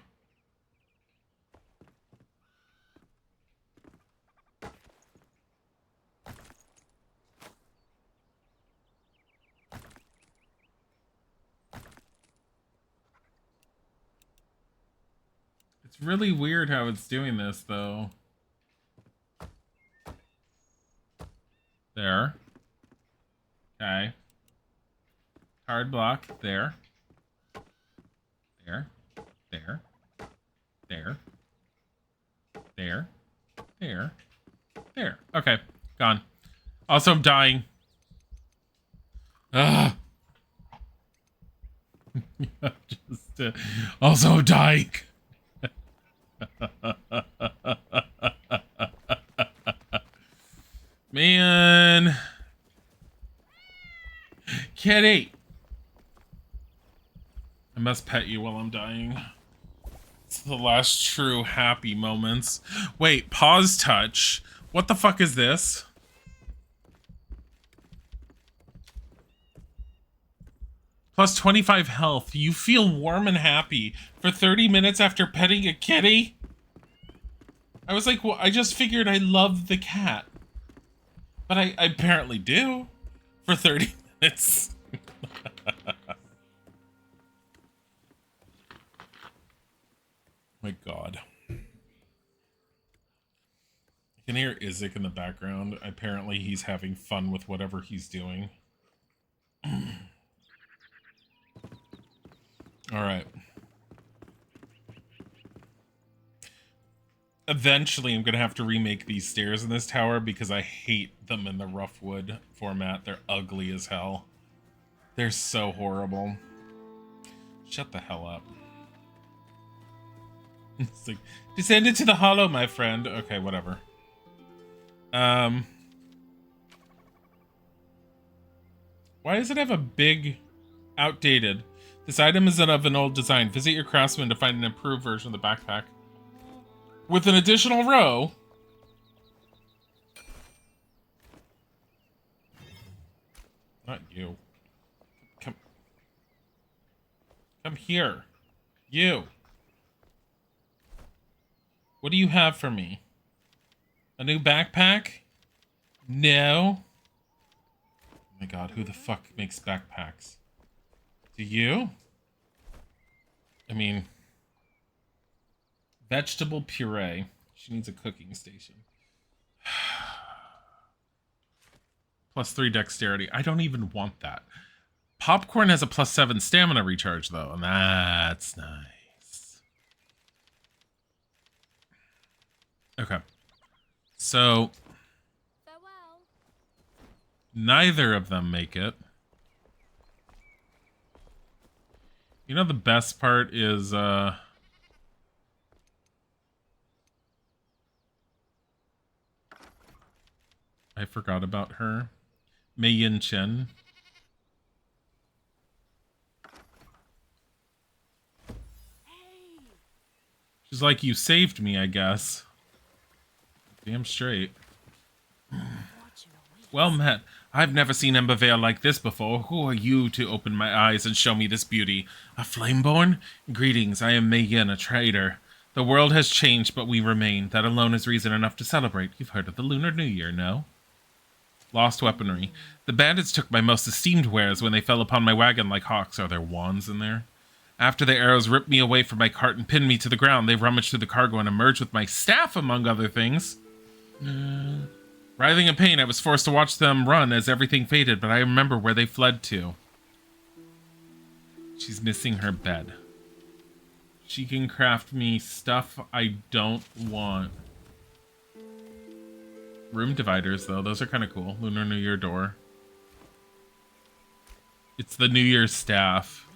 It's really weird how it's doing this, though. There. Okay. Hard block. There. There. There. There. There. There. There. Okay. Gone. Also, I'm dying. Ugh. Just, also, I'm dying. Man. Kitty. I must pet you while I'm dying. It's the last true happy moments. Wait, pause touch. What the fuck is this? Plus 25 health. You feel warm and happy for 30 minutes after petting a kitty? I was like, well, I just figured I loved the cat. But I apparently do. For 30 minutes. My God. I can hear Isaac in the background. Apparently he's having fun with whatever he's doing. Alright. Eventually I'm going to have to remake these stairs in this tower because I hate them in the rough wood format. They're ugly as hell. They're so horrible. Shut the hell up. It's like, descend into the hollow, my friend. Okay, whatever. Why does it have a big outdated? This item is of an old design. Visit your craftsman to find an improved version of the backpack. With an additional row. Not you. Come. Come here. You. What do you have for me? A new backpack? No. Oh my God, who the fuck makes backpacks? Do you? I mean, vegetable puree. She needs a cooking station. Plus 3 dexterity. I don't even want that. Popcorn has a plus 7 stamina recharge, though, and that's nice. Okay. So, farewell. Neither of them make it. You know, the best part is, I forgot about her. Mei Yin Chen. She's like, you saved me, I guess. Damn straight. Well met. I've never seen Ember Vale like this before. Who are you to open my eyes and show me this beauty? A Flameborn? Greetings, I am Mei Yin, a trader. The world has changed, but we remain. That alone is reason enough to celebrate. You've heard of the Lunar New Year, no? Lost weaponry. The bandits took my most esteemed wares when they fell upon my wagon like hawks. Are there wands in there? After the arrows ripped me away from my cart and pinned me to the ground, they rummaged through the cargo and emerged with my staff, among other things. Writhing in pain, I was forced to watch them run as everything faded, but I remember where they fled to. She's missing her bed. She can craft me stuff I don't want. Room dividers, though. Those are kind of cool. Lunar New Year door. It's the New Year's staff.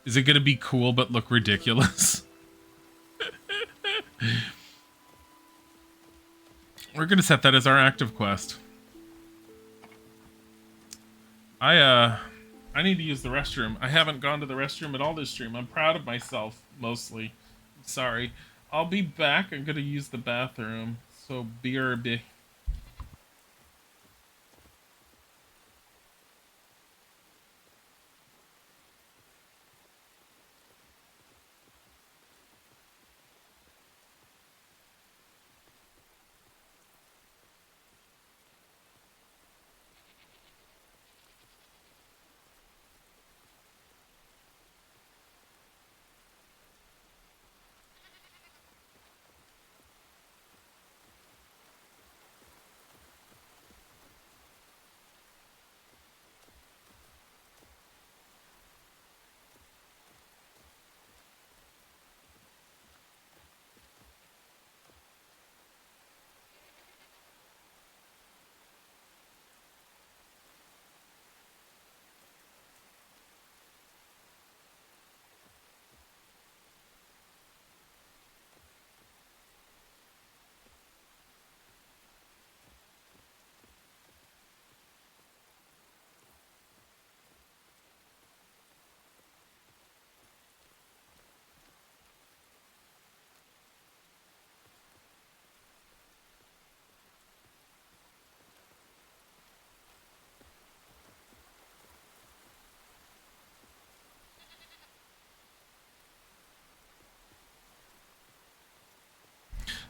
Is it going to be cool but look ridiculous? We're going to set that as our active quest. I need to use the restroom. I haven't gone to the restroom at all this stream. I'm proud of myself, mostly. Sorry. I'll be back. I'm going to use the bathroom. So, BRB.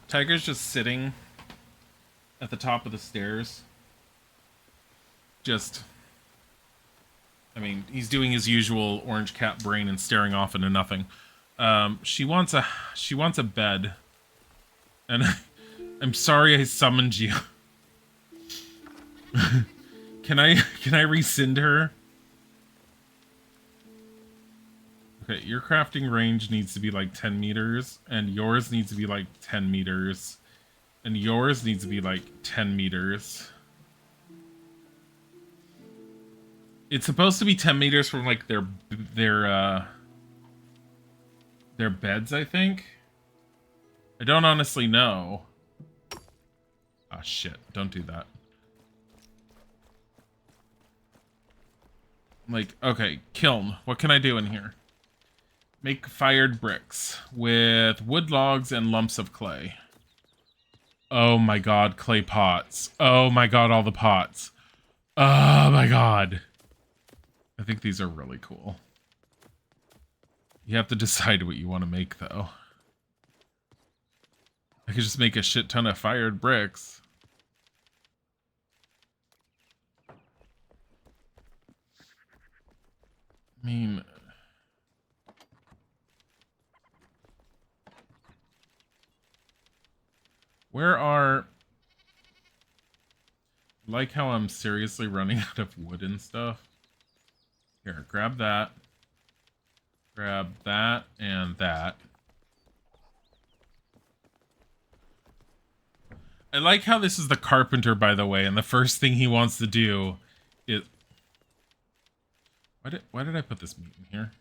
Tiger's just sitting at the top of the stairs. Just, I mean, he's doing his usual orange cat brain and staring off into nothing. She wants a bed. And I'm sorry I summoned you. Can I rescind her? Okay, your crafting range needs to be like 10 meters, and yours needs to be like 10 meters, and yours needs to be like 10 meters. It's supposed to be 10 meters from like their beds, I think. I don't honestly know. Ah, shit. Don't do that. Like, okay, kiln. What can I do in here? Make fired bricks with wood logs and lumps of clay. Oh my god, clay pots. Oh my god, all the pots. Oh my god. I think these are really cool. You have to decide what you want to make, though. I could just make a shit ton of fired bricks. I mean... Where are... Like how I'm seriously running out of wood and stuff. Here, grab that. Grab that and that. I like how this is the carpenter, by the way, and the first thing he wants to do is... Why did I put this meat in here?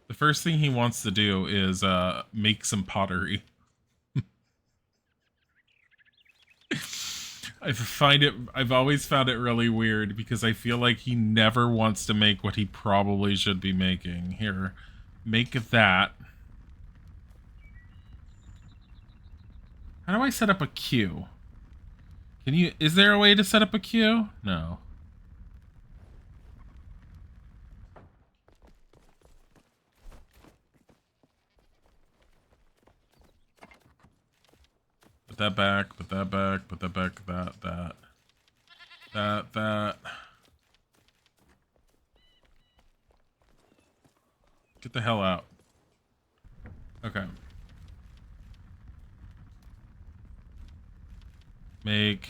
The first thing he wants to do is make some pottery. I've always found it really weird because I feel like he never wants to make what he probably should be making. Here, make that. How do I set up a queue? Is there a way to set up a queue? No. Put that back, put that back, put that back, that. Get the hell out. Okay. Make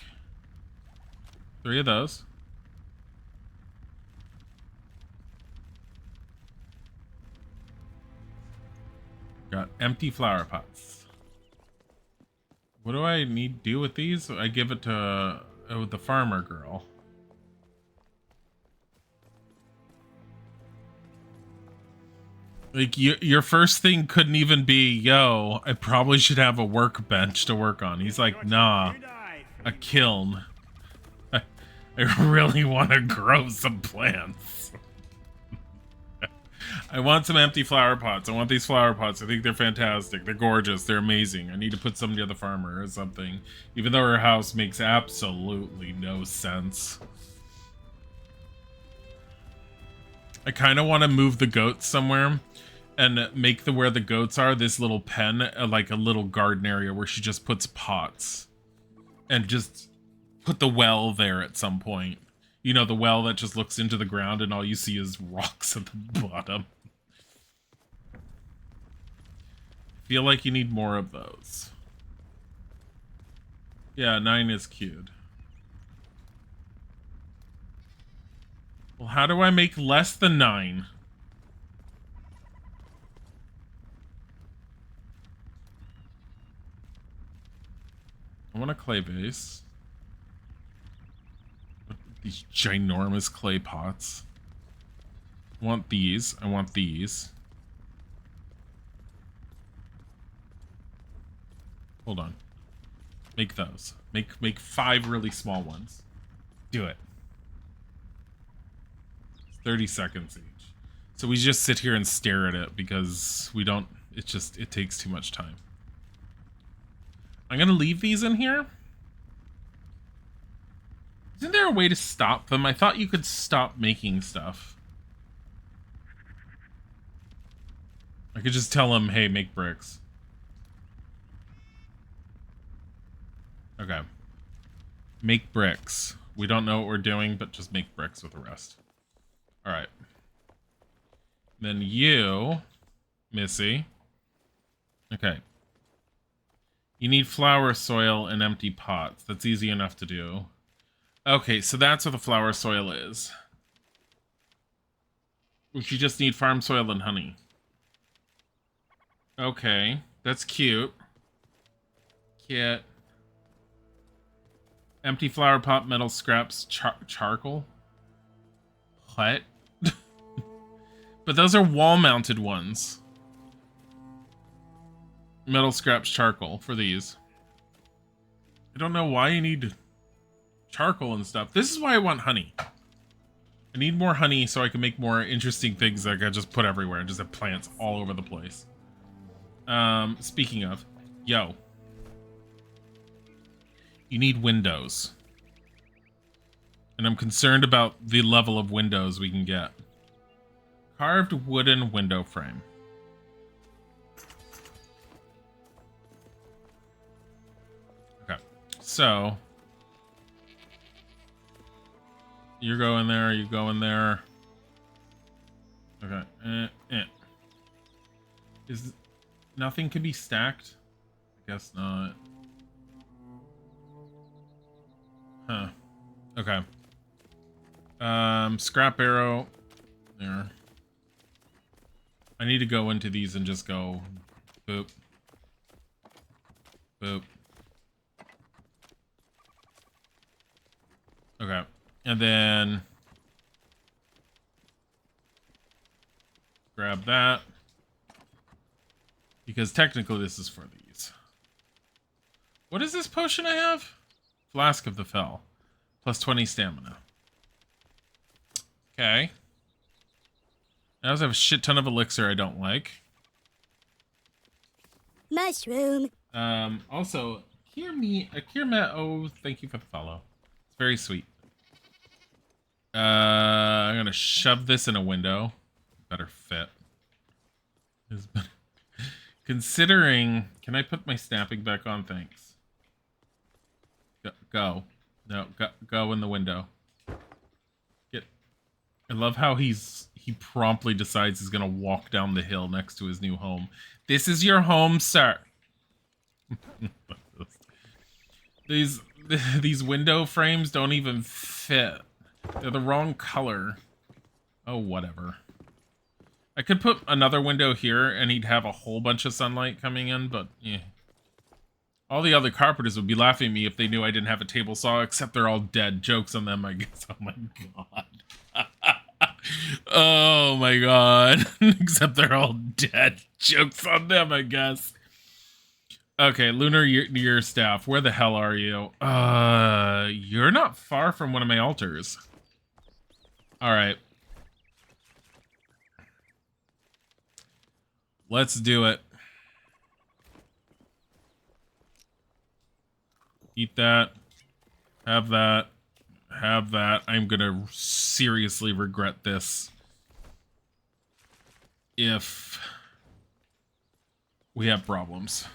3 of those. Got empty flower pots. What do I need to do with these? I give it to the farmer girl. Like, your first thing couldn't even be, yo, I probably should have a workbench to work on. He's like, nah, a kiln. I really want to grow some plants. I want some empty flower pots. I want these flower pots. I think they're fantastic. They're gorgeous. They're amazing. I need to put some to the farmer or something. Even though her house makes absolutely no sense. I kind of want to move the goats somewhere and make where the goats are this little pen, like a little garden area where she just puts pots. And just put the well there at some point. You know, the well that just looks into the ground and all you see is rocks at the bottom. Feel like you need more of those. Yeah, 9 is queued. Well, how do I make less than 9? I want a clay base. These ginormous clay pots. I want these. I want these. Hold on. Make those. Make 5 really small ones. Do it. 30 seconds each. So we just sit here and stare at it because we don't... It takes too much time. I'm gonna leave these in here. Isn't there a way to stop them? I thought you could stop making stuff. I could just tell them, hey, make bricks. Okay. Make bricks. We don't know what we're doing, but just make bricks with the rest. All right. Then you, Missy. Okay. You need flower soil and empty pots. That's easy enough to do. Okay, so that's what the flower soil is. You just need farm soil and honey. Okay, that's cute. Kit. Empty flower pot, metal scraps, charcoal. What? But those are wall-mounted ones. Metal scraps, charcoal for these. I don't know why you need charcoal and stuff. This is why I want honey. I need more honey so I can make more interesting things that I can just put everywhere and just have plants all over the place. Speaking of, yo. You need windows. And I'm concerned about the level of windows we can get. Carved wooden window frame. Okay, so you go in there, you go in there. Okay, Is nothing can be stacked? I guess not. Huh. Okay. Scrap arrow. There. I need to go into these and just go boop. Boop. Okay. And then grab that. Because technically this is for these. What is this potion I have? Flask of the Fell. Plus 20 stamina. Okay. I also have a shit ton of elixir I don't like. Mushroom. Also, Kirmet, oh, thank you for the follow. It's very sweet. I'm gonna shove this in a window. Better fit. Considering, can I put my snapping back on? Thanks. Go. No, go in the window. I love how he promptly decides he's gonna walk down the hill next to his new home. This is your home, sir. These window frames don't even fit. They're the wrong color. Oh, whatever. I could put another window here and he'd have a whole bunch of sunlight coming in, but yeah. All the other carpenters would be laughing at me if they knew I didn't have a table saw, except they're all dead. Jokes on them, I guess. Oh my god. Oh my god. Except they're all dead. Jokes on them, I guess. Okay, Lunar Year Staff. Where the hell are you? You're not far from one of my altars. Alright. Let's do it. Eat that. Have that. Have that. I'm gonna seriously regret this if we have problems.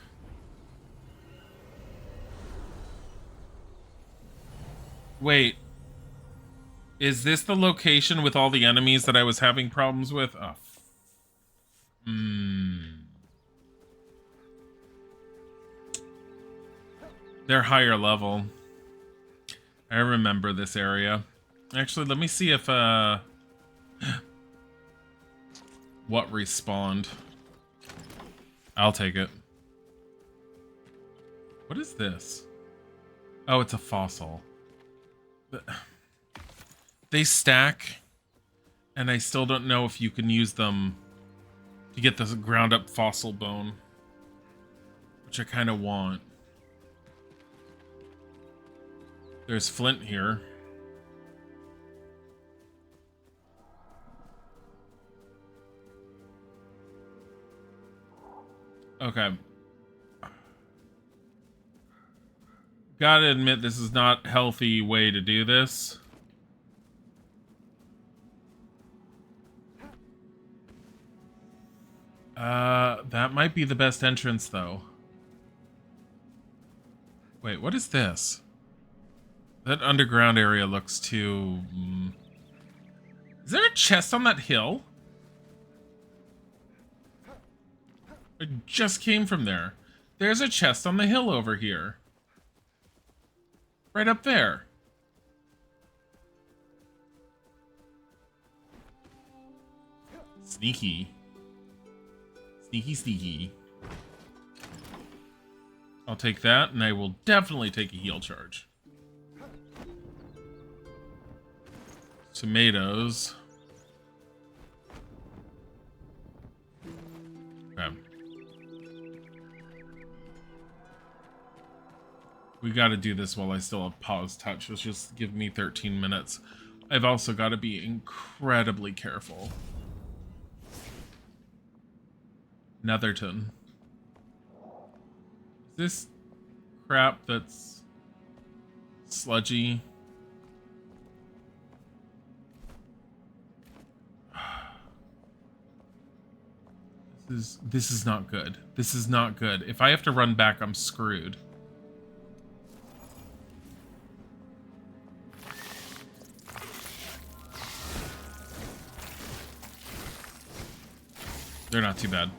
Wait. Is this the location with all the enemies that I was having problems with? Oh. They're higher level. I remember this area. Actually, let me see if, what respawned. I'll take it. What is this? Oh, it's a fossil. They stack, and I still don't know if you can use them to get this ground up fossil bone, which I kind of want. There's flint here. Okay. Gotta admit, this is not a healthy way to do this. That might be the best entrance, though. Wait, what is this? That underground area looks too... Is there a chest on that hill? I just came from there. There's a chest on the hill over here. Right up there. Sneaky. Sneaky, sneaky. I'll take that, and I will definitely take a heal charge. Tomatoes. Okay. We gotta do this while I still have pause touch. Let's just give me 13 minutes. I've also got to be incredibly careful. Netherton. Is this crap that's sludgy? This is not good. This is not good. If I have to run back, I'm screwed. They're not too bad.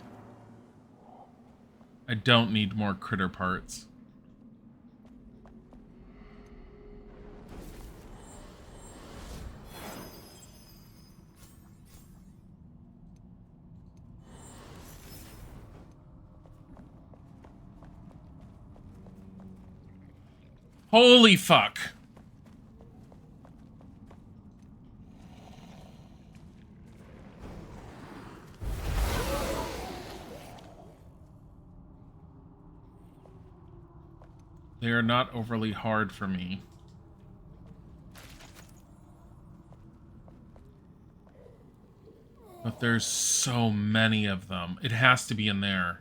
I don't need more critter parts. Holy fuck. They are not overly hard for me. But there's so many of them. It has to be in there.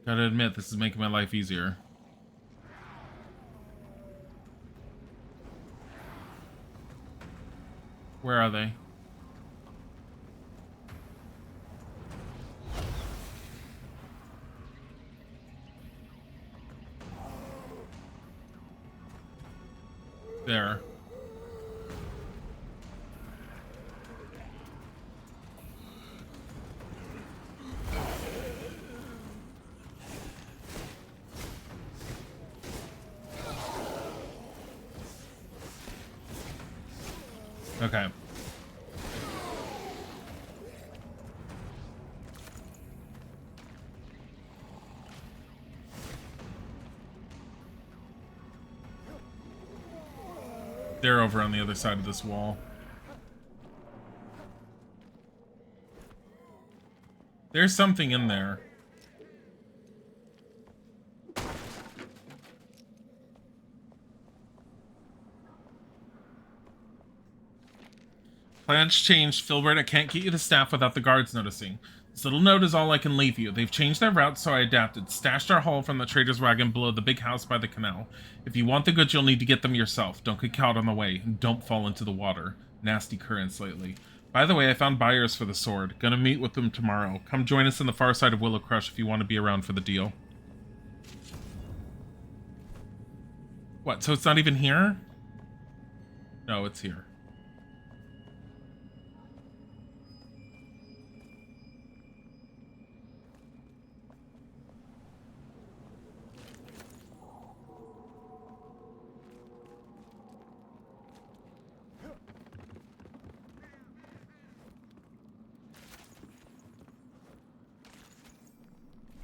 Gotta admit, this is making my life easier. Where are they? There. Okay. They're over on the other side of this wall. There's something in there. Plans changed, Filbert. I can't get you the staff without the guards noticing. This little note is all I can leave you. They've changed their route, so I adapted. Stashed our haul from the trader's wagon below the big house by the canal. If you want the goods, you'll need to get them yourself. Don't get caught on the way, and don't fall into the water. Nasty currents lately. By the way, I found buyers for the sword. Gonna meet with them tomorrow. Come join us on the far side of Willow Crush if you want to be around for the deal. What, so it's not even here? No, it's here.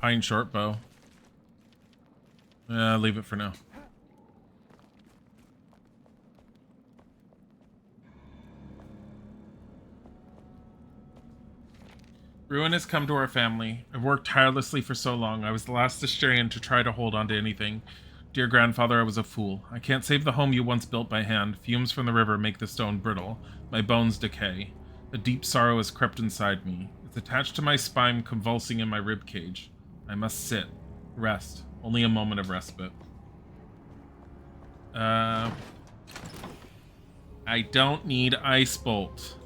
Pine short bow. Leave it for now. Ruin has come to our family. I've worked tirelessly for so long. I was the last Astarian to try to hold on to anything. Dear grandfather, I was a fool. I can't save the home you once built by hand. Fumes from the river make the stone brittle. My bones decay. A deep sorrow has crept inside me. It's attached to my spine, convulsing in my rib cage. I must sit, rest. Only a moment of respite. I don't need Ice Bolt.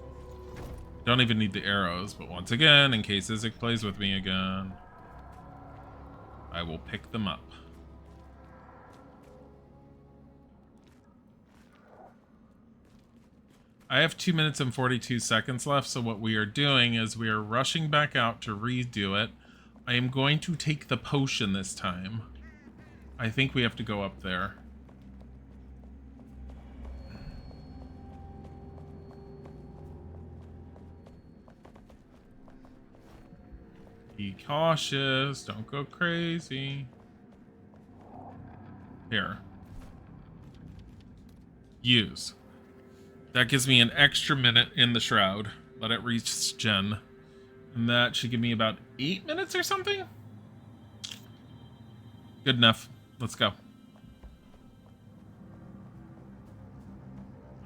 Don't even need the arrows, but once again, in case Isaac plays with me again, I will pick them up. I have 2 minutes and 42 seconds left, so what we are doing is we are rushing back out to redo it. I am going to take the potion this time. I think we have to go up there. Be cautious, don't go crazy. Here. Use. That gives me an extra minute in the shroud. Let it reach Jen. And that should give me about 8 minutes or something? Good enough. Let's go.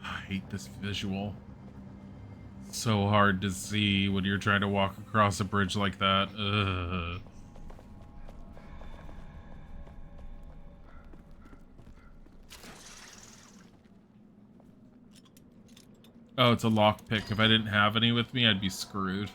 I hate this visual. So hard to see when you're trying to walk across a bridge like that. Ugh. Oh, it's a lockpick. If I didn't have any with me, I'd be screwed.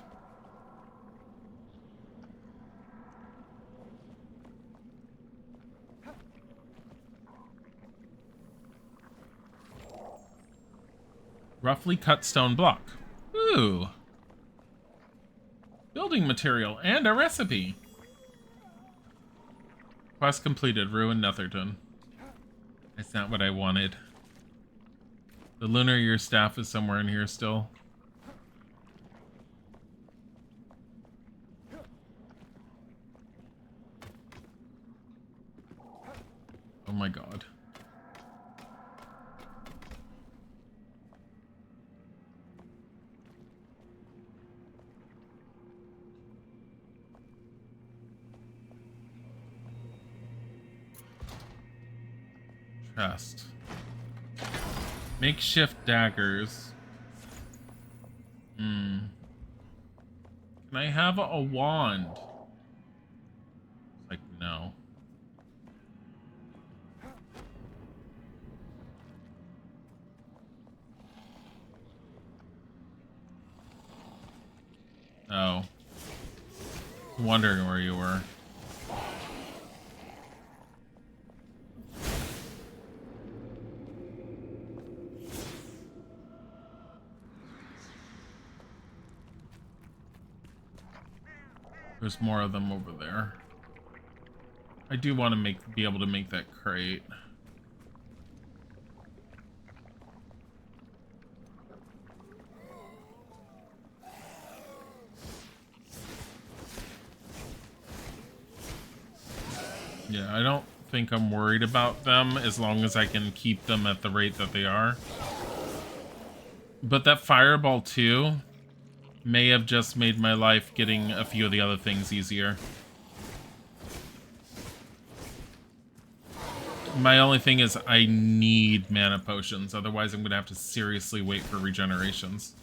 Roughly cut stone block. Ooh. Building material and a recipe. Quest completed. Ruin Netherton. That's not what I wanted. The lunar year staff is somewhere in here still. Oh my god. Chest. Makeshift daggers. Can I have a wand? Like, no. Oh. Wondering where you were. There's more of them over there. I do want to be able to make that crate. Yeah, I don't think I'm worried about them as long as I can keep them at the rate that they are. But that fireball too may have just made my life getting a few of the other things easier. My only thing is I need mana potions, otherwise I'm gonna have to seriously wait for regenerations.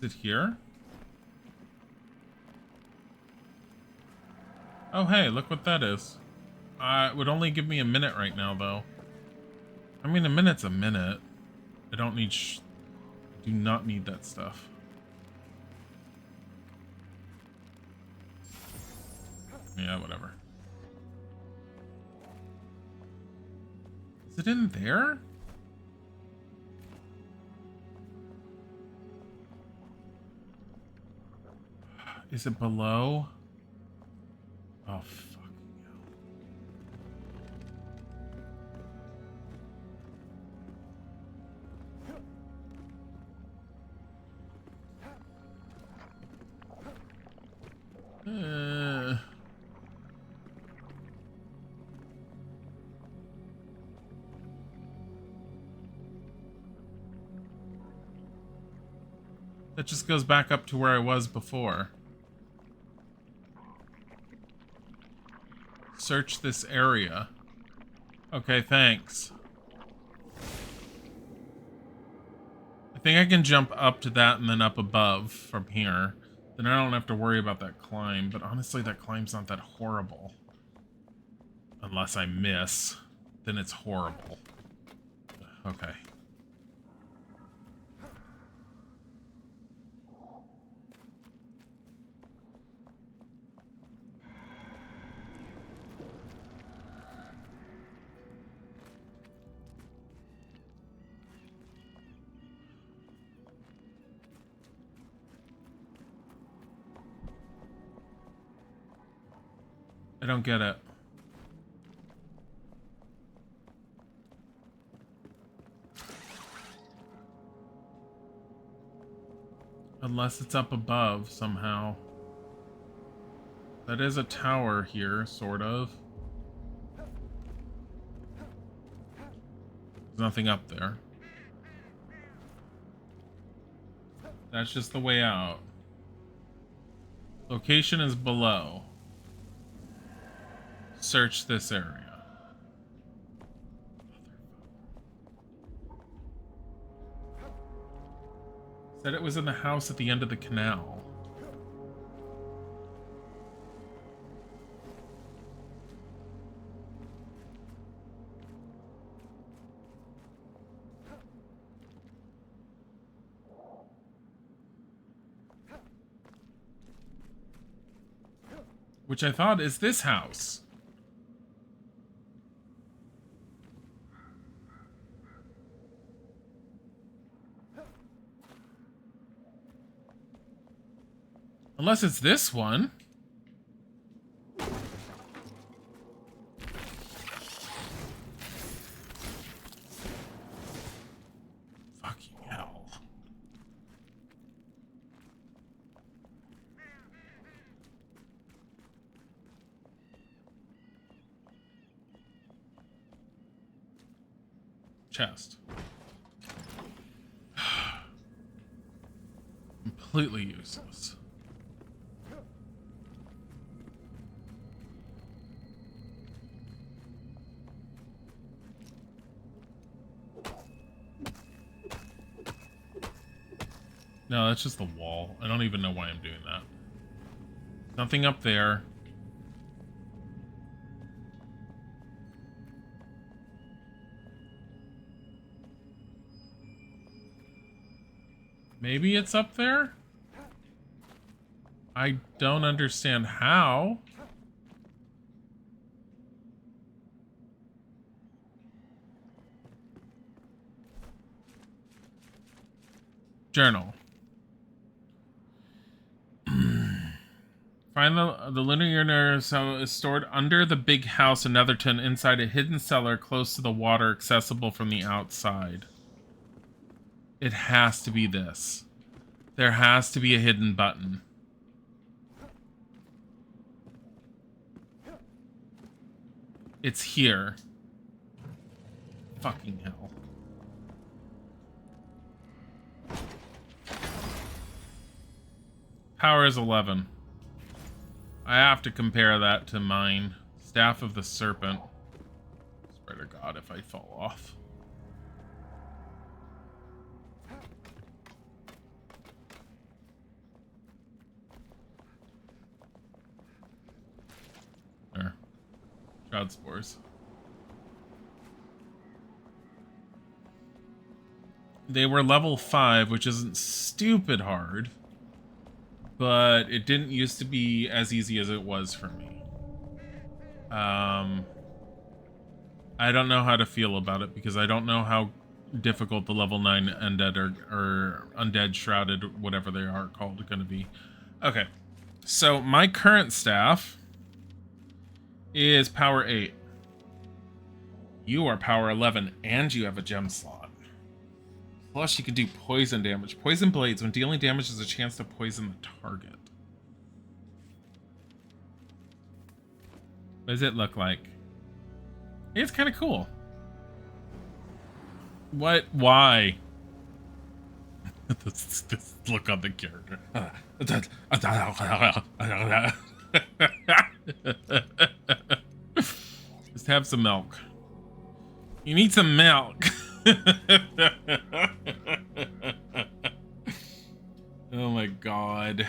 Is it here? Oh, hey, look what that is. It would only give me a minute right now, though. I mean, a minute's a minute. I don't need do not need that stuff. Yeah, whatever. Is it in there? Is it below? Oh, fucking hell. That just goes back up to where I was before. Search this area. Okay, thanks. I think I can jump up to that and then up above from here. Then I don't have to worry about that climb. But honestly, that climb's not that horrible. Unless I miss, then it's horrible. Okay. I don't get it. Unless it's up above somehow. That is a tower here, sort of. There's nothing up there. That's just the way out. Location is below. Search this area. Said it was in the house at the end of the canal. Which I thought is this house. Unless it's this one. Fucking hell. Chest. Completely useless. No, that's just the wall. I don't even know why I'm doing that. Nothing up there. Maybe it's up there? I don't understand how. Journal. Find the linear nerve cell is stored under the big house in Netherton inside a hidden cellar close to the water accessible from the outside. It has to be this. There has to be a hidden button. It's here. Fucking hell. Power is 11. I have to compare that to mine. Staff of the Serpent. Swear to God if I fall off. There. Shroud spores. They were level 5, which isn't stupid hard. But it didn't used to be as easy as it was for me. I don't know how to feel about it because I don't know how difficult the level 9 undead or undead shrouded, whatever they are called, are going to be. Okay, so my current staff is power 8. You are power 11 and you have a gem slot. Plus, you can do poison damage. Poison blades. When dealing damage, there's a chance to poison the target. What does it look like? It's kind of cool. What? Why? this look on the character. Just have some milk. You need some milk. Oh my god.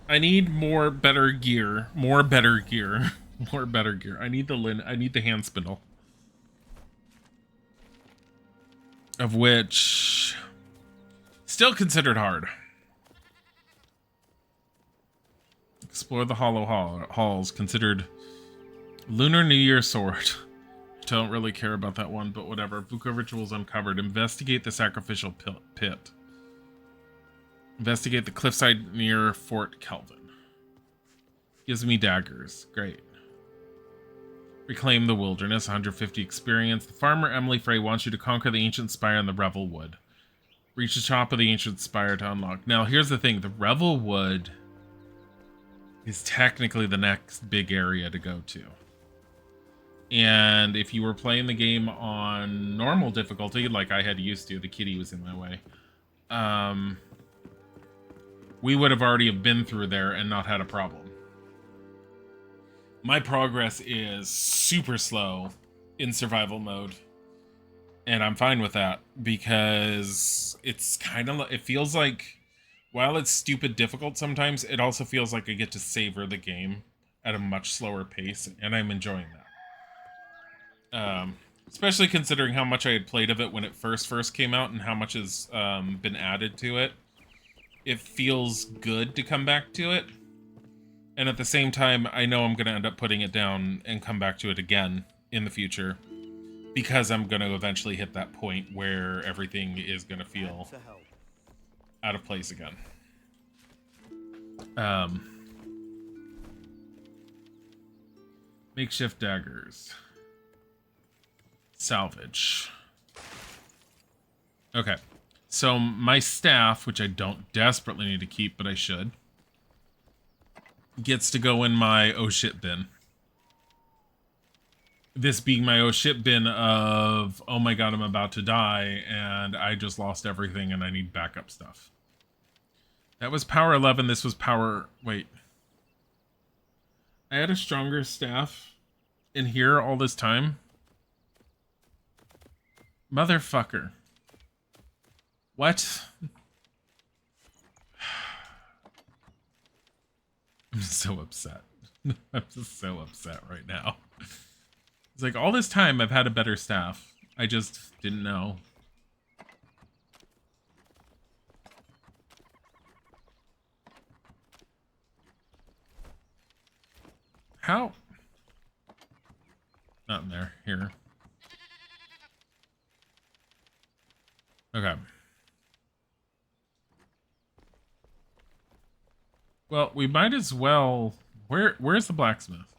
I need more better gear. More better gear. More better gear. I need the hand spindle. Of which still considered hard. Explore the hollow halls. Considered Lunar New Year sword. Don't really care about that one, but whatever. Buko rituals uncovered. Investigate the sacrificial pit. Investigate the cliffside near Fort Kelvin. Gives me daggers. Great. Reclaim the wilderness. 150 experience. The farmer Emily Frey wants you to conquer the ancient spire in the Revel Wood. Reach the top of the ancient spire to unlock. Now, here's the thing. The Revel Wood is technically the next big area to go to. And if you were playing the game on normal difficulty, like I had used to, the kitty was in my way, we would have already been through there and not had a problem. My progress is super slow in survival mode. And I'm fine with that because it's kind of, it feels like, while it's stupid difficult sometimes, it also feels like I get to savor the game at a much slower pace, and I'm enjoying that. Especially considering how much I had played of it when it first came out and how much has been added to it. It feels good to come back to it. And at the same time, I know I'm going to end up putting it down and come back to it again in the future. Because I'm going to eventually hit that point where everything is going to feel out of place again. Makeshift daggers. Salvage. Okay. So my staff, which I don't desperately need to keep, but I should, gets to go in my oh shit bin. This being my oh shit bin of, oh my god, I'm about to die, and I just lost everything, and I need backup stuff. That was power 11, this was power... Wait. I had a stronger staff in here all this time? Motherfucker. What? I'm so upset. I'm just so upset right now. It's like, all this time I've had a better staff. I just didn't know. How? Not in there. Here. Okay. Well, we might as well... Where's the blacksmith?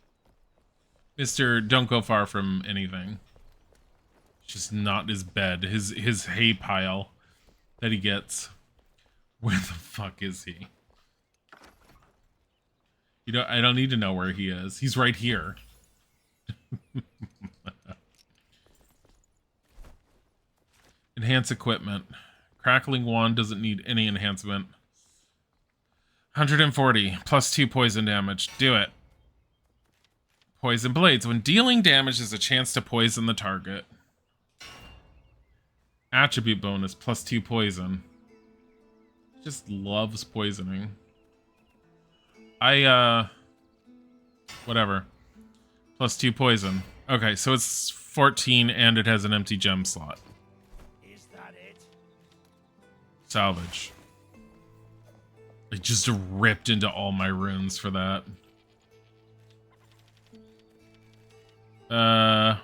Mr. Don't go far from anything. Just not his bed. His hay pile that he gets. Where the fuck is he? You know, I don't need to know where he is. He's right here. Enhance equipment. Crackling wand doesn't need any enhancement. 140 plus 2 poison damage. Do it. Poison blades. When dealing damage, there's a chance to poison the target. Attribute bonus plus 2 poison. Just loves poisoning. Whatever. Plus 2 poison. Okay, so it's 14 and it has an empty gem slot. Is that it? Salvage. I just ripped into all my runes for that. I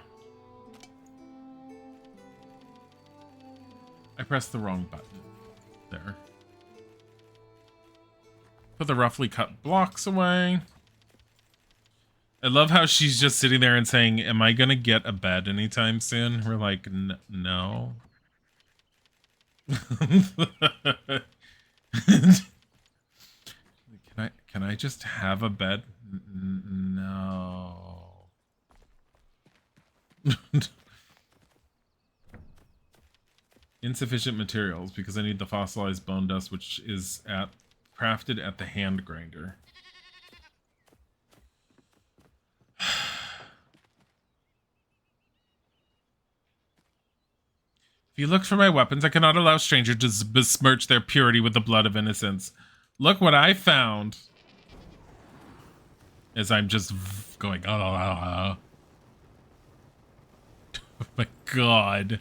pressed the wrong button. There. Put the roughly cut blocks away. I love how she's just sitting there and saying, am I gonna get a bed anytime soon? We're like, no. Can I just have a bed? No. Insufficient materials because I need the fossilized bone dust, which is crafted at the hand grinder. you look for my weapons, I cannot allow strangers to besmirch their purity with the blood of innocence. Look what I found. As I'm just going, oh my god.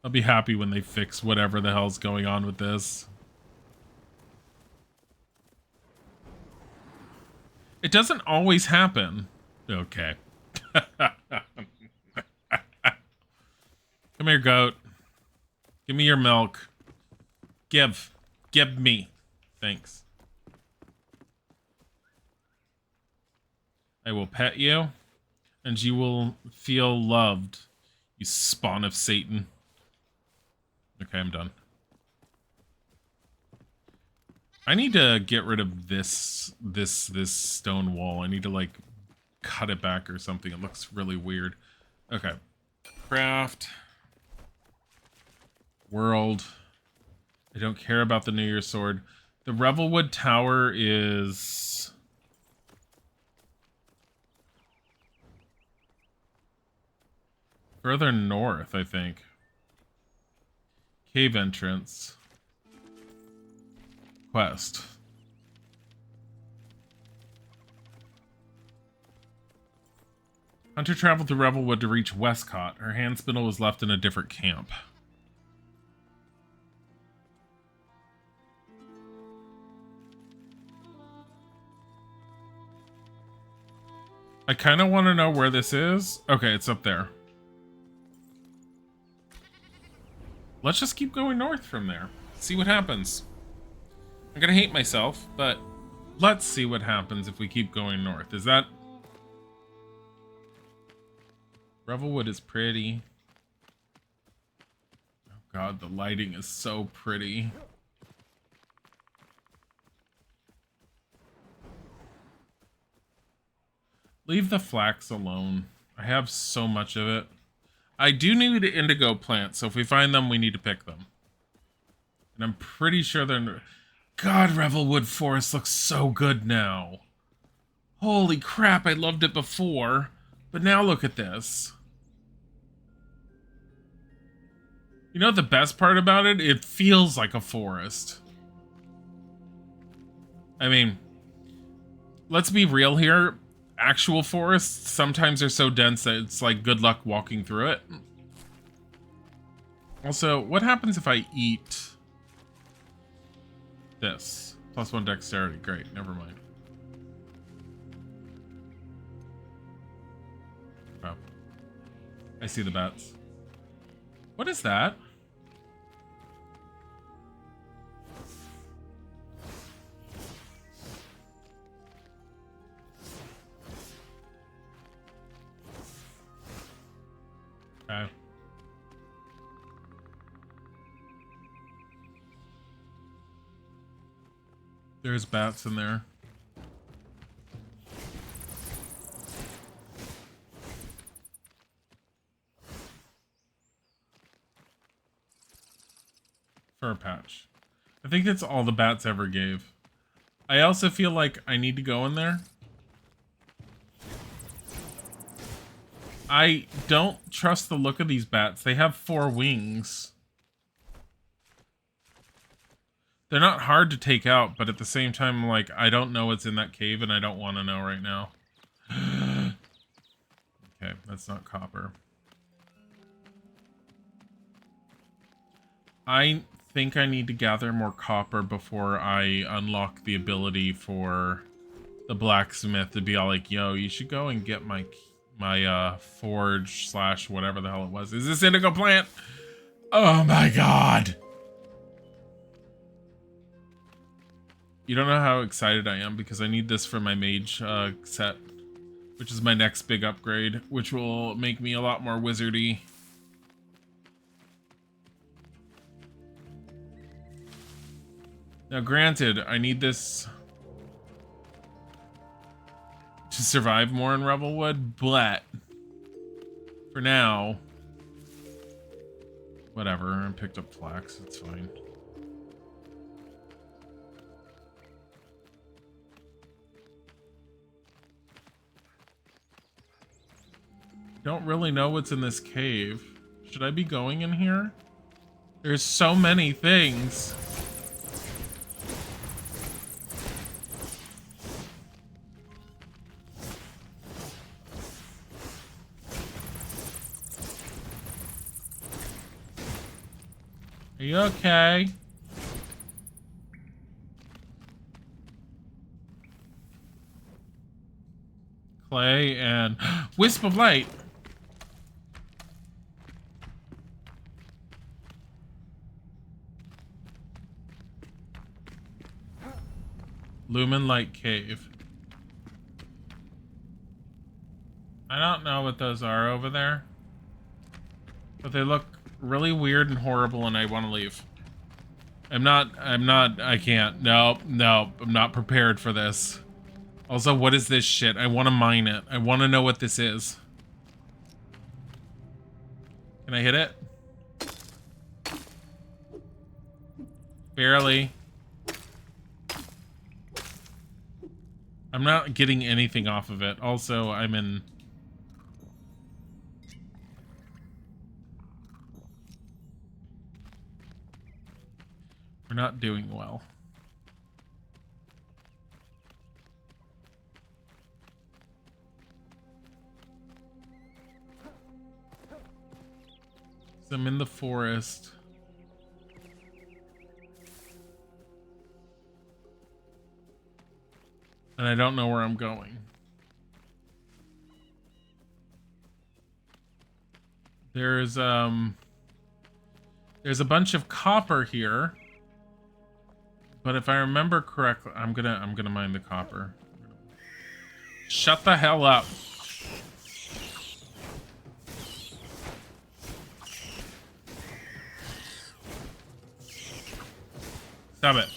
I'll be happy when they fix whatever the hell's going on with this. It doesn't always happen. Okay. Come here, goat. Give me your milk. Give me. Thanks. I will pet you, and you will feel loved, you spawn of Satan. Okay, I'm done. I need to get rid of this stone wall. I need to, like, cut it back or something. It looks really weird. Okay. Craft. World. I don't care about the New Year's sword. The Revelwood Tower is... further north, I think. Cave entrance. Quest. Hunter traveled to Revelwood to reach Westcott. Her hand spindle was left in a different camp. I kind of want to know where this is. Okay, it's up there. Let's just keep going north from there. See what happens. I'm gonna hate myself, but let's see what happens if we keep going north. Is that... Revelwood is pretty. Oh god, the lighting is so pretty. Leave the flax alone. I have so much of it. I do need indigo plants, so if we find them, we need to pick them. And I'm pretty sure they're... God, Revelwood Forest looks so good now. Holy crap, I loved it before. But now look at this. You know the best part about it? It feels like a forest. I mean, let's be real here. Actual forests sometimes are so dense that it's like good luck walking through it. Also, what happens if I eat this? +1 dexterity. Great, never mind. Oh. I see the bats. What is that? Okay. There's bats in there. Fur patch. I think that's all the bats ever gave. I also feel like I need to go in there. I don't trust the look of these bats. They have 4 wings. They're not hard to take out, but at the same time, like, I don't know what's in that cave, and I don't want to know right now. Okay, that's not copper. I think I need to gather more copper before I unlock the ability for the blacksmith to be all like, yo, you should go and get my forge / whatever the hell it was. Is this indigo plant? Oh my god. You don't know how excited I am because I need this for my mage set, which is my next big upgrade, which will make me a lot more wizardy. Now granted, I need this to survive more in Revelwood, but for now, whatever. I picked up flax, it's fine. Don't really know what's in this cave. Should I be going in here? There's so many things. Are you okay? Clay and wisp of light. Lumen light cave. I don't know what those are over there, but they look really weird and horrible, and I want to leave. I can't. No, I'm not prepared for this. Also, what is this shit? I want to mine it. I want to know what this is. Can I hit it? Barely. I'm not getting anything off of it. Also, I'm in... We're not doing well. So I'm in the forest. And I don't know where I'm going. There's a bunch of copper here. But if I remember correctly, I'm gonna mine the copper. Shut the hell up. Stop it.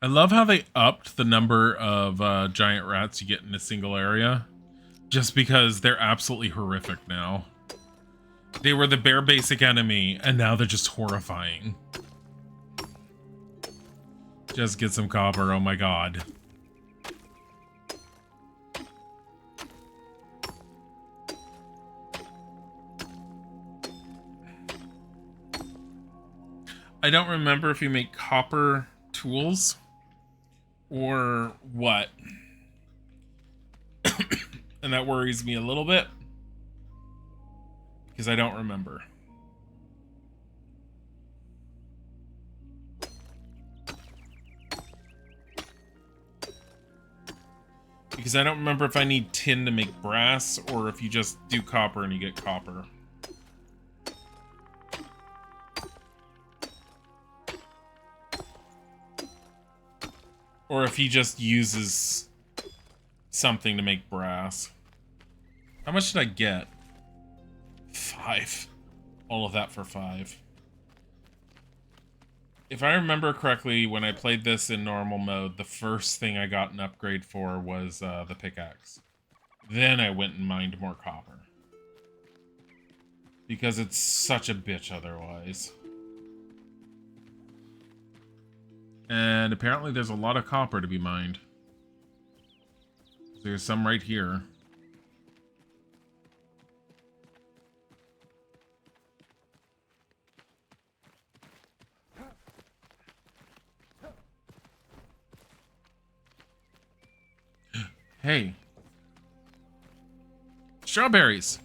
I love how they upped the number of giant rats you get in a single area. Just because they're absolutely horrific now. They were the bare basic enemy, and now they're just horrifying. Just get some copper, oh my god. I don't remember if you make copper tools or what. And that worries me a little bit because I don't remember. Because I don't remember if I need tin to make brass or if you just do copper and you get copper. Or if he just uses something to make brass. How much did I get? 5. All of that for 5. If I remember correctly, when I played this in normal mode, the first thing I got an upgrade for was the pickaxe. Then I went and mined more copper. Because it's such a bitch otherwise. And apparently there's a lot of copper to be mined. There's some right here. Hey. Strawberries.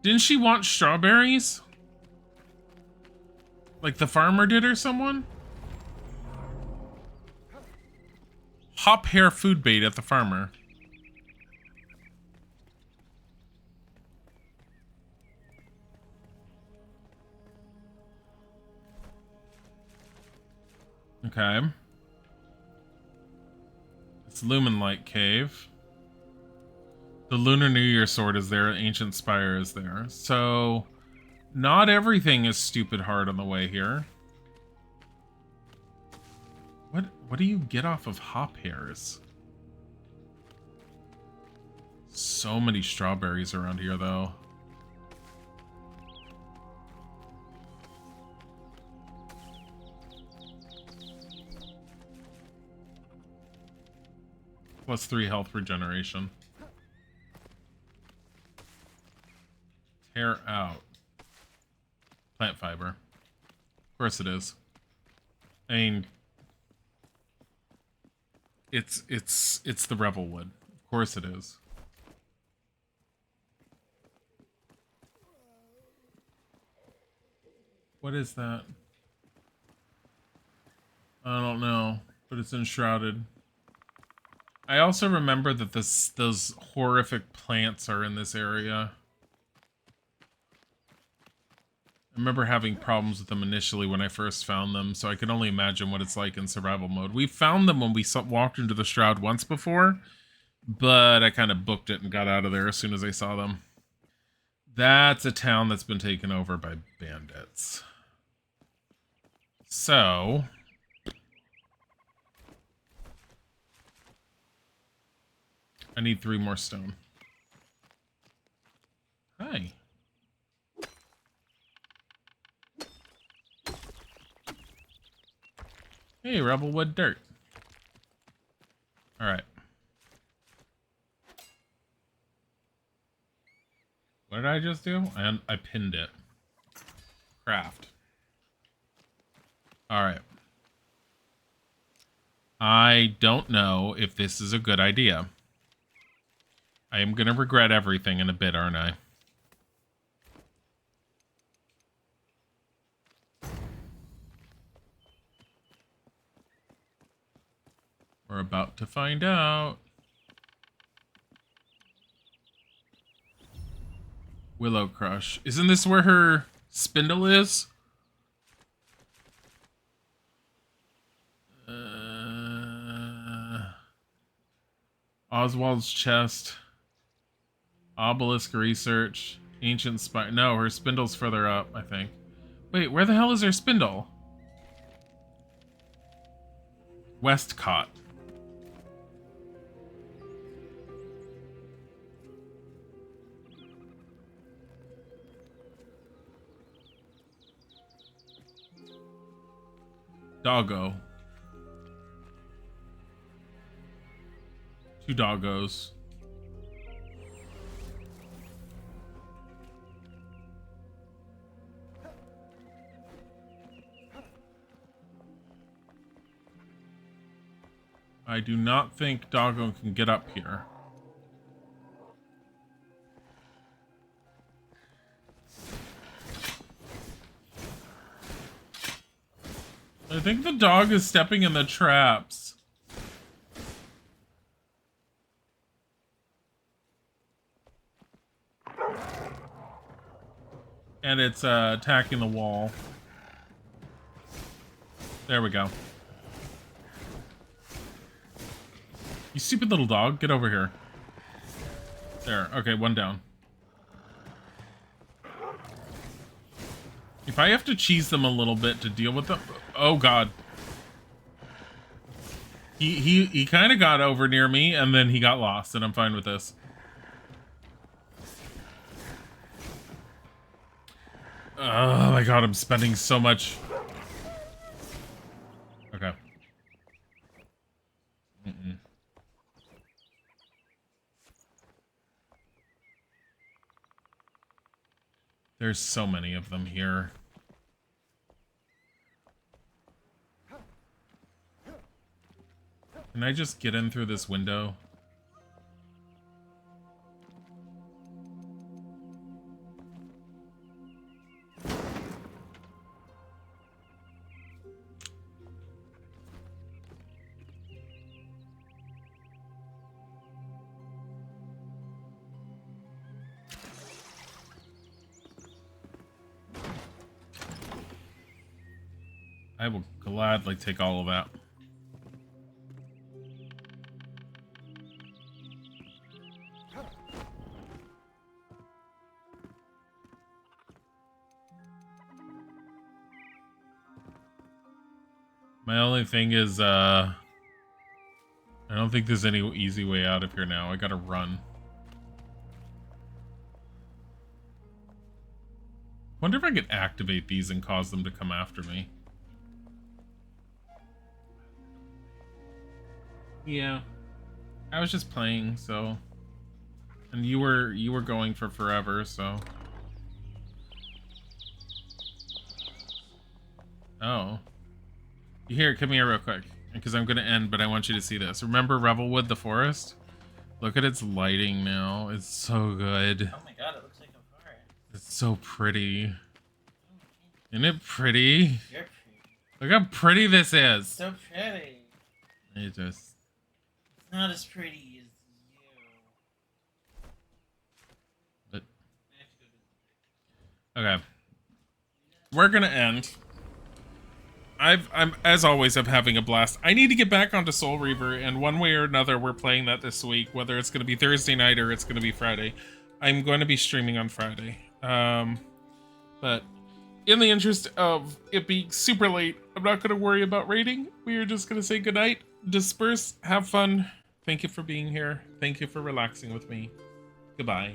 Didn't she want strawberries? Like the farmer did or someone? Hop hair food bait at the farmer. Okay. It's Lumen Light Cave. The Lunar New Year sword is there. Ancient Spire is there. So, not everything is stupid hard on the way here. What do you get off of hop hairs? So many strawberries around here, though. +3 health regeneration. Tear out. Plant fiber. Of course it is. I mean, it's the Revel wood. Of course it is. What is that? I don't know, but it's enshrouded. I also remember that those horrific plants are in this area. I remember having problems with them initially when I first found them, so I can only imagine what it's like in survival mode. We found them when we walked into the Shroud once before, but I kind of booked it and got out of there as soon as I saw them. That's a town that's been taken over by bandits. So... I need 3 more stone. Hi. Hey, Rebelwood dirt. Alright. What did I just do? And I pinned it. Craft. Alright. I don't know if this is a good idea. I am going to regret everything in a bit, aren't I? We're about to find out. Willow Crush. Isn't this where her spindle is? Oswald's chest. Obelisk research. Ancient spire. No, her spindle's further up, I think. Wait, where the hell is her spindle? Westcott. Doggo. 2 doggos. I do not think Doggo can get up here. I think the dog is stepping in the traps. And it's attacking the wall. There we go. You stupid little dog, get over here. There, okay, 1 down. If I have to cheese them a little bit to deal with them... Oh, God. He kind of got over near me, and then he got lost, and I'm fine with this. Oh, my God, I'm spending so much... Okay. There's so many of them here. Can I just get in through this window? I will gladly take all of that. My only thing is, I don't think there's any easy way out of here now. I gotta run. Wonder if I could activate these and cause them to come after me. Yeah. I was just playing, so... And you were going for forever, so... Oh. Come here real quick. Because I'm gonna end, but I want you to see this. Remember Revelwood, the forest? Look at its lighting now. It's so good. Oh my god, it looks like a forest. It's so pretty. Isn't it pretty? You're pretty. Look how pretty this is. So pretty. It just... It's not as pretty as you. But... Okay. We're gonna end. I'm as always, I'm having a blast. I need to get back onto Soul Reaver, and one way or another, we're playing that this week. Whether it's going to be Thursday night or it's going to be Friday, I'm going to be streaming on Friday. But in the interest of it being super late, I'm not going to worry about rating. We are just going to say goodnight, disperse, have fun. Thank you for being here. Thank you for relaxing with me. Goodbye.